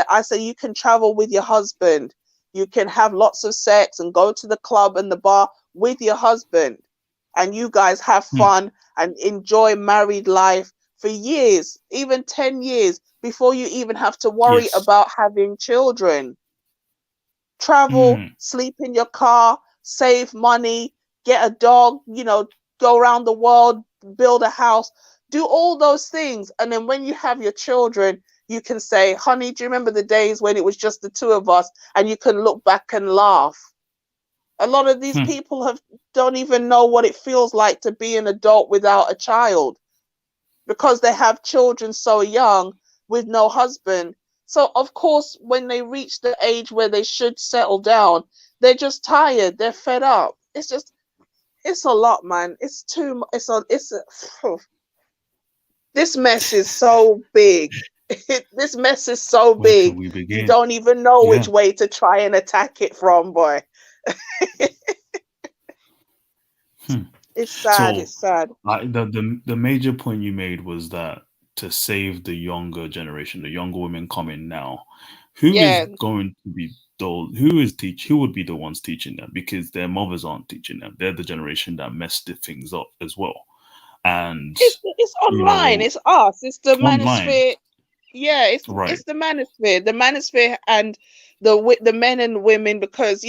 Speaker 9: I say you can travel with your husband. You can have lots of sex and go to the club and the bar with your husband, and you guys have fun and enjoy married life for years, even 10 years, before you even have to worry about having children. Travel, sleep in your car, save money, get a dog, go around the world, build a house, do all those things. And then when you have your children, you can say, honey, do you remember the days when it was just the 2 of us? And you can look back and laugh. A lot of these people don't even know what it feels like to be an adult without a child, because they have children so young with no husband. So of course, when they reach the age where they should settle down, they're just tired. They're fed up. It's a lot, man. It's too. This mess is so big. This mess is so big. You don't even know which way to try and attack it from, boy. It's sad. It's sad.
Speaker 15: The major point you made was that to save the younger generation, the younger women coming now, who is going to be who would be the ones teaching them? Because their mothers aren't teaching them. They're the generation that messed things up as well. And
Speaker 9: it's online. It's us. It's the
Speaker 15: online.
Speaker 9: Manosphere. Yeah, it's the Manosphere. The Manosphere and the men and women. Because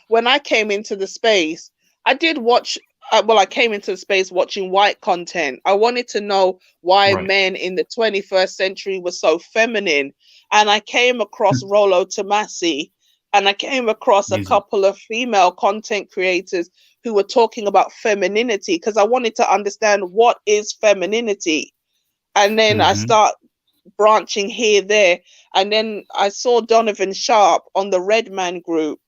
Speaker 9: when I came into the space, I did watch. I came into the space watching white content. I wanted to know why men in the 21st century were so feminine, and I came across Rollo Tomasi, and I came across a couple of female content creators who were talking about femininity, because I wanted to understand what is femininity. And then I start branching here, there. And then I saw Donovan Sharp on the Red Man group.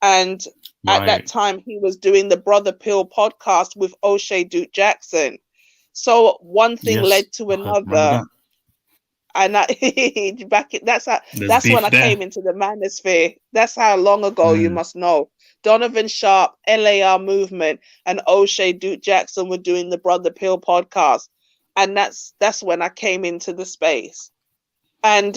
Speaker 9: And at that time, he was doing the Brother Pill podcast with O'Shea Duke Jackson. So one thing led to another. And that's when I came into the Manosphere. That's how long ago, you must know. Donovan Sharp, LAR Movement, and O'Shea Duke Jackson were doing the Brother Pill podcast. And that's when I came into the space. And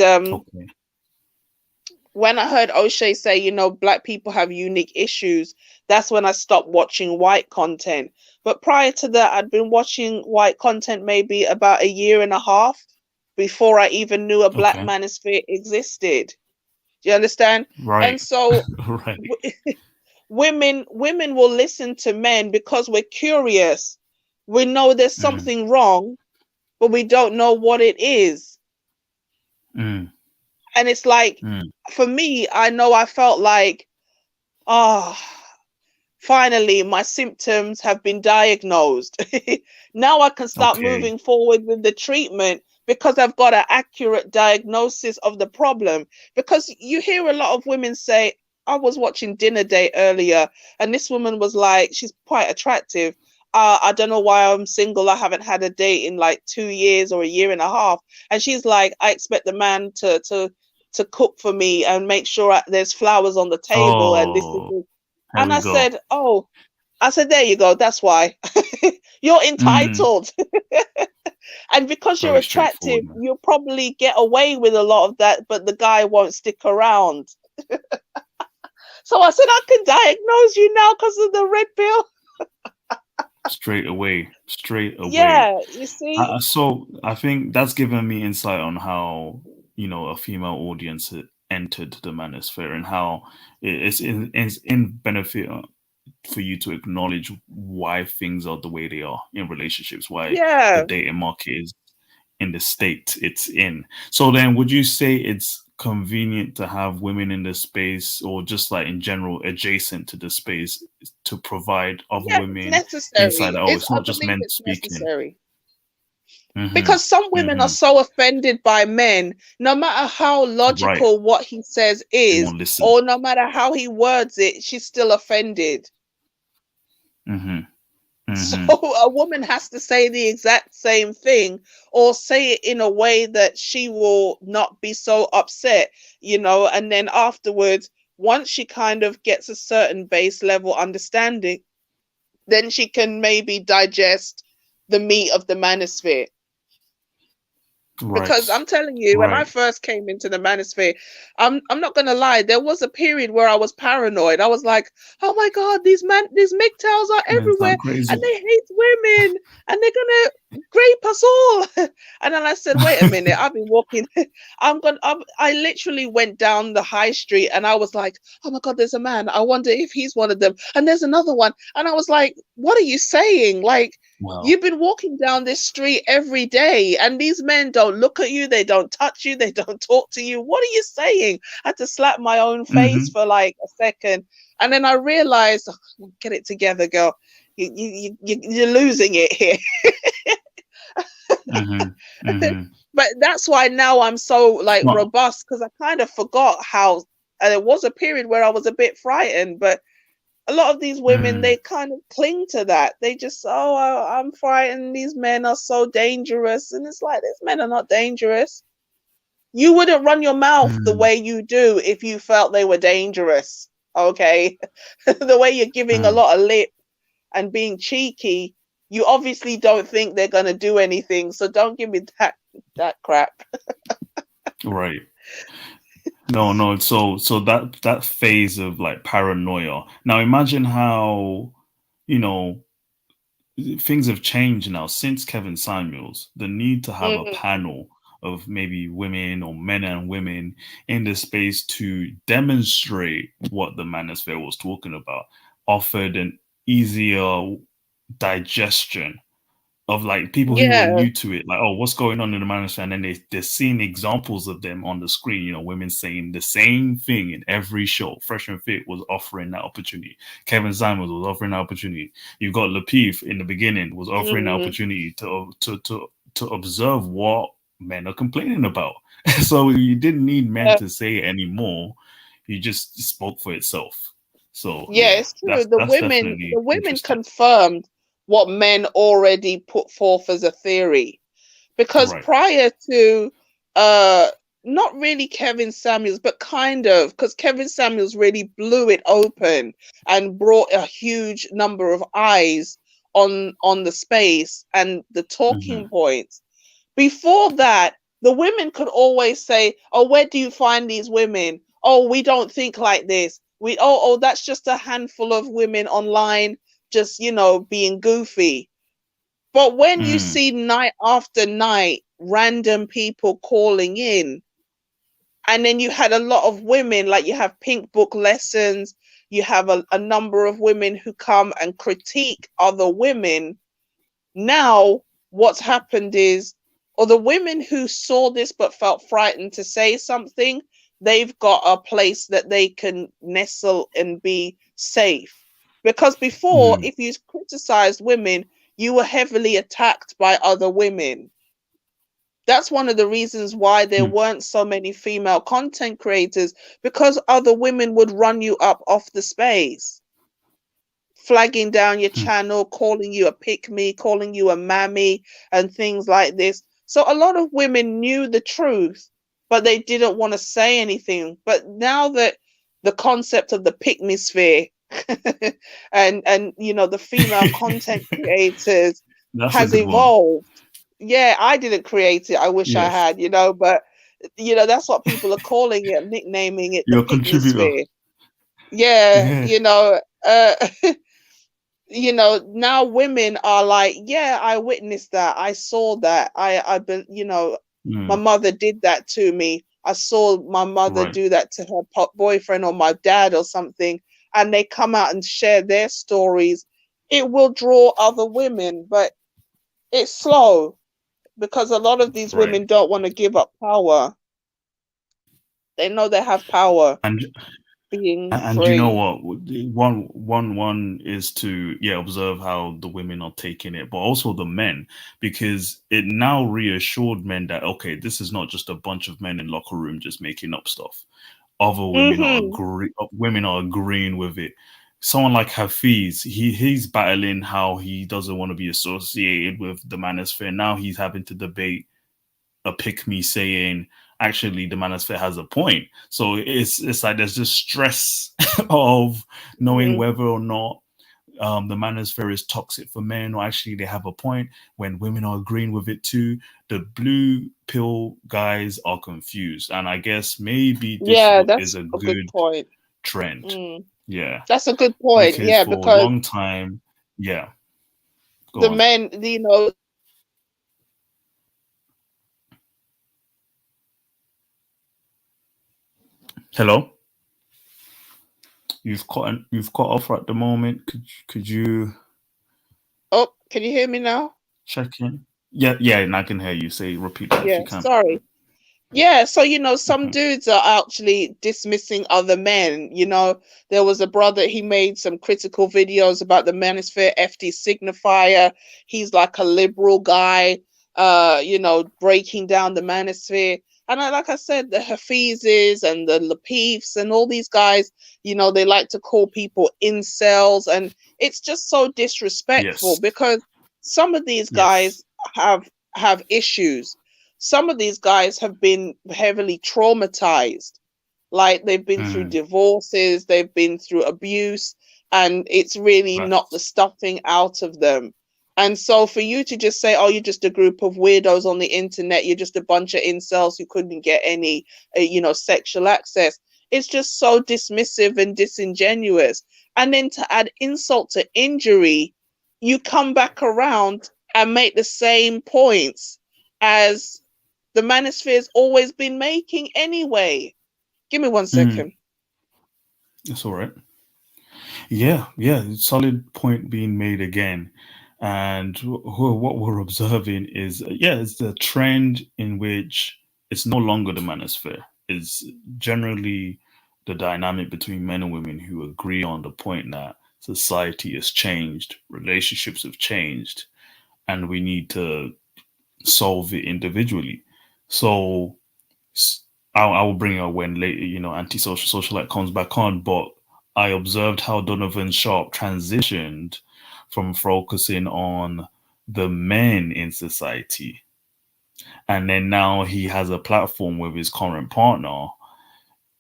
Speaker 9: when I heard O'Shea say, you know, black people have unique issues, that's when I stopped watching white content. But prior to that, I'd been watching white content maybe about a year and a half before I even knew a black manosphere existed. Do you understand?
Speaker 15: Right.
Speaker 9: And so
Speaker 15: Right.
Speaker 9: women will listen to men because we're curious. We know there's something wrong, but we don't know what it is. And it's like, for me, I know I felt like, finally my symptoms have been diagnosed. Now I can start moving forward with the treatment because I've got an accurate diagnosis of the problem. Because you hear a lot of women say, I was watching Dinner Date earlier, and this woman was like, she's quite attractive. I don't know why I'm single. I haven't had a date in like 2 years or a year and a half. And she's like, I expect the man to cook for me and make sure there's flowers on the table. And this is, and I said, there you go. That's why. You're entitled. And because you're attractive, you'll probably get away with a lot of that, but the guy won't stick around. So I said, I can diagnose you now because of the red pill.
Speaker 15: Straight away.
Speaker 9: Yeah, you see.
Speaker 15: So I think that's given me insight on how, you know, a female audience entered the manosphere and how it's in benefit for you to acknowledge why things are the way they are in relationships, why the dating market is in the state it's in. So then would you say it's convenient to have women in the space, or just like in general adjacent to the space, to provide other women insight? It's not just men speaking.
Speaker 9: Necessary. Because some women are so offended by men, no matter how logical what he says is, or no matter how he words it, she's still offended. So a woman has to say the exact same thing, or say it in a way that she will not be so upset, you know, and then afterwards, once she kind of gets a certain base level understanding, then she can maybe digest the meat of the manosphere. Because I'm telling you, when I first came into the manosphere, I'm not gonna lie, there was a period where I was paranoid. I was like, oh my God, these MGTOWs are everywhere and they hate women and they're gonna grape us all. And then I said, wait a minute, I've been walking, I literally went down the high street and I was like, oh my God, there's a man. I wonder if he's one of them. And there's another one. And I was like, what are you saying? Like, you've been walking down this street every day and these men don't look at you, they don't touch you, they don't talk to you. What are you saying? I had to slap my own face for like a second. And then I realized, get it together, girl. You're losing it here. But that's why now I'm so like robust, because I kind of forgot how there was a period where I was a bit frightened, but a lot of these women, they kind of cling to that. They just, I'm frightened. These men are so dangerous. And it's like, these men are not dangerous. You wouldn't run your mouth the way you do if you felt they were dangerous. Okay. The way you're giving a lot of lip and being cheeky, you obviously don't think they're going to do anything. So don't give me that crap.
Speaker 15: Right. No. So that phase of like paranoia. Now imagine how, you know, things have changed now since Kevin Samuels. The need to have a panel of maybe women or men and women in the space to demonstrate what the manosphere was talking about offered an easier digestion of like people who were new to it, like, oh, what's going on in the manosphere? And then they're seeing examples of them on the screen, you know, women saying the same thing in every show. Fresh and Fit was offering that opportunity. Kevin Samuels was offering that opportunity. You've got Lapeef in the beginning was offering that opportunity to observe what men are complaining about. So you didn't need men to say it anymore. You just spoke for itself. So
Speaker 9: it's true. The women confirmed what men already put forth as a theory, because prior to not really Kevin Samuels, but kind of, because Kevin Samuels really blew it open and brought a huge number of eyes on the space and the talking points. Before that, the women could always say, oh, where do you find these women? oh, we don't think like this. Oh, that's just a handful of women online just, being goofy. But when you see night after night random people calling in, and then you had a lot of women, like you have Pink Book Lessons, you have a number of women who come and critique other women. Now, what's happened is, or the women who saw this but felt frightened to say something, they've got a place that they can nestle and be safe. Because before, if you criticized women, you were heavily attacked by other women. That's one of the reasons why there weren't so many female content creators, because other women would run you up off the space, flagging down your channel, calling you a pick-me, calling you a mammy, and things like this. So a lot of women knew the truth, but they didn't want to say anything. But now that the concept of the pick-me-sphere and the female content creators has evolved. Yeah, I didn't create it. I wish I had, but that's what people are calling it, nicknaming it, the pick-me-sphere. Yeah, now women are like, yeah, I witnessed that. I saw that. My mother did that to me. I saw my mother do that to her boyfriend or my dad or something. And they come out and share their stories. It will draw other women, but it's slow because a lot of these women don't want to give up power. They know they have power.
Speaker 15: And you know what? One is to observe how the women are taking it, but also the men, because it now reassured men that okay, this is not just a bunch of men in locker room just making up stuff. Other women are agreeing with it. Someone like Hafiz, he's battling how he doesn't want to be associated with the Manosphere. Now he's having to debate a pick-me saying actually the Manosphere has a point. So it's like there's this stress of knowing whether or not the Manosphere is toxic for men, or actually they have a point when women are agreeing with it too. The blue pill guys are confused, and I guess maybe this is a good
Speaker 9: point.
Speaker 15: Trend. Yeah,
Speaker 9: that's a good point.
Speaker 15: Because for a long time,
Speaker 9: the men,
Speaker 15: Hello. You've cut off at the moment. Could you?
Speaker 9: Oh, can you hear me now?
Speaker 15: Check in. Yeah, and I can hear you. Repeat that if you can.
Speaker 9: Sorry. Yeah, so some dudes are actually dismissing other men. There was a brother, he made some critical videos about the Manosphere FD signifier. He's like a liberal guy, breaking down the Manosphere. And like I said, the Hafizes and the Lapifs and all these guys, they like to call people incels, and it's just so disrespectful because some of these guys have issues. Some of these guys have been heavily traumatized, like they've been through divorces, they've been through abuse, and it's really knocked the stuffing out of them. And so for you to just say, oh, you're just a group of weirdos on the internet, you're just a bunch of incels who couldn't get any, sexual access, it's just so dismissive and disingenuous. And then to add insult to injury, you come back around and make the same points as the Manosphere has always been making anyway. Give me 1 second.
Speaker 15: That's all right. Yeah. Solid point being made again. And what we're observing is, it's the trend in which it's no longer the Manosphere. It's generally the dynamic between men and women who agree on the point that society has changed, relationships have changed, and we need to solve it individually. So I will bring her when later, antisocial socialite comes back on. But I observed how Donovan Sharp transitioned from focusing on the men in society, and then now he has a platform with his current partner,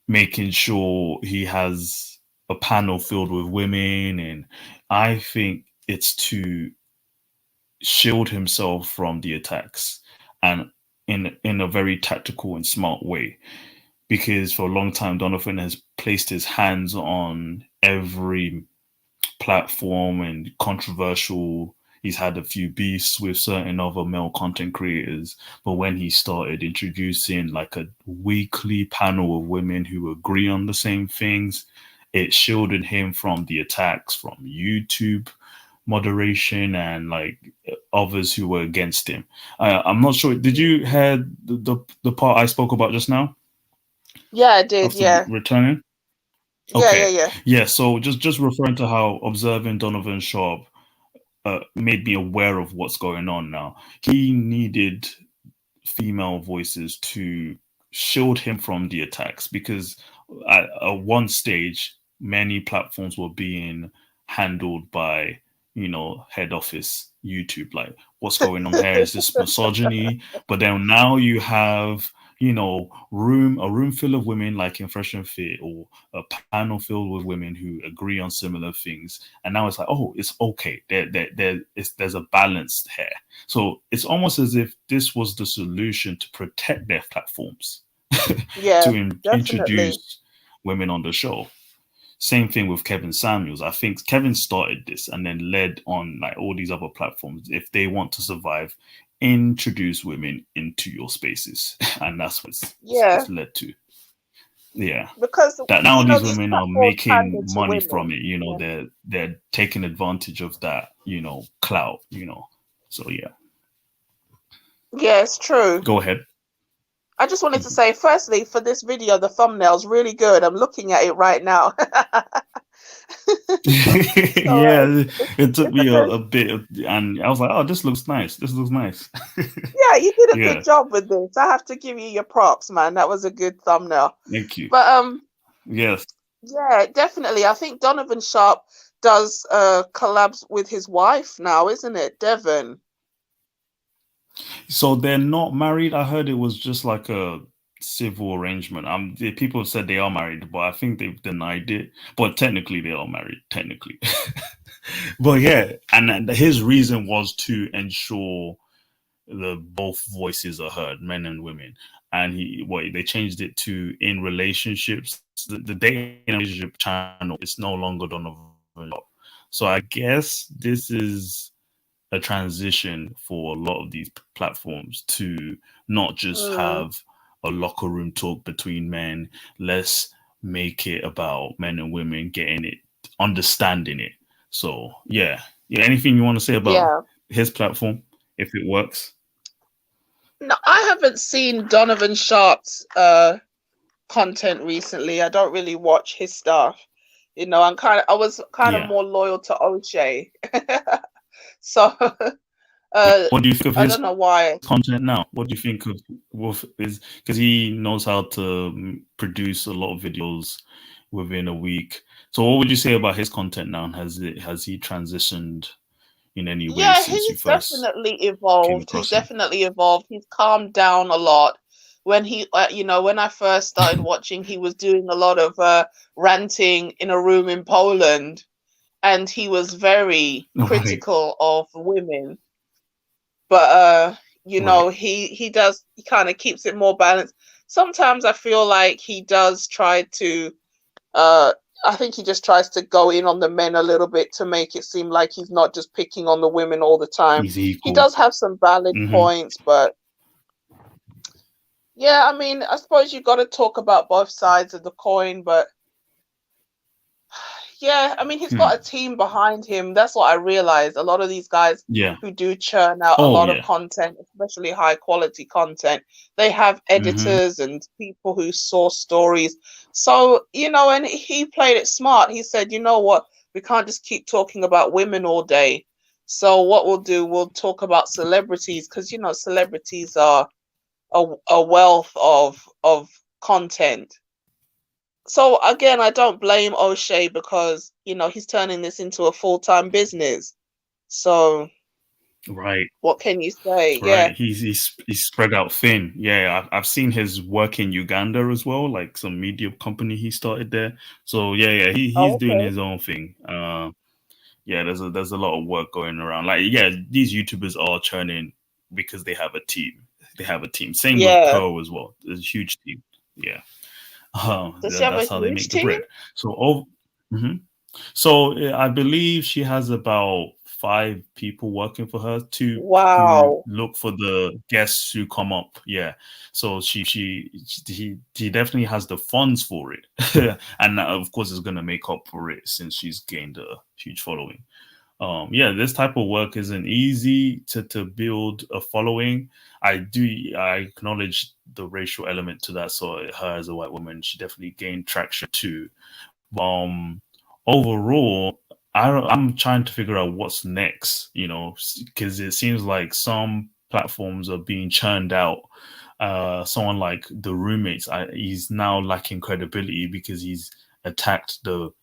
Speaker 15: making sure he has a panel filled with women. And I think it's to shield himself from the attacks, and in a very tactical and smart way. because for a long time Donovan has placed his hands on every platform and controversial. He's had a few beefs with certain other male content creators, but when he started introducing like a weekly panel of women who agree on the same things, it shielded him from the attacks from YouTube moderation and like others who were against him. I'm not sure. Did you hear the part I spoke about just now?
Speaker 9: Yeah, I did. Yeah.
Speaker 15: Returning.
Speaker 9: Okay. Yeah.
Speaker 15: So just referring to how observing Donovan Sharp made me aware of what's going on now. He needed female voices to shield him from the attacks, because at one stage many platforms were being handled by head office YouTube, like what's going on here, is this misogyny? But then now you have a room full of women like in Fresh and Fit, or a panel filled with women who agree on similar things, and now it's like, oh, it's okay, there's a balance here. So it's almost as if this was the solution to protect their platforms.
Speaker 9: Yeah,
Speaker 15: to introduce women on the show. Same thing with Kevin Samuels. I think Kevin started this and then led on like all these other platforms. If they want to survive, introduce women into your spaces, and that's what it's led to. Yeah,
Speaker 9: because
Speaker 15: that now these women are making money from it. They're taking advantage of that clout. So yeah.
Speaker 9: Yeah, it's true.
Speaker 15: Go ahead.
Speaker 9: I just wanted to say, firstly, for this video, the thumbnail's really good. I'm looking at it right now.
Speaker 15: Yeah, it took me a bit, and I was like, "Oh, this looks nice. This looks nice."
Speaker 9: Yeah, you did a good job with this. I have to give you your props, man. That was a good thumbnail.
Speaker 15: Thank you.
Speaker 9: But
Speaker 15: yes,
Speaker 9: yeah, definitely. I think Donovan Sharp does collabs with his wife now, isn't it, Devon?
Speaker 15: So they're not married. I heard it was just like a civil arrangement. People have said they are married, but I think they've denied it. But technically, they are married. Technically, but yeah, and his reason was to ensure both voices are heard, men and women. And they changed it to in relationships. The dating relationship channel is no longer Donovan Sharp. So I guess this is a transition for a lot of these platforms to not just have a locker room talk between men. Let's make it about men and women getting it, understanding it. So yeah. Anything you want to say about his platform, if it works?
Speaker 9: No, I haven't seen Donovan Sharp's content recently. I don't really watch his stuff. I was kind of more loyal to O'Shea. So
Speaker 15: what do you think of his
Speaker 9: I don't know why
Speaker 15: content now? What do you think of Wolf? Is because he knows how to produce a lot of videos within a week. So what would you say about his content now? Has he transitioned in any way since you first
Speaker 9: definitely evolved. He's definitely evolved. He's calmed down a lot. When he when I first started watching, he was doing a lot of ranting in a room in Poland, and he was very critical of women. But he kind of keeps it more balanced. Sometimes I feel like he does try to I think he just tries to go in on the men a little bit to make it seem like he's not just picking on the women all the time. He does have some valid points, but yeah, I mean, I suppose you got to talk about both sides of the coin, but yeah, I mean, he's got a team behind him. That's what I realized. A lot of these guys who do churn out a lot of content, especially high quality content, they have editors and people who source stories. So, and he played it smart. He said, you know what? We can't just keep talking about women all day. So what we'll do, we'll talk about celebrities, because, celebrities are a wealth of content. So again, I don't blame O'Shea, because he's turning this into a full-time business. So what can you say? Yeah,
Speaker 15: he's spread out thin. Yeah, I've seen his work in Uganda as well, like some media company he started there. So he's doing his own thing. There's a lot of work going around. Like these YouTubers are churning because they have a team. Same with Pearl as well. There's a huge team. Yeah.
Speaker 9: Does she have a
Speaker 15: That's how they
Speaker 9: huge
Speaker 15: make the
Speaker 9: team?
Speaker 15: bread. So, so I believe she has about 5 people working for her to who
Speaker 9: Wow.
Speaker 15: look for the guests who come up. Yeah. So he definitely has the funds for it, and of course is going to make up for it since she's gained a huge following. Yeah, this type of work isn't easy to build a following. I acknowledge the racial element to that. So her as a white woman, she definitely gained traction too. Overall, I'm trying to figure out what's next, because it seems like some platforms are being churned out. Someone like the roommates, he's now lacking credibility because he's attacked the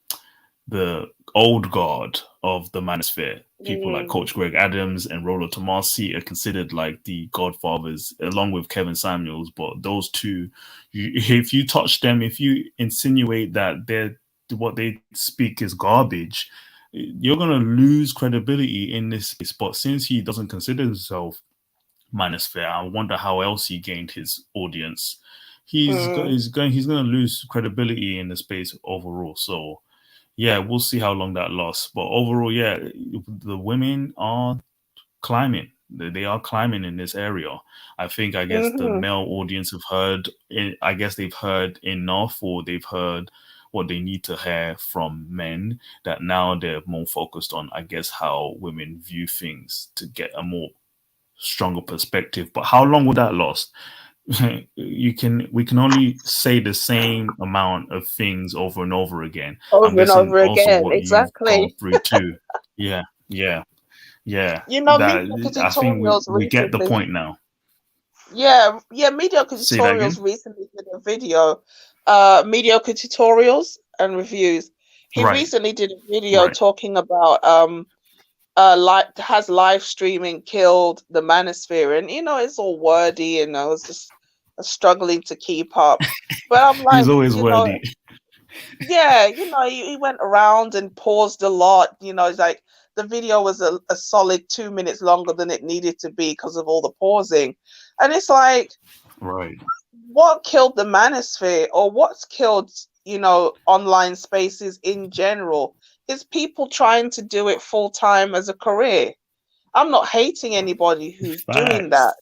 Speaker 15: old guard of the Manosphere. People like Coach Greg Adams and Rollo Tomasi are considered like the godfathers, along with Kevin Samuels. But those two, if you touch them, if you insinuate that what they speak is garbage, you're gonna lose credibility in this space. But since he doesn't consider himself Manosphere, I wonder how else he gained his audience. He's going to lose credibility in the space overall. So yeah, we'll see how long that lasts. But overall, yeah, the women are climbing. They are climbing in this area. I guess the male audience have heard. I guess they've heard enough, or they've heard what they need to hear from men. That now they're more focused on, I guess, how women view things to get a more stronger perspective. But how long will that last? We can only say the same amount of things over and over again. I'm
Speaker 9: Over and
Speaker 15: guessing
Speaker 9: over
Speaker 15: also
Speaker 9: again.
Speaker 15: what you've gone
Speaker 9: Exactly.
Speaker 15: through too. Yeah.
Speaker 9: Mediocre
Speaker 15: That I think
Speaker 9: tutorials
Speaker 15: we get the
Speaker 9: recently.
Speaker 15: point now.
Speaker 9: Mediocre
Speaker 15: Say that again.
Speaker 9: tutorials recently did a video. Mediocre tutorials and reviews. He
Speaker 15: Right.
Speaker 9: recently did a video talking about has live streaming killed the Manosphere, and it's all wordy, and I was just struggling to keep up. But I'm like,
Speaker 15: He's always wordy.
Speaker 9: he went around and paused a lot. It's like the video was a solid 2 minutes longer than it needed to be because of all the pausing. And it's like,
Speaker 15: right,
Speaker 9: what killed the Manosphere, or what's killed, online spaces in general, is people trying to do it full time as a career. I'm not hating anybody who's doing that.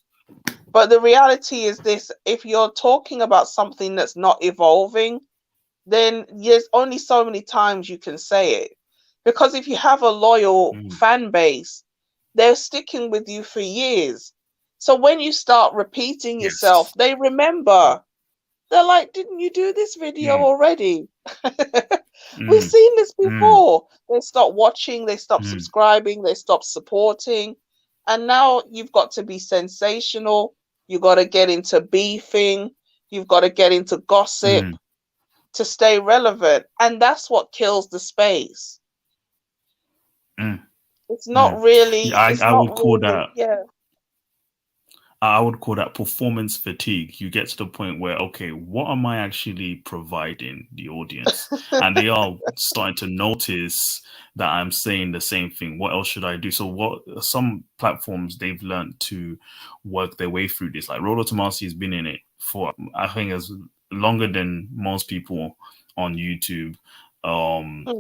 Speaker 9: But the reality is this: if you're talking about something that's not evolving, then there's only so many times you can say it. Because if you have a loyal fan base, they're sticking with you for years. So when you start repeating yourself, they remember. They're like, didn't you do this video already? We've seen this before. They stop watching, they stop subscribing, they stop supporting. And now you've got to be sensational. You've got to get into beefing. You've got to get into gossip to stay relevant. And that's what kills the space. It's not really.
Speaker 15: I would call that.
Speaker 9: Yeah.
Speaker 15: I would call that performance fatigue. You get to the point where, okay, what am I actually providing the audience? And they are starting to notice that I'm saying the same thing. What else should I do? So some platforms, they've learned to work their way through this. Like Rollo Tomasi has been in it for, I think, as longer than most people on YouTube.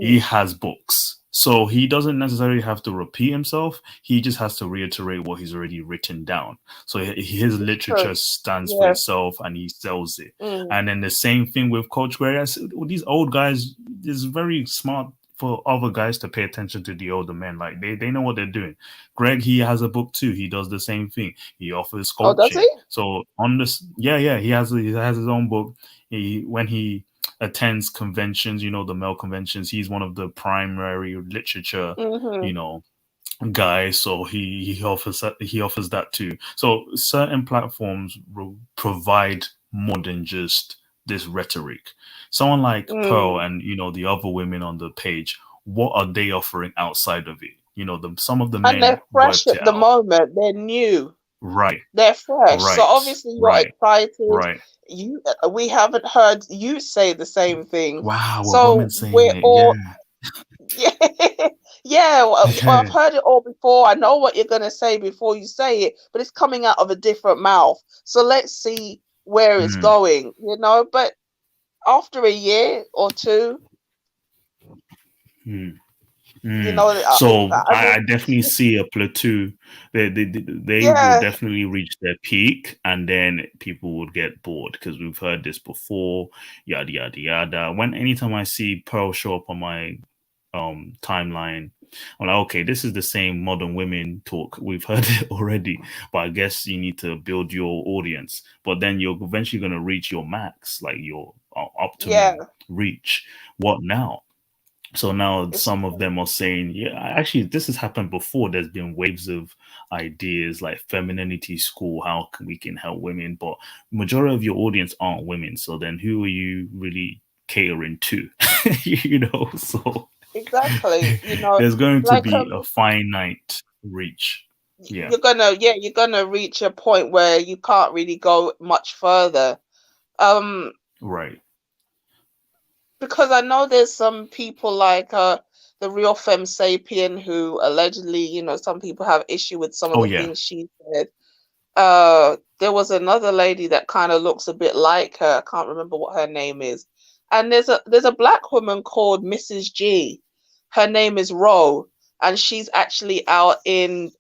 Speaker 15: He has books. So he doesn't necessarily have to repeat himself. He just has to reiterate what he's already written down. So his literature stands for itself, and he sells it. And then the same thing with Coach Greg. These old guys, it's very smart for other guys to pay attention to the older men. Like they know what they're doing. Greg, he has a book too. He does the same thing. He offers coaching.
Speaker 9: Oh, does he?
Speaker 15: So on this, he has his own book. When he attends conventions, the male conventions, he's one of the primary literature, guys. So he offers that too. So certain platforms provide more than just this rhetoric. Someone like Pearl and the other women on the page, what are they offering outside of it? Some of the men,
Speaker 9: and they're fresh at the moment. They're new.
Speaker 15: Right.
Speaker 9: They're fresh.
Speaker 15: Right.
Speaker 9: So obviously you're excited.
Speaker 15: Right.
Speaker 9: We haven't heard you say the same thing.
Speaker 15: Wow.
Speaker 9: So we're all. Yeah. I've heard it all before. I know what you're going to say before you say it, but it's coming out of a different mouth. So let's see where it's going, you know. But after a year or two, you know,
Speaker 15: So
Speaker 9: I mean,
Speaker 15: I definitely see a plateau. They will
Speaker 9: yeah,
Speaker 15: definitely reach their peak, and then people would get bored because we've heard this before. Yada yada yada. Anytime I see Pearl show up on my timeline, I'm like, okay, this is the same modern women talk. We've heard it already, but I guess you need to build your audience. But then you're eventually going to reach your max, like your optimum reach. What now? So now some of them are saying, yeah, actually, this has happened before. There's been waves of ideas like femininity school, how we can help women, but majority of your audience aren't women. So then who are you really catering to? You know, so
Speaker 9: exactly. You know,
Speaker 15: there's going to
Speaker 9: like
Speaker 15: be a finite reach. Yeah.
Speaker 9: you're gonna reach a point where you can't really go much further.
Speaker 15: Right.
Speaker 9: Because I know there's some people like the real femme sapien who allegedly, you know, some people have issue with some of
Speaker 15: Oh
Speaker 9: the
Speaker 15: yeah.
Speaker 9: things she said. There was another lady that kind of looks a bit like her. I can't remember what her name is. And there's a black woman called Mrs. G. Her name is Ro, and she's actually out in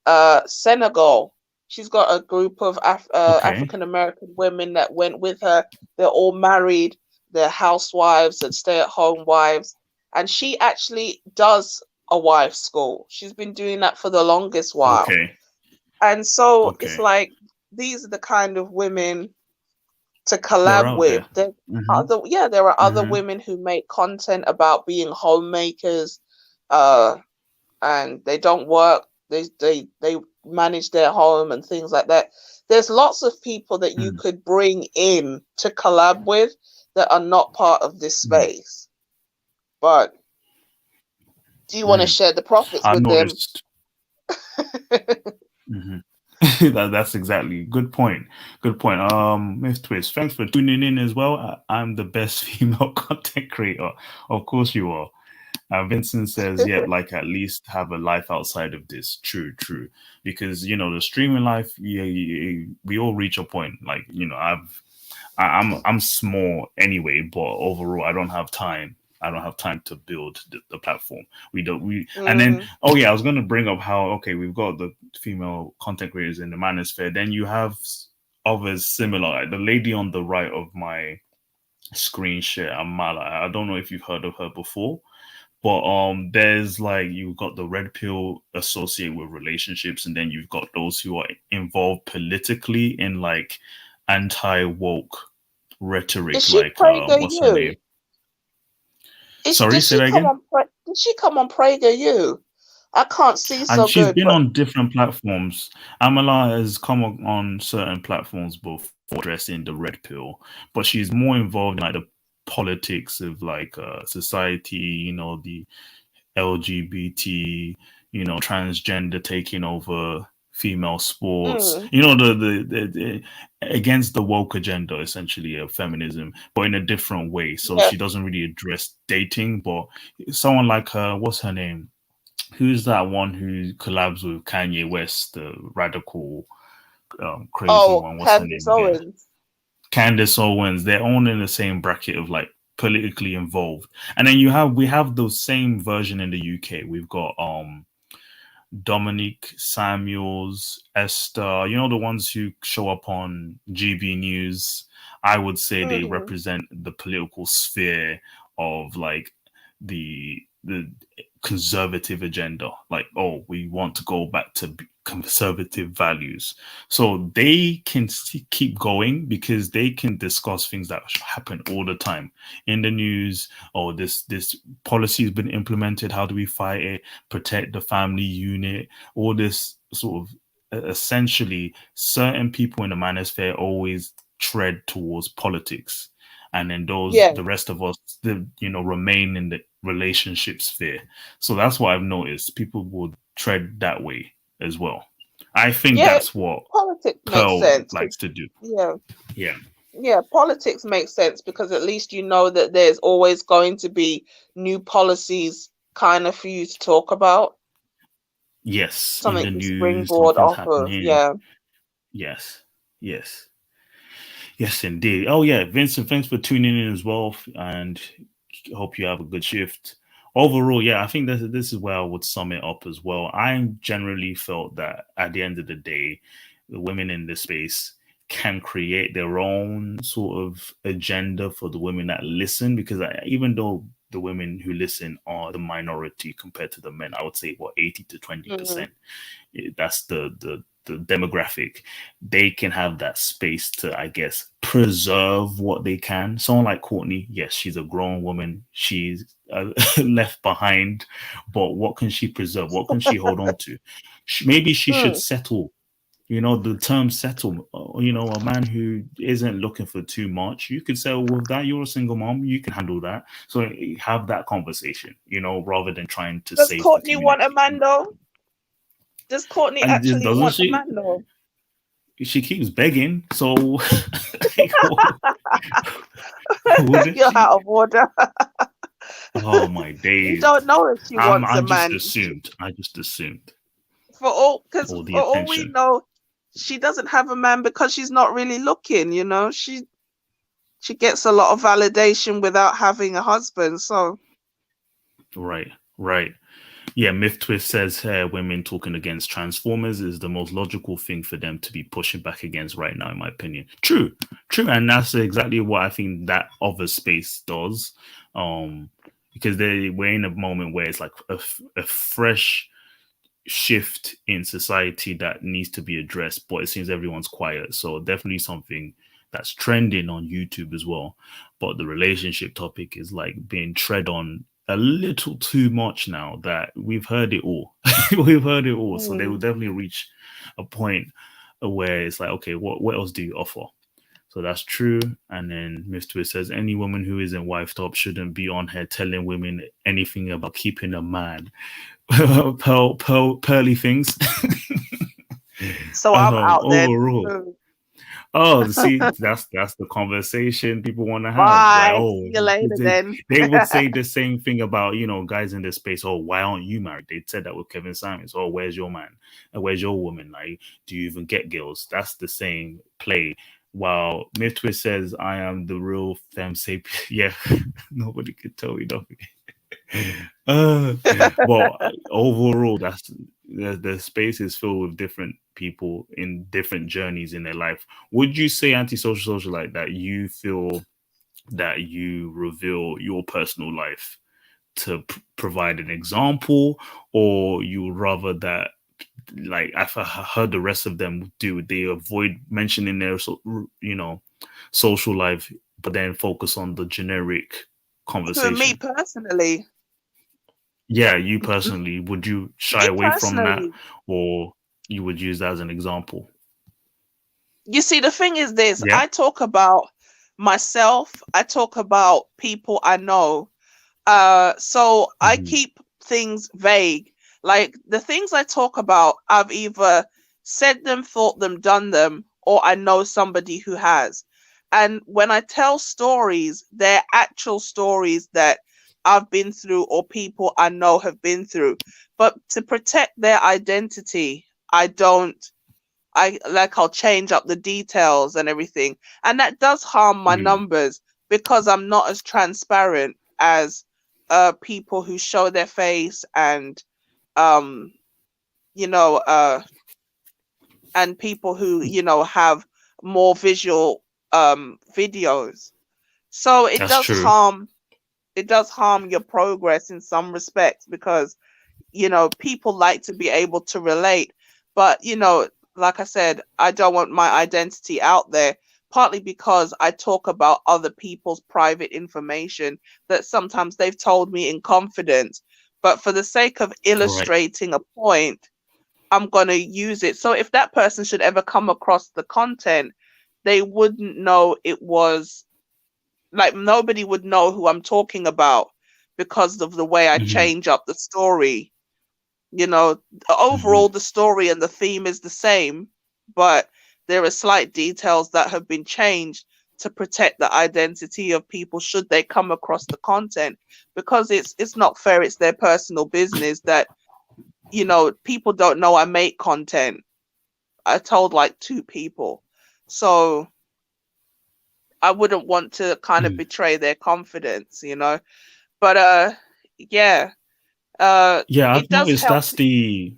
Speaker 9: Senegal. She's got a group of African American women that went with her. They're all married. They're housewives and stay-at-home wives. And she actually does a wife's school. She's been doing that for the longest while.
Speaker 15: Okay.
Speaker 9: And so it's like these are the kind of women to collab with. There are other women who make content about being homemakers, and they don't work. They manage their home and things like that. There's lots of people that you could bring in to collab with that are not part of this space. But do you want to share the profits with them?
Speaker 15: That's exactly good point. Good point. Miss Twist, thanks for tuning in as well. I'm the best female content creator. Of course you are. Vincent says, yeah, like at least have a life outside of this. True. Because you know the streaming life, we all reach a point. Like you know, I'm small anyway, but overall, I don't have time. I don't have time to build the platform. And then, oh yeah, I was going to bring up how, okay, we've got the female content creators in the Manosphere. Then you have others similar. Like the lady on the right of my screen share, Amala. I don't know if you've heard of her before, but there's like, you've got the red pill associated with relationships. And then you've got those who are involved politically in like anti-woke rhetoric. Like, what's her name? Sorry, say that again.
Speaker 9: Did she come on PragerU? I can't see so
Speaker 15: and she's
Speaker 9: good.
Speaker 15: been on different platforms. Amala has come on certain platforms before addressing the red pill, but she's more involved in like the politics of like society, you know, the LGBT, you know, transgender taking over female sports, you know, the against the woke agenda, essentially, of feminism, but in a different way. So she doesn't really address dating, but someone like her, what's her name? Who's that one who collabs with Kanye West, the radical, crazy one? What's her name again? Candace Owens. They're all in the same bracket of like politically involved. And then we have the same version in the UK. We've got Dominic Samuels, Esther, you know, the ones who show up on GB News. I would say they represent the political sphere of like the conservative agenda. Like, oh, we want to go back to conservative values. So they can keep going because they can discuss things that happen all the time in the news. Oh, this policy has been implemented. How do we fight it? Protect the family unit. All this sort of essentially certain people in the manosphere always tread towards politics. And then the rest of us, remain in the relationship sphere. So that's what I've noticed. People would tread that way as well. I think that's what
Speaker 9: politics
Speaker 15: Pearl
Speaker 9: makes sense.
Speaker 15: likes to do.
Speaker 9: Yeah, politics makes sense because at least you know that there's always going to be new policies kind of for you to talk about.
Speaker 15: Yes,
Speaker 9: something
Speaker 15: in the
Speaker 9: to
Speaker 15: news,
Speaker 9: springboard off
Speaker 15: happening.
Speaker 9: of.
Speaker 15: Yes. Yes, indeed. Oh yeah, Vincent, thanks for tuning in as well, and hope you have a good shift. Overall, yeah, I think this is where I would sum it up as well. I generally felt that at the end of the day, the women in this space can create their own sort of agenda for the women that listen, because even though the women who listen are the minority compared to the men, I would say what 80 to 20%. That's the demographic. They can have that space to, I guess, preserve what they can. Someone like Courtney, yes, she's a grown woman. She's left behind, but what can she preserve? What can she hold on to? Maybe she should settle. You know, the term settle, you know, a man who isn't looking for too much, you could settle with that. You're a single mom, you can handle that. So have that conversation, you know, rather than trying to
Speaker 9: Does
Speaker 15: save
Speaker 9: Courtney
Speaker 15: the
Speaker 9: want a
Speaker 15: community.
Speaker 9: man though? Does Courtney
Speaker 15: And
Speaker 9: actually
Speaker 15: doesn't
Speaker 9: want
Speaker 15: she?
Speaker 9: a man though?
Speaker 15: She keeps begging, so
Speaker 9: You're out of order.
Speaker 15: Oh my
Speaker 9: You
Speaker 15: days!
Speaker 9: don't know if she wants
Speaker 15: I
Speaker 9: a
Speaker 15: just
Speaker 9: man.
Speaker 15: assumed. I just assumed.
Speaker 9: For all
Speaker 15: the
Speaker 9: we
Speaker 15: attention.
Speaker 9: know, she doesn't have a man because she's not really looking. You know, she gets a lot of validation without having a husband. So
Speaker 15: Right. Yeah, Myth Twist says women talking against Transformers is the most logical thing for them to be pushing back against right now, in my opinion. True, and that's exactly what I think that other space does. Because we're in a moment where it's like a fresh shift in society that needs to be addressed, but it seems everyone's quiet. So definitely something that's trending on YouTube as well. But the relationship topic is like being tread on a little too much now, that we've heard it all. We've heard it all. So they will definitely reach a point where it's like, okay, what else do you offer? So that's true. And then Mr. says any woman who isn't wifed up shouldn't be on here telling women anything about keeping a man. Pearly things.
Speaker 9: So I'm out
Speaker 15: overall.
Speaker 9: then.
Speaker 15: Oh, see, that's the conversation people want to have.
Speaker 9: Bye.
Speaker 15: Like,
Speaker 9: See you later then.
Speaker 15: They would say the same thing about, you know, guys in this space. Oh, why aren't you married? They said that with Kevin Simons. Oh, where's your man? And where's your woman? Like, do you even get girls? That's the same play. While Mythwist says, I am the real femme sapien. Yeah, nobody could tell me nothing. Well, overall, that's the space is filled with different people in different journeys in their life. Would you say antisocial socialite that you feel that you reveal your personal life to provide an example, or you would rather that, like I've heard the rest of them do, they avoid mentioning their social life, but then focus on the generic conversation?
Speaker 9: For me personally.
Speaker 15: Yeah, you personally, would you shy away from that, or you would use that as an example?
Speaker 9: You see, the thing is this, I talk about myself, I talk about people I know. So I keep things vague. Like the things I talk about, I've either said them, thought them, done them, or I know somebody who has. And when I tell stories, they're actual stories that I've been through or people I know have been through. But to protect their identity, I'll change up the details and everything. And that does harm my numbers because I'm not as transparent as people who show their face and and people who have more visual videos. So it does harm your progress in some respects because people like to be able to relate, but like I said, I don't want my identity out there, partly because I talk about other people's private information that sometimes they've told me in confidence, but for the sake of illustrating a point, I'm going to use it. So if that person should ever come across the content, they wouldn't know it was like, nobody would know who I'm talking about because of the way I change up the story. Overall, the story and the theme is the same, but there are slight details that have been changed to protect the identity of people should they come across the content, because it's not fair. It's their personal business that, people don't know I make content. I told like 2 people. So I wouldn't want to kind of betray their confidence, you know. But yeah.
Speaker 15: Yeah, I've
Speaker 9: it does
Speaker 15: noticed
Speaker 9: help.
Speaker 15: that's the.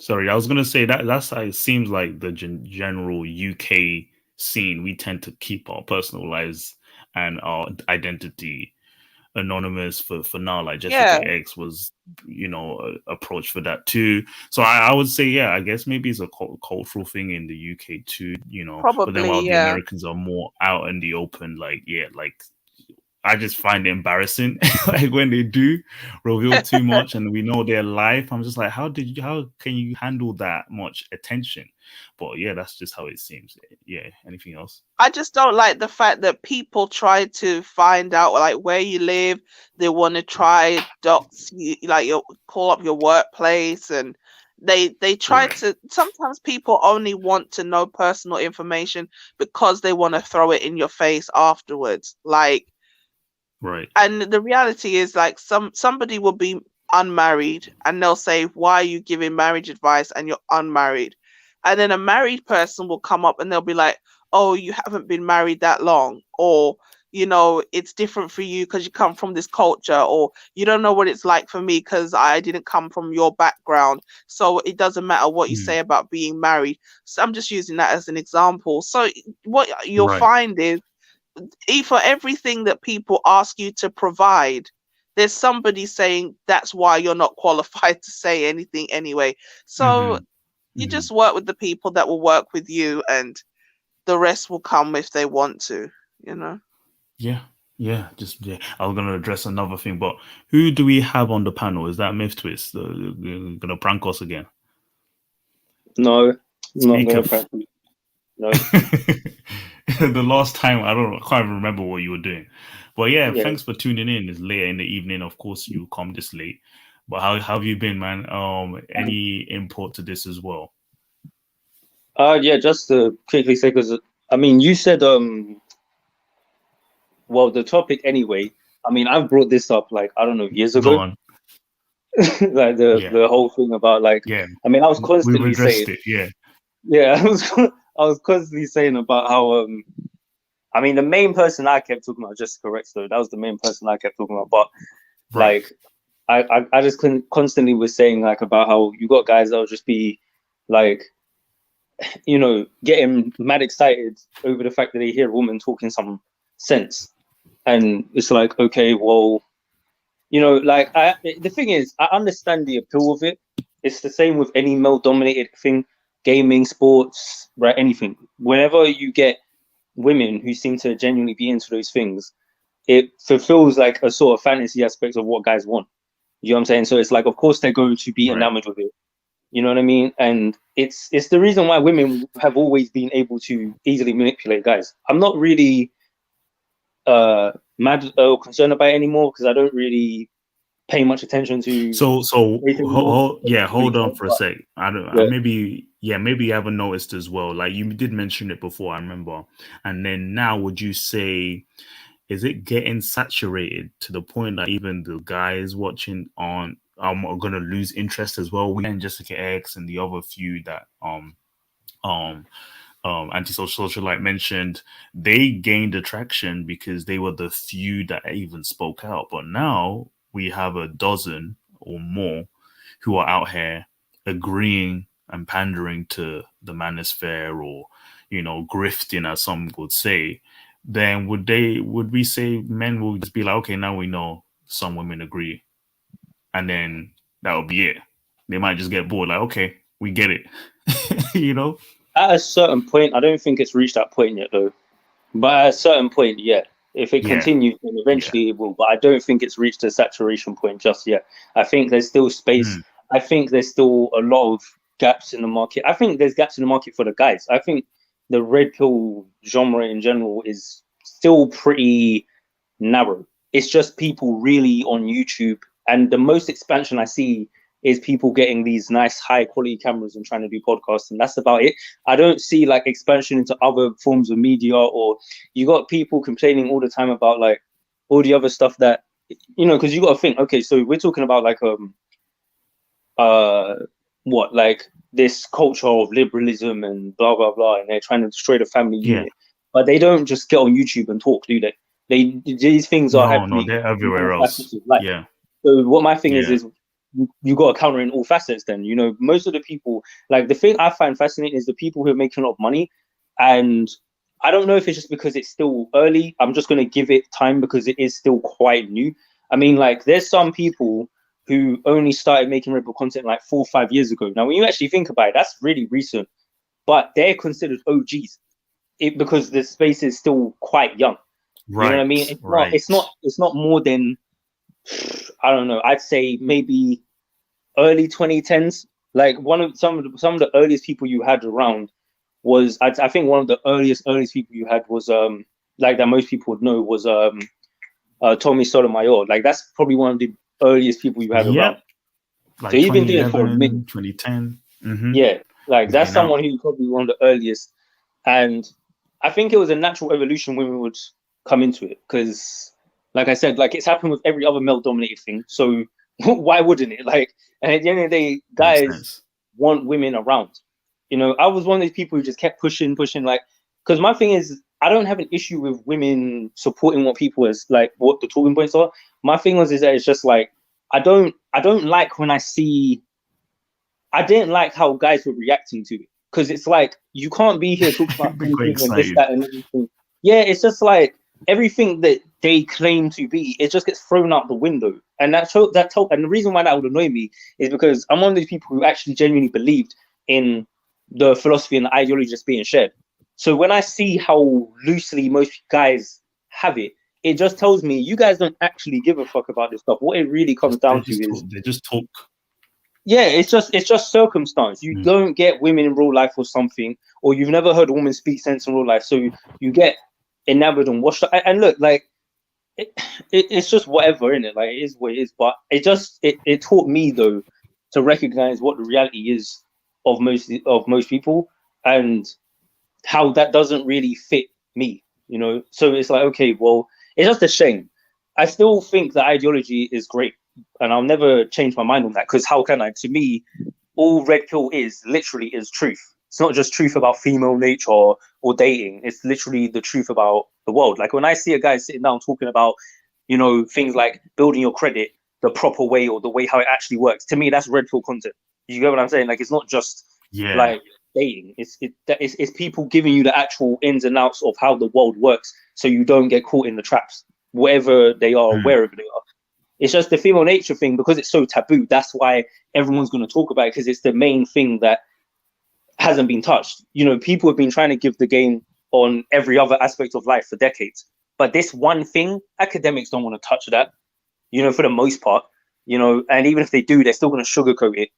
Speaker 15: Sorry, I was gonna say that's how it seems like the general UK scene. We tend to keep our personal lives and our identity anonymous for now. Like Jessica
Speaker 9: Yeah.
Speaker 15: X was, approached for that too. So I would say, yeah, I guess maybe it's a cultural thing in the UK too. But then
Speaker 9: Probably,
Speaker 15: while the
Speaker 9: yeah.
Speaker 15: Americans are more out in the open, like I just find it embarrassing, like when they do reveal too much and we know their life. I'm just like, how can you handle that much attention? But yeah, that's just how it seems. Yeah. Anything else?
Speaker 9: I just don't like the fact that people try to find out like where you live. They want to try dox you, like call up your workplace, and they try to. Sometimes people only want to know personal information because they want to throw it in your face afterwards. Like.
Speaker 15: Right.
Speaker 9: And the reality is, like, somebody will be unmarried and they'll say, why are you giving marriage advice and you're unmarried? And then a married person will come up and they'll be like, oh, you haven't been married that long, or it's different for you because you come from this culture, or you don't know what it's like for me because I didn't come from your background, so it doesn't matter what you say about being married. So I'm just using that as an example. So what you'll find is, for everything that people ask you to provide, there's somebody saying that's why you're not qualified to say anything anyway. So you just work with the people that will work with you, and the rest will come if they want to,
Speaker 15: Yeah. I was gonna address another thing, but who do we have on the panel? Is that Myth Twist gonna prank us again?
Speaker 16: No, not gonna prank you. No.
Speaker 15: The last time, I can't even remember what you were doing. But yeah, thanks for tuning in. It's later in the evening. Of course, you come this late. But how have you been, man? Any input to this as well?
Speaker 16: Yeah, just to quickly say, because I mean, you said well, the topic anyway. I mean, I've brought this up like I don't know years ago.
Speaker 15: Go on.
Speaker 16: Like the whole thing about like I mean, I was constantly saying I was constantly saying about how I mean, the main person I kept talking about, just correct though, that was the main person I kept talking about. But like, I just constantly was saying like about how you got guys that'll just be like, getting mad excited over the fact that they hear a woman talking some sense, and it's like, okay, well, like the thing is, I understand the appeal of it. It's the same with any male-dominated thing, gaming, sports, right? Anything. Whenever you get women who seem to genuinely be into those things, it fulfills like a sort of fantasy aspect of what guys want. You know what I'm saying? So it's like, of course, they're going to be enamored with it. You know what I mean? And it's the reason why women have always been able to easily manipulate guys. I'm not really mad or concerned about it anymore because I don't really pay much attention to.
Speaker 15: So hold on for a sec. Maybe you haven't noticed as well. Like you did mention it before, I remember. And then now, would you say, is it getting saturated to the point that even the guys watching on are gonna lose interest as well? We and Jessica X and the other few that Antisocial Socialite mentioned, they gained attraction because they were the few that even spoke out. But now we have a dozen or more who are out here agreeing and pandering to the Manosphere, or grifting, as some would say. Then would we say men will just be like, okay, now we know some women agree, and then that will be it? They might just get bored, like, okay, we get it.
Speaker 16: At a certain point, I don't think it's reached that point yet, though. But at a certain point, yeah. If it continues, then eventually it will. But I don't think it's reached a saturation point just yet. I think there's still space. I think there's still a lot of gaps in the market. I think there's gaps in the market for the guys. I think the red pill genre in general is still pretty narrow. It's just people really on YouTube. And the most expansion I see is people getting these nice high quality cameras and trying to do podcasts, and that's about it. I don't see like expansion into other forms of media, or you got people complaining all the time about like all the other stuff that, because you got to think, okay, so we're talking about like like this culture of liberalism and blah blah blah, and they're trying to destroy the family unit. but they don't just get on YouTube and talk, do they? These things are happening.
Speaker 15: No, they're everywhere
Speaker 16: in all
Speaker 15: else.
Speaker 16: facets of life.
Speaker 15: Yeah.
Speaker 16: So what my thing
Speaker 15: Yeah.
Speaker 16: is you got to counter in all facets. Then most of the people, like the thing I find fascinating is the people who are making a lot of money, and I don't know if it's just because it's still early. I'm just gonna give it time because it is still quite new. I mean, like there's some people who only started making Red Bull content like 4 or 5 years ago. Now, when you actually think about it, that's really recent, but they're considered OGs because the space is still quite young.
Speaker 15: Right.
Speaker 16: You know what I mean? It's not more than, I don't know, I'd say maybe early 2010s. Like some of the earliest people you had around was, I think one of the earliest people you had was like that most people would know was Tommy Sotomayor. Like that's probably one of the earliest people you had around.
Speaker 15: Like
Speaker 16: so he's been doing it for a minute.
Speaker 15: 2010.
Speaker 16: Yeah, like that's someone who's probably one of the earliest, and I think it was a natural evolution when we would come into it because, like I said, like it's happened with every other male-dominated thing. So why wouldn't it? Like, and at the end of the day, guys want women around. I was one of these people who just kept pushing, like, because my thing is, I don't have an issue with women supporting what people is like, what the talking points are. My thing is that it's just like, I don't like when I didn't like how guys were reacting to it, because it's like, you can't be here talking about and this, that, and everything. Yeah, it's just like everything that they claim to be, it just gets thrown out the window. And and the reason why that would annoy me is because I'm one of those people who actually genuinely believed in the philosophy and the ideology just being shared. So when I see how loosely most guys have it, it just tells me you guys don't actually give a fuck about this stuff. What it really comes down to is
Speaker 15: they just talk.
Speaker 16: Yeah, it's just circumstance. You don't get women in real life or something, or you've never heard a woman speak sense in real life, so you get enamored and washed up. And look, like it's just whatever, isn't it? Like it is what it is. But it taught me though to recognize what the reality is of most people and how that doesn't really fit me. So it's like, okay, well, it's just a shame. I still think the ideology is great, and I'll never change my mind on that, because how can I? To me, all Red Pill is literally is truth. It's not just truth about female nature or dating. It's literally the truth about the world. Like when I see a guy sitting down talking about, things like building your credit the proper way or the way how it actually works, to me, that's Red Pill content. You get what I'm saying? Like it's not just like dating. It's people giving you the actual ins and outs of how the world works, so you don't get caught in the traps, whatever they are, wherever they are. It's just the female nature thing, because it's so taboo. That's why everyone's going to talk about it, because it's the main thing that hasn't been touched. People have been trying to give the game on every other aspect of life for decades, but this one thing, academics don't want to touch that. For the most part. And even if they do, they're still going to sugarcoat it.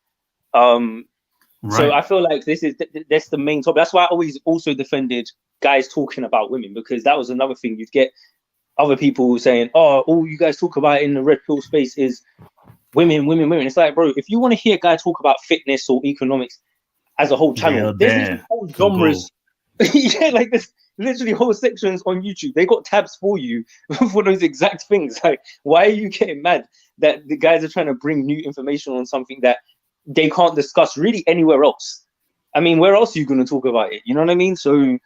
Speaker 16: So I feel like that's the main topic. That's why I always also defended guys talking about women, because that was another thing. You'd get other people saying, "Oh, all you guys talk about in the Red Pill space is women." It's like, bro, if you want to hear a guy talk about fitness or economics as a whole channel, there's whole genres. Yeah, like there's literally whole sections on YouTube. They got tabs for you for those exact things. Like, why are you getting mad that the guys are trying to bring new information on something that they can't discuss really anywhere else? I mean, where else are you going to talk about it? You know what I mean? So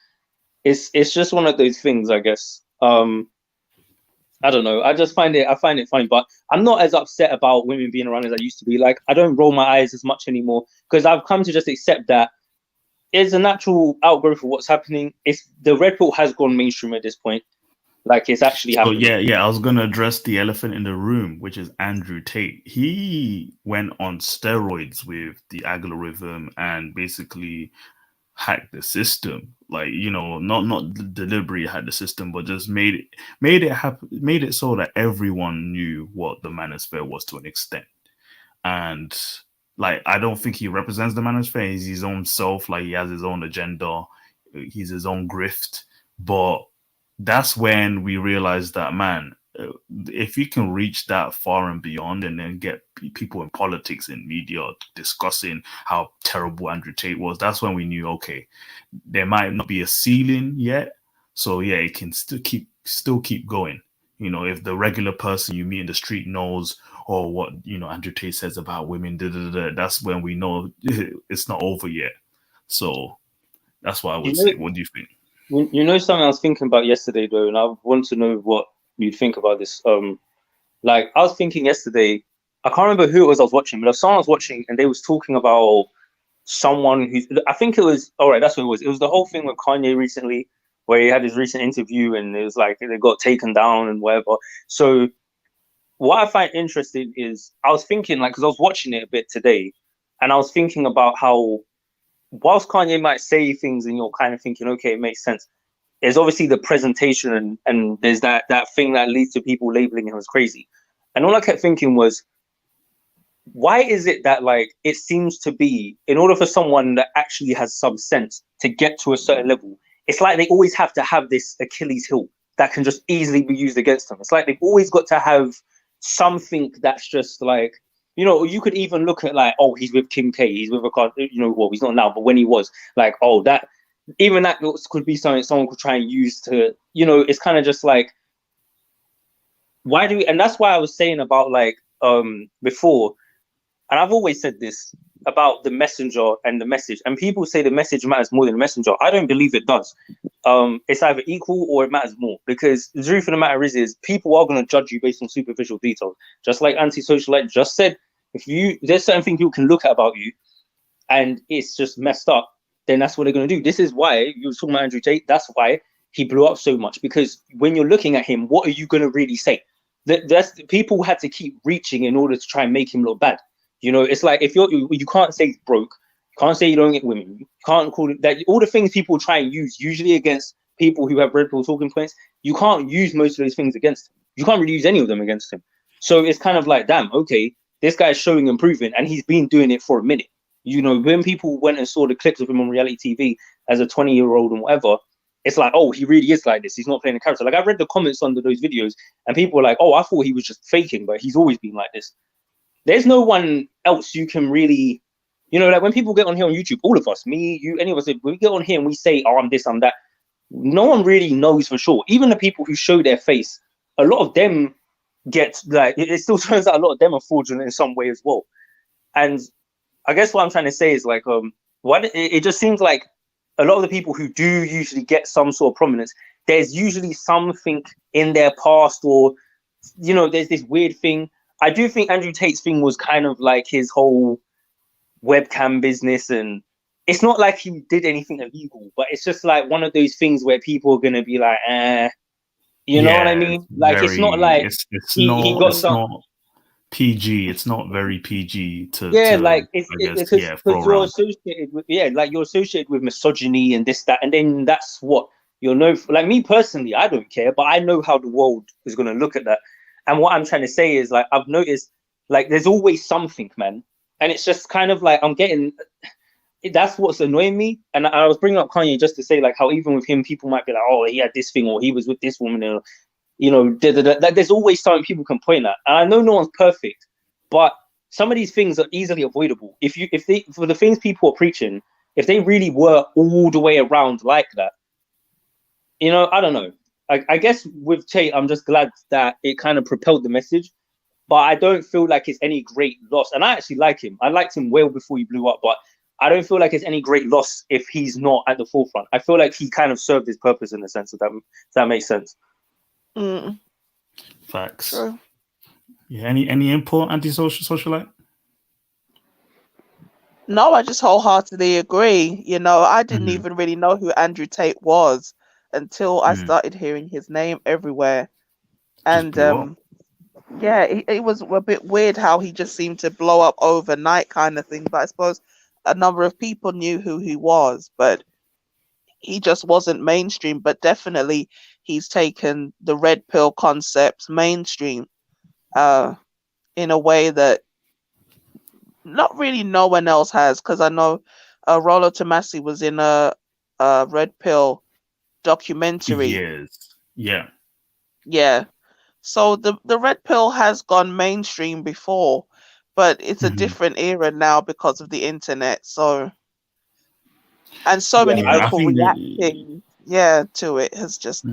Speaker 16: it's just one of those things, I guess. I don't know. I find it funny, but I'm not as upset about women being around as I used to be. Like, I don't roll my eyes as much anymore, because I've come to just accept that it's a natural outgrowth of what's happening. It's the Red Pill has gone mainstream at this point. Like, it's actually happening.
Speaker 15: I was gonna address the elephant in the room, which is Andrew Tate. He went on steroids with the algorithm and basically hacked the system. Like, not deliberately hacked the system, but just made it happen, made it so that everyone knew what the Manosphere was to an extent. And like, I don't think he represents the Manosphere. He's his own self. Like, he has his own agenda. He's his own grift. But that's when we realized that, man, if you can reach that far and beyond, and then get people in politics and media discussing how terrible Andrew Tate was, that's when we knew, okay, there might not be a ceiling yet. So yeah, it can still keep going. If the regular person you meet in the street knows, or what Andrew Tate says about women, that's when we know it's not over yet. So that's what I would say. What do you think?
Speaker 16: You know something I was thinking about yesterday though, and I want to know what you'd think about this. Like I was thinking yesterday, I can't remember who it was I was watching, but someone was watching and they was talking about someone who's, I think it was, all right, that's what it was. It was the whole thing with Kanye recently, where he had his recent interview and it was like they got taken down and whatever. So what I find interesting is I was thinking, like, because I was watching it a bit today, and I was thinking about how whilst Kanye might say things and you're kind of thinking, okay, it makes sense. There's obviously the presentation and there's that thing that leads to people labeling him as crazy. And all I kept thinking was, why is it that like it seems to be in order for someone that actually has some sense to get to a certain level, it's like they always have to have this Achilles heel that can just easily be used against them. It's like they've always got to have something that's just like, you know, you could even look at like, oh, he's with Kim K, he's with a, you know, well, he's not now, but when he was like, oh, that even that could be something someone could try and use to, you know, it's kind of just like, why do we, and that's why I was saying about like before, and I've always said this about the messenger and the message, and people say the message matters more than the messenger. I don't believe it does. It's either equal or it matters more, because the truth of the matter is people are going to judge you based on superficial details. Just like Anti-Socialite just said, there's certain things people can look at about you and it's just messed up, then that's what they're going to do. This is why you were talking about Andrew Tate. That's why he blew up so much, because when you're looking at him, what are you going to really say? That's people had to keep reaching in order to try and make him look bad. You know, it's like if you can't say he's broke, you can't say you don't get women, you can't call it that. All the things people try and use usually against people who have red pill talking points, you can't use most of those things against him. You can't really use any of them against him. So it's kind of like, damn, okay, this guy's showing improvement and he's been doing it for a minute. You know, when people went and saw the clips of him on reality TV as a 20-year-old and whatever, it's like, oh, he really is like this. He's not playing a character. Like I read the comments under those videos and people were like, oh, I thought he was just faking, but he's always been like this. There's no one else you can really, you know, like when people get on here on YouTube, all of us, me, you, any of us, when we get on here and we say, oh, I'm this, I'm that, no one really knows for sure. Even the people who show their face, a lot of them get, like, it still turns out a lot of them are fraudulent in some way as well. And I guess what I'm trying to say is like, it just seems like a lot of the people who do usually get some sort of prominence, there's usually something in their past, or, you know, there's this weird thing. I do think Andrew Tate's thing was kind of like his whole webcam business, and it's not like he did anything illegal, but it's just like one of those things where people are going to be like, you know what I mean? Like, it's not like he got some...
Speaker 15: not PG. It's not very PG to
Speaker 16: like it's because you're
Speaker 15: around.
Speaker 16: associated with like you're associated with misogyny and this, that, and then that's what you'll know. Like me personally, I don't care, but I know how the world is going to look at that. And what I'm trying to say is, like, I've noticed, like, there's always something, man. And it's just kind of like, that's what's annoying me. And I was bringing up Kanye just to say, like, how even with him, people might be like, oh, he had this thing, or he was with this woman, or, you know, like, there's always something people can point at. And I know no one's perfect, but some of these things are easily avoidable. If they, for the things people are preaching, if they really were all the way around like that, you know, I don't know. I guess with Tate, I'm just glad that it kind of propelled the message, but I don't feel like it's any great loss. And I actually like him. I liked him well before he blew up, but I don't feel like it's any great loss if he's not at the forefront. I feel like he kind of served his purpose in the sense of that. If that makes sense.
Speaker 15: Facts.
Speaker 2: True.
Speaker 15: Yeah. Any input, Anti-Socialite?
Speaker 9: No, I just wholeheartedly agree. You know, I didn't even really know who Andrew Tate was until I started hearing his name everywhere. And yeah, it was a bit weird how he just seemed to blow up overnight kind of thing. But I suppose a number of people knew who he was, but he just wasn't mainstream. But definitely he's taken the red pill concepts mainstream in a way that not really no one else has. Because I know Rollo Tomasi was in a red pill documentary.
Speaker 15: Yes.
Speaker 9: Yeah. So the red pill has gone mainstream before, but it's a different era now because of the internet. So, and so many people reacting to it has just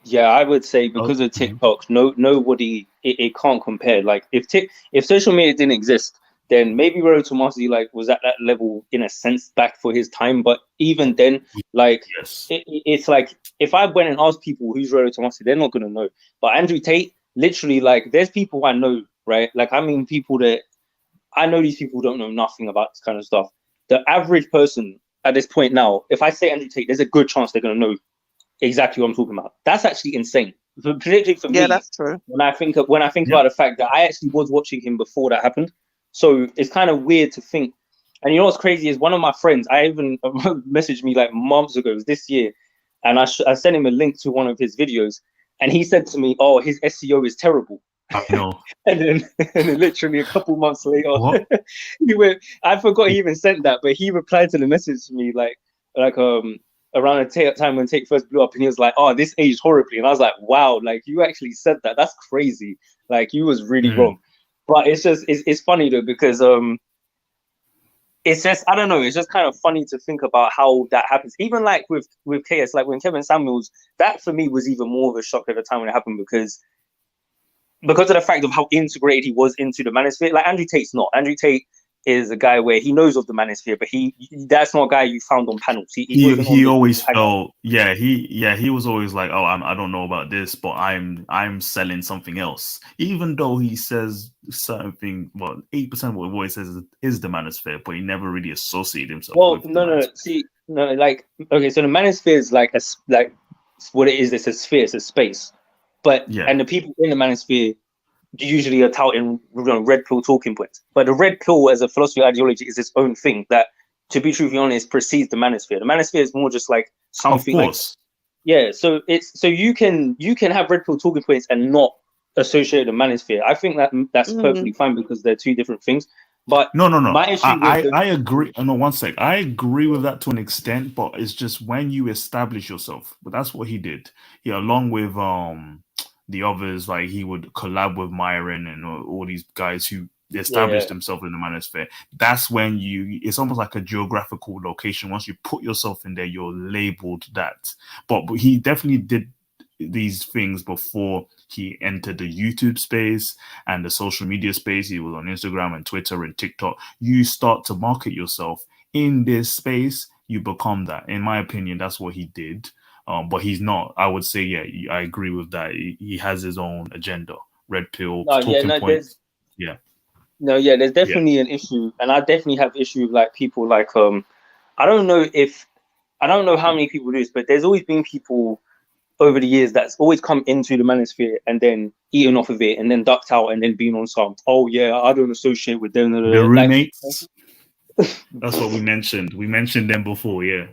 Speaker 16: Yeah, I would say because of TikTok, nobody it can't compare. Like if social media didn't exist, then maybe Road to Mastery like was at that level in a sense back for his time. But even then, like it's like if I went and asked people who's Road to Mastery, they're not gonna know. But Andrew Tate, literally, like there's people I know, right? Like I mean, people that I know these people don't know nothing about this kind of stuff. The average person at this point now, if I say Andrew Tate, there's a good chance they're gonna know exactly what I'm talking about. That's actually insane. Particularly for me,
Speaker 9: that's true.
Speaker 16: When I think about the fact that I actually was watching him before that happened, so it's kind of weird to think. And you know what's crazy is one of my friends, I even messaged me like months ago, it was this year, and I sent him a link to one of his videos, and he said to me, "Oh, his SEO is terrible."
Speaker 15: I know.
Speaker 16: and then literally a couple months later, he went. I forgot he even sent that, but he replied to the message to me like around the time when Tate first blew up, and he was like, "Oh, this aged horribly," and I was like, "Wow, like you actually said that? That's crazy. Like you was really wrong." But it's just it's funny though because it's just I don't know. It's just kind of funny to think about how that happens. Even like with KS, like when Kevin Samuels, that for me was even more of a shock at the time when it happened because of the fact of how integrated he was into the Manosphere. Like Andrew Tate's not. Andrew Tate is a guy where he knows of the Manosphere, but that's not a guy you found on panels.
Speaker 15: He always felt he was always like, oh, I don't know about this, but I'm selling something else. Even though he says certain thing, well, 8% of what he says is the Manosphere, but he never really associated himself.
Speaker 16: Well,
Speaker 15: with
Speaker 16: no, like okay, so the Manosphere is like what it is. It's a sphere, it's a space, but and the people in the Manosphere usually are touting red pill talking points. But the red pill as a philosophy ideology is its own thing that, to be truthfully honest, precedes the Manosphere. The Manosphere is more just like something.
Speaker 15: Of course.
Speaker 16: So you can have red pill talking points and not associate the Manosphere. I think that's perfectly fine because they're two different things. But
Speaker 15: no.
Speaker 16: My issue
Speaker 15: I agree. No, one sec. I agree with that to an extent, but it's just when you establish yourself. But that's what he did. He, along with the others, like he would collab with Myron and all these guys who established themselves in the Manosphere. That's when it's almost like a geographical location. Once you put yourself in there, you're labeled that. But he definitely did these things before he entered the YouTube space and the social media space. He was on Instagram and Twitter and TikTok. You start to market yourself in this space, you become that. In my opinion, that's what he did. But he's not. I would say, I agree with that. He has his own agenda. Red pill, talking points.
Speaker 16: There's definitely an issue, and I definitely have issue with like people like I don't know how many people do this, but there's always been people over the years that's always come into the Manosphere and then eaten off of it and then ducked out and then been on some. Oh yeah, I don't associate with them.
Speaker 15: The roommates. That's what we mentioned. We mentioned them before. Yeah.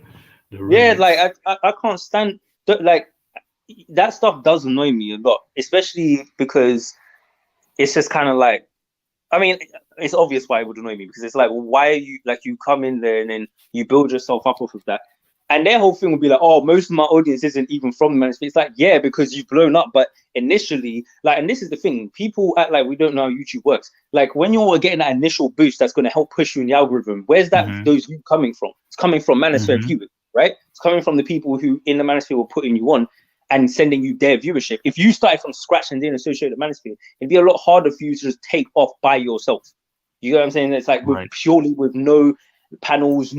Speaker 16: Like I can't stand like that stuff does annoy me a lot, especially because it's just kind of like, I mean, it's obvious why it would annoy me because it's like, well, why are you like you come in there and then you build yourself up off of that, and their whole thing would be like, oh, most of my audience isn't even from the Manosphere. It's like, yeah, because you've blown up, but initially, like, and this is the thing, people act like we don't know how YouTube works. Like when you're getting that initial boost that's going to help push you in the algorithm, where's that those views coming from? It's coming from Manosphere viewers. Right? It's coming from the people who in the Manosphere were putting you on and sending you their viewership. If you started from scratch and didn't associate the Manosphere, it'd be a lot harder for you to just take off by yourself. You know what I'm saying? It's like purely with no panels,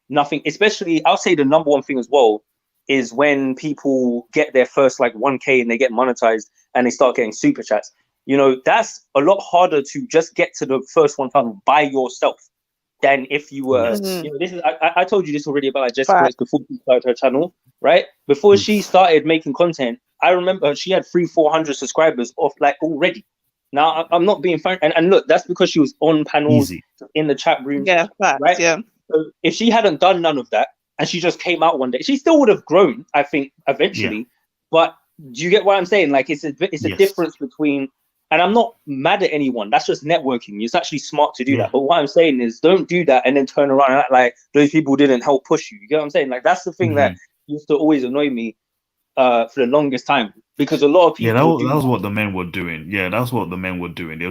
Speaker 16: nothing. Especially, I'll say the number one thing as well is when people get their first like 1K and they get monetized and they start getting super chats. You know, that's a lot harder to just get to the first 1,000 by yourself than if you were, you know, this is, I told you this already about like Jessica before she started her channel, right? Before she started making content, I remember she had 300-400 subscribers off like already. Now I'm not being funny, and look, that's because she was on panels in the chat room, right? Yeah. So if she hadn't done none of that and she just came out one day, she still would have grown, I think, eventually. But do you get what I'm saying? Like it's a difference between. And I'm not mad at anyone. That's just networking. It's actually smart to do that. But what I'm saying is don't do that and then turn around and act like those people didn't help push you. You get what I'm saying? Like that's the thing that used to always annoy me for the longest time. Because a lot of people...
Speaker 15: that was what the men were doing. Yeah, that's what the men were doing. They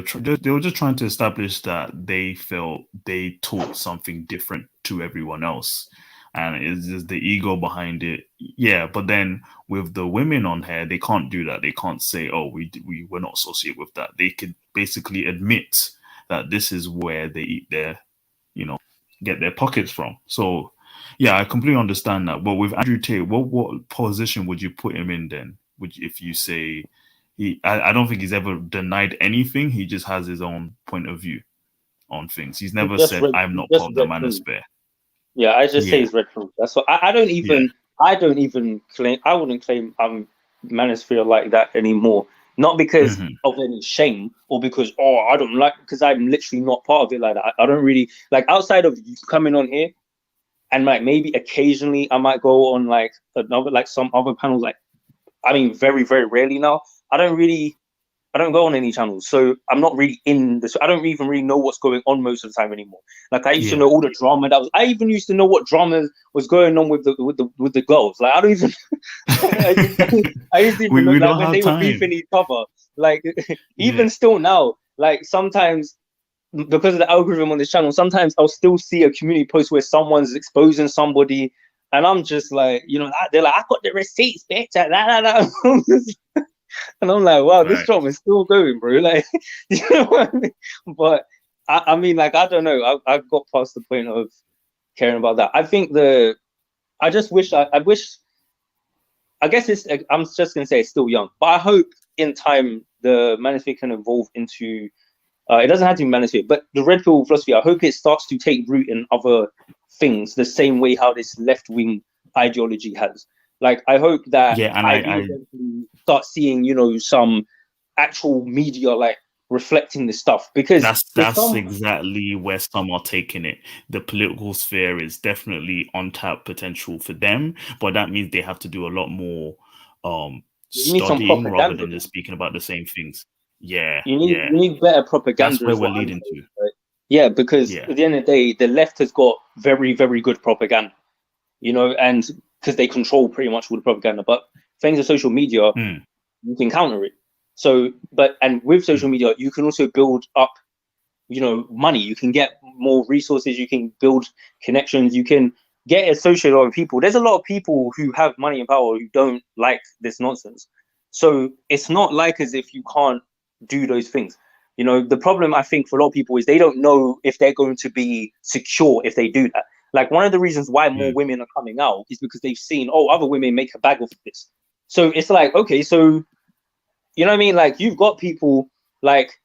Speaker 15: were just trying to establish that they felt they taught something different to everyone else. And it's just the ego behind it. Yeah, but then with the women on here, they can't do that. They can't say, oh, we're not associated with that. They could basically admit that this is where they eat their, get their pockets from. So yeah, I completely understand that. But with Andrew Tate, what position would you put him in then? If you say I don't think he's ever denied anything. He just has his own point of view on things. He's never said I'm not part of the Manosphere.
Speaker 16: Yeah, I just say it's red pill. That's what I don't even claim. I wouldn't claim I'm Manosphere like that anymore. Not because of any shame or because I don't like, because I'm literally not part of it like that. I don't really like, outside of coming on here and like maybe occasionally I might go on like another, like some other panels. Like, I mean, very, very rarely now. I don't go on any channels, so I'm not really in this. I don't even really know what's going on most of the time anymore. Like I used to know all the drama that was. I even used to know what drama was going on with the girls. Like I don't even. I used to even know like when they were beefing each other. Like even still now, like sometimes because of the algorithm on this channel, sometimes I'll still see a community post where someone's exposing somebody, and I'm just like, they're like, I got the receipts, bitch. And I'm like, wow, this drama is still going, bro. Like, you know what I mean? But I mean, like, I don't know. I've got past the point of caring about that. I think I guess I'm just going to say it's still young, but I hope in time the Manosphere can evolve into, it doesn't have to be Manosphere, but the red pill philosophy, I hope it starts to take root in other things the same way how this left-wing ideology has. Like, I hope that I start seeing, some actual media like reflecting this stuff, because
Speaker 15: that's exactly where some are taking it. The political sphere is definitely untapped potential for them, but that means they have to do a lot more studying rather than just speaking about the same things. Yeah,
Speaker 16: you need better propaganda.
Speaker 15: That's where we're leading to.
Speaker 16: Right? Yeah, because at the end of the day, the left has got very, very good propaganda, and because they control pretty much all the propaganda. But thanks to social media, you can counter it. So, and with social media, you can also build up, money. You can get more resources. You can build connections. You can get associated with people. There's a lot of people who have money and power who don't like this nonsense. So it's not like as if you can't do those things. The problem I think for a lot of people is they don't know if they're going to be secure if they do that. Like, one of the reasons why more women are coming out is because they've seen, other women make a bag of this. So it's like, okay, so, you know what I mean? Like, you've got people like,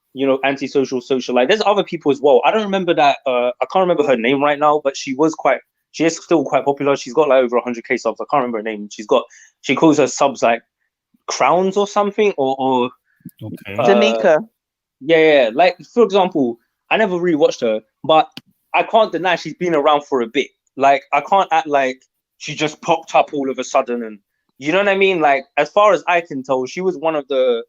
Speaker 16: antisocial, social. Like, there's other people as well. I don't remember that. I can't remember her name right now, but she is still quite popular. She's got like over 100K subs. I can't remember her name. She calls her subs like crowns or something, or
Speaker 9: Danica.
Speaker 16: Yeah. Like, for example, I never really watched her, but I can't deny she's been around for a bit. Like, I can't act like she just popped up all of a sudden, and you know what I mean? Like, as far as I can tell, she was one of the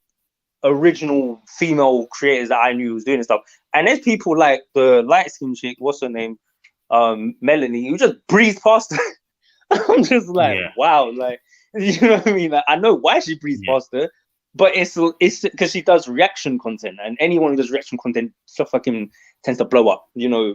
Speaker 16: original female creators that I knew was doing this stuff. And there's people like the light-skinned chick, what's her name? Melanie, who just breezed past her. I'm just like, wow, like, you know what I mean? Like, I know why she breezed past her, but it's because she does reaction content, and anyone who does reaction content stuff fucking tends to blow up,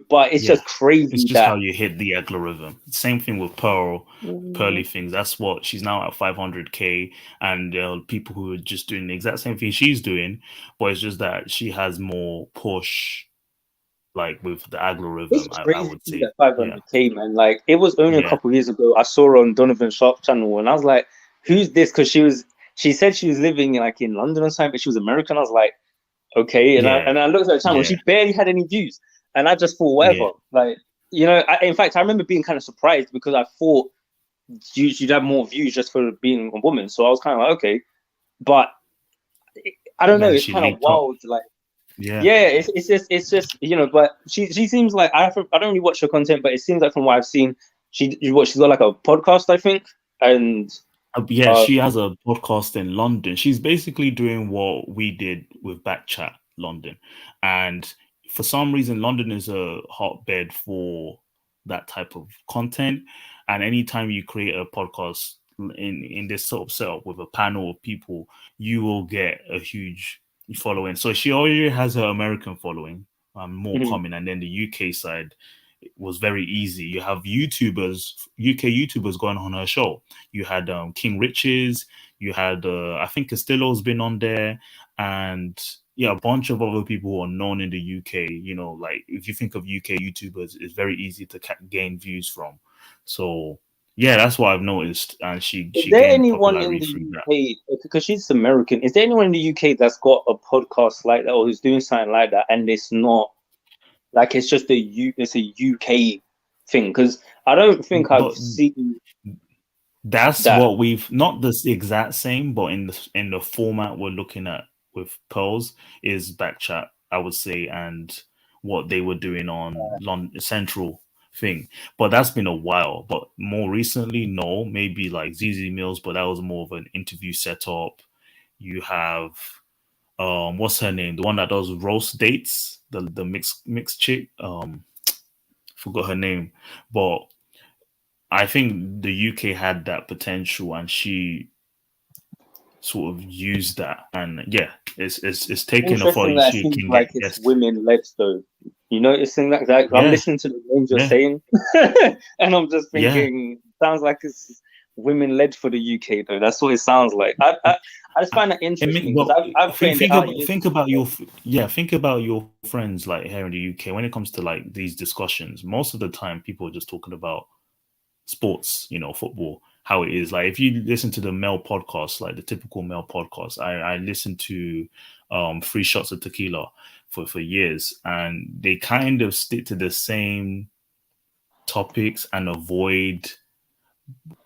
Speaker 16: But it's just crazy.
Speaker 15: It's just how you hit the algorithm. Same thing with Pearly things. That's what she's now at 500K, and there are people who are just doing the exact same thing she's doing, but it's just that she has more push, like with the algorithm. I would say
Speaker 16: 500K, man. Like, it was only a couple of years ago I saw her on Donovan Sharp's channel, and I was like, "Who's this?" Because she said she was living like in London or something, but she was American. I was like, okay. And I looked at her channel, she barely had any views. And I just thought, whatever. Like, in fact, I remember being kind of surprised because I thought you'd have more views just for being a woman. So I was kind of like, okay. But I don't know. It's kind of wild. Like, it's just, but she seems like, I don't really watch her content, but it seems like from what I've seen, she's got like a podcast, I think. And
Speaker 15: she has a podcast in London. She's basically doing what we did with Backchat London, and for some reason London is a hotbed for that type of content. And anytime you create a podcast in this sort of setup with a panel of people, you will get a huge following. So she already has her American following, more coming, and then the UK side was very easy. You have UK YouTubers going on her show. You had King Riches, you had I think Castillo's been on there, and a bunch of other people who are known in the UK. You know, like if you think of UK YouTubers, it's very easy to gain views from. So yeah, that's what I've noticed, and she
Speaker 16: Is there
Speaker 15: gained
Speaker 16: anyone in
Speaker 15: popularity
Speaker 16: the
Speaker 15: through that.
Speaker 16: UK, because she's American, is there anyone in the UK that's got a podcast like that or who's doing something like that, and it's not like it's just it's a UK thing? Because I don't think I've seen.
Speaker 15: That's
Speaker 16: that.
Speaker 15: what we've not the exact same, but in the format we're looking at with Pearls is Backchat, I would say, and what they were doing on London Central thing. But that's been a while. But more recently, no, maybe like ZZ Mills, but that was more of an interview setup. You have what's her name? The one that does roast dates, the mixed chick. Forgot her name, but I think the UK had that potential, and she sort of used that. And yeah, it's taking a
Speaker 16: Interesting
Speaker 15: photo.
Speaker 16: that it
Speaker 15: She
Speaker 16: seems
Speaker 15: can
Speaker 16: like
Speaker 15: get
Speaker 16: it's
Speaker 15: guests.
Speaker 16: women led though. You noticing that? Like, I'm listening to the names you're saying, and I'm just thinking, sounds like it's women led for the UK though. That's what it sounds like. I just find that interesting because I've trained it out.
Speaker 15: Think about your friends like here in the UK when it comes to like these discussions. Most of the time, people are just talking about sports, you know, football, how it is. Like if you listen to the male podcast, like the typical male podcast, I listened to 3 Shots of Tequila for years, and they kind of stick to the same topics and avoid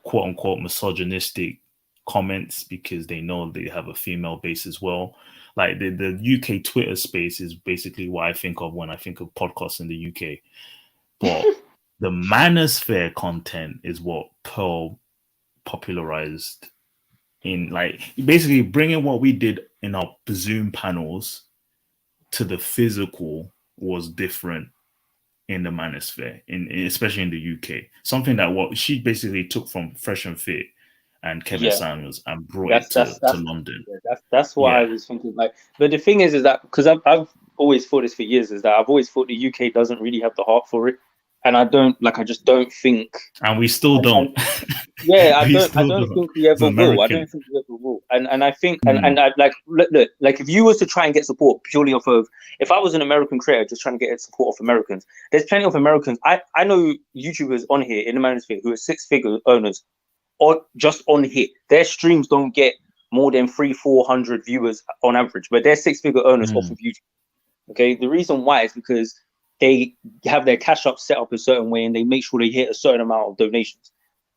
Speaker 15: quote unquote misogynistic comments because they know they have a female base as well. Like the UK Twitter space is basically what I think of when I think of podcasts in the UK. But the Manosphere content is what Pearl popularized in, like, basically bringing what we did in our Zoom panels to the physical was different in the Manosphere, especially in the UK. Something that what she basically took from Fresh and Fit and Kevin Samuels and brought it to London.
Speaker 16: That's what I was thinking. Like, but the thing is that because I've always thought this for years, is that I've always thought the UK doesn't really have the heart for it, and I just don't think.
Speaker 15: And we still don't.
Speaker 16: I don't think we ever will. I don't think we ever will. And I think and I look, like if you was to try and get support purely off of, if I was an American creator just trying to get support of Americans, there's plenty of Americans. I know YouTubers on here in the Manosphere who are 6-figure earners, or just on here. Their streams don't get more than 300-400 viewers on average, but they're 6-figure earners off of YouTube. Okay, the reason why is because they have their cash up set up a certain way, and they make sure they hit a certain amount of donations.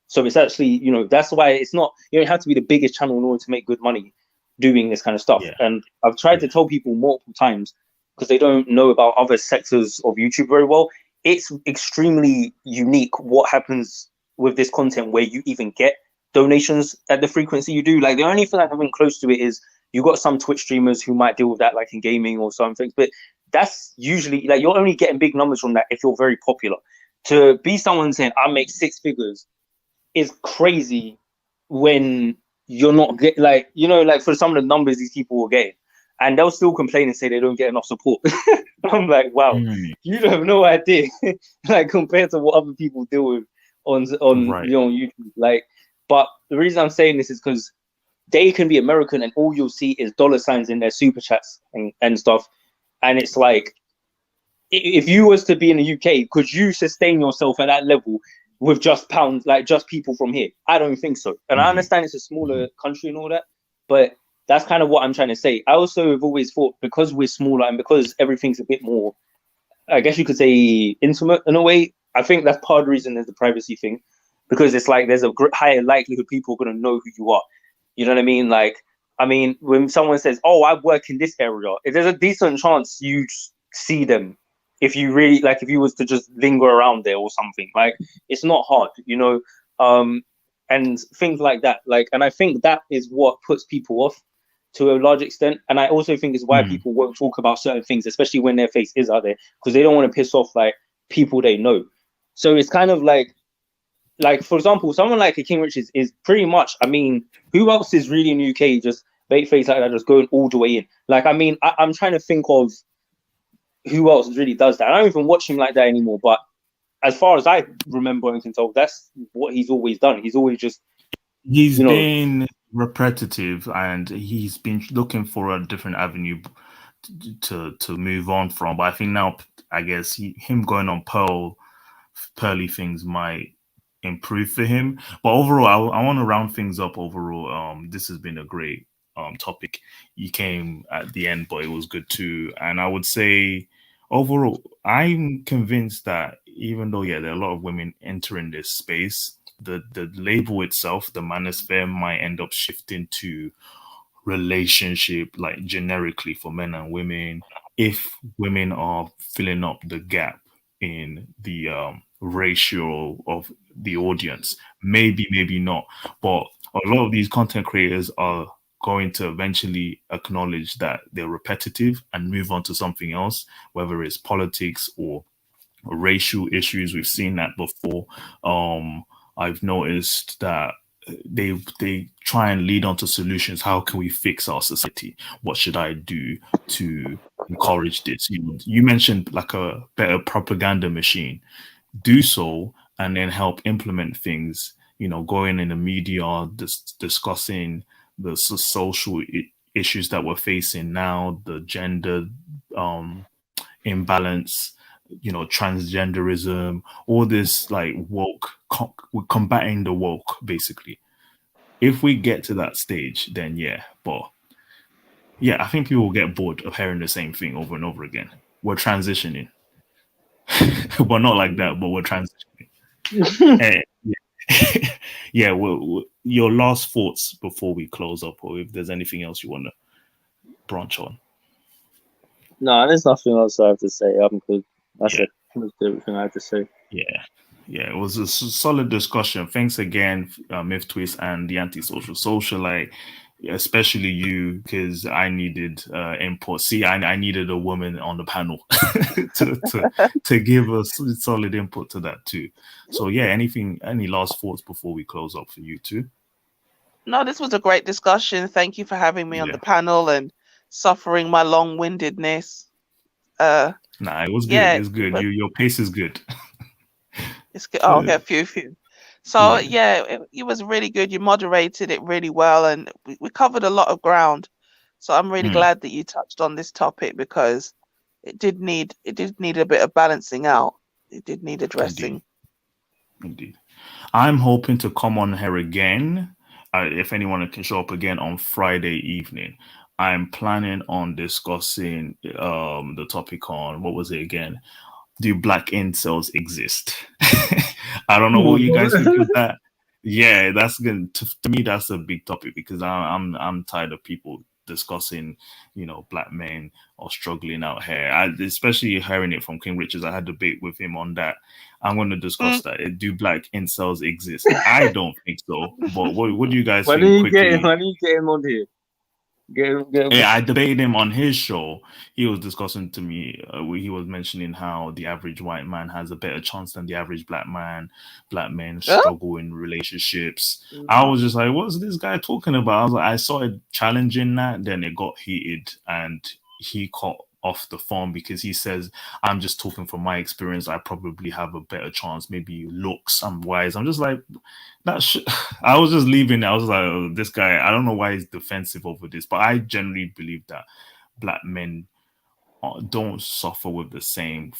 Speaker 16: So it's actually, you know, that's why it's not, you don't have to be the biggest channel in order to make good money doing this kind of stuff. And I've tried to tell people multiple times, because they don't know about other sectors of YouTube very well. It's extremely unique what happens with this content where you even get donations at the frequency you do. Like the only thing I haven't close to it is you got some Twitch streamers who might deal with that, like in gaming or something. But that's usually, like, you're only getting big numbers from that if you're very popular. To be someone saying I make 6 figures is crazy when you're not get, like, you know, like for some of the numbers these people will get, and they'll still complain and say they don't get enough support. I'm like, wow, you have no idea, like compared to what other people deal with on you know, YouTube. Like, but the reason I'm saying this is because they can be American and all you'll see is $ in their super chats and stuff, and it's like, if you was to be in the UK, could you sustain yourself at that level with just pounds, like just people from here? I don't think so. And I understand it's a smaller country and all that, but that's kind of what I'm trying to say. I also have always thought, because we're smaller and because everything's a bit more, I guess you could say, intimate in a way, I think that's part of the reason there's the privacy thing, because it's like there's a higher likelihood people are going to know who you are. You know what I mean? Like, I mean, when someone says, oh, I work in this area, there's a decent chance you see them. If you really, like, if you was to just linger around there or something, like, it's not hard, you know, and things like that. Like, and I think that is what puts people off to a large extent. And I also think is why people won't talk about certain things, especially when their face is out there, because they don't want to piss off like people they know. So it's kind of like for example, someone like a King Rich is pretty much, I mean, who else is really in the UK just bait face like that, just going all the way in? Like, I mean, I'm trying to think of who else really does that. I don't even watch him like that anymore, but as far as I remember and can tell, that's what he's always done. He's always just,
Speaker 15: he's been repetitive, and he's been looking for a different avenue to move on from. But I think now, I guess him going on pearly things might improve for him. But overall, I want to round things up. Overall, this has been a great topic. You came at the end, but it was good too. And I would say overall, I'm convinced that even though there are a lot of women entering this space, the label itself, the manosphere, might end up shifting to relationship, like generically for men and women, if women are filling up the gap in the ratio of the audience. Maybe not, but a lot of these content creators are going to eventually acknowledge that they're repetitive and move on to something else, whether it's politics or racial issues. We've seen that before. I've noticed that they try and lead on to solutions. How can we fix our society? What should I do to encourage this? You mentioned like a better propaganda machine. Do so and then help implement things. Going in the media, discussing the social issues that we're facing now, the gender imbalance, transgenderism, all this like woke, we're combating the woke basically. If we get to that stage, then but I think people will get bored of hearing the same thing over and over again. We're transitioning, but not like that, but we're transitioning. Your last thoughts before we close up, or if there's anything else you want to branch on.
Speaker 16: No, there's nothing else I have to say. I'm good. That's it. That's everything I have to say.
Speaker 15: Yeah, it was a solid discussion. Thanks again, Myth Twist and the Antisocial Socialite, especially you, because I needed input. See, I needed a woman on the panel to give us solid input to that too. So any last thoughts before we close up for you two?
Speaker 9: No, this was a great discussion. Thank you for having me on the panel and suffering my long-windedness.
Speaker 15: It was good. It's good. Your pace is good.
Speaker 9: It's good. Oh, okay, few. So it was really good. You moderated it really well, and we covered a lot of ground. So I'm really glad that you touched on this topic, because it did need a bit of balancing out. It did need addressing.
Speaker 15: Indeed. I'm hoping to come on here again. If anyone can show up again on Friday evening. I'm planning on discussing the topic on, what was it again? Do black incels exist? I don't know what you guys think of that. Yeah, that's good. To me, that's a big topic, because I'm tired of people discussing, black men are struggling out here. Especially hearing it from King Richards. I had a debate with him on that. I'm going to discuss that. Do black incels exist? I don't think so. But what do you guys think?
Speaker 16: When do you get him on here?
Speaker 15: I debated him on his show. He was discussing to me, he was mentioning how the average white man has a better chance than the average black man. Black men struggle in relationships. I was just like, what's this guy talking about? I was like, I started challenging that, then it got heated, and he cut off the phone because he says, I'm just talking from my experience. I probably have a better chance. Maybe looks, I'm wise. I'm just like, I was just leaving. I was like, oh, this guy, I don't know why he's defensive over this, but I generally believe that black men don't suffer with the same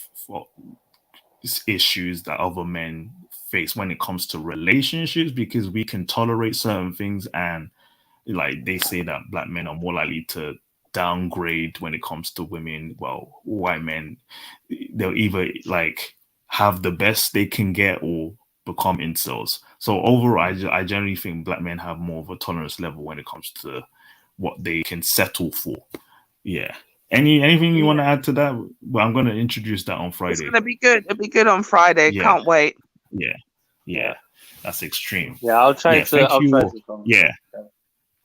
Speaker 15: issues that other men face when it comes to relationships, because we can tolerate certain things, and like they say that black men are more likely to downgrade when it comes to women. Well, white men, they'll either like have the best they can get or become incels. So overall, I generally think black men have more of a tolerance level when it comes to what they can settle for. Yeah. Anything you want to add to that? Well, I'm going to introduce that on Friday.
Speaker 9: It's going to be good. It'll be good on Friday.
Speaker 15: Yeah.
Speaker 9: Can't wait.
Speaker 15: Yeah. That's extreme.
Speaker 16: Yeah, I'll try to come.
Speaker 15: Yeah.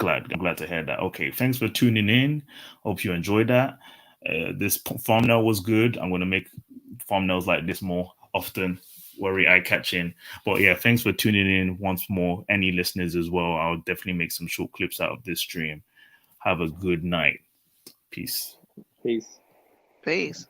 Speaker 15: I'm glad to hear that. Okay, thanks for tuning in. Hope you enjoyed that. This thumbnail was good. I'm going to make thumbnails like this more often. Very eye-catching. But yeah, thanks for tuning in once more. Any listeners as well, I'll definitely make some short clips out of this stream. Have a good night. Peace.
Speaker 16: Peace.
Speaker 9: Peace.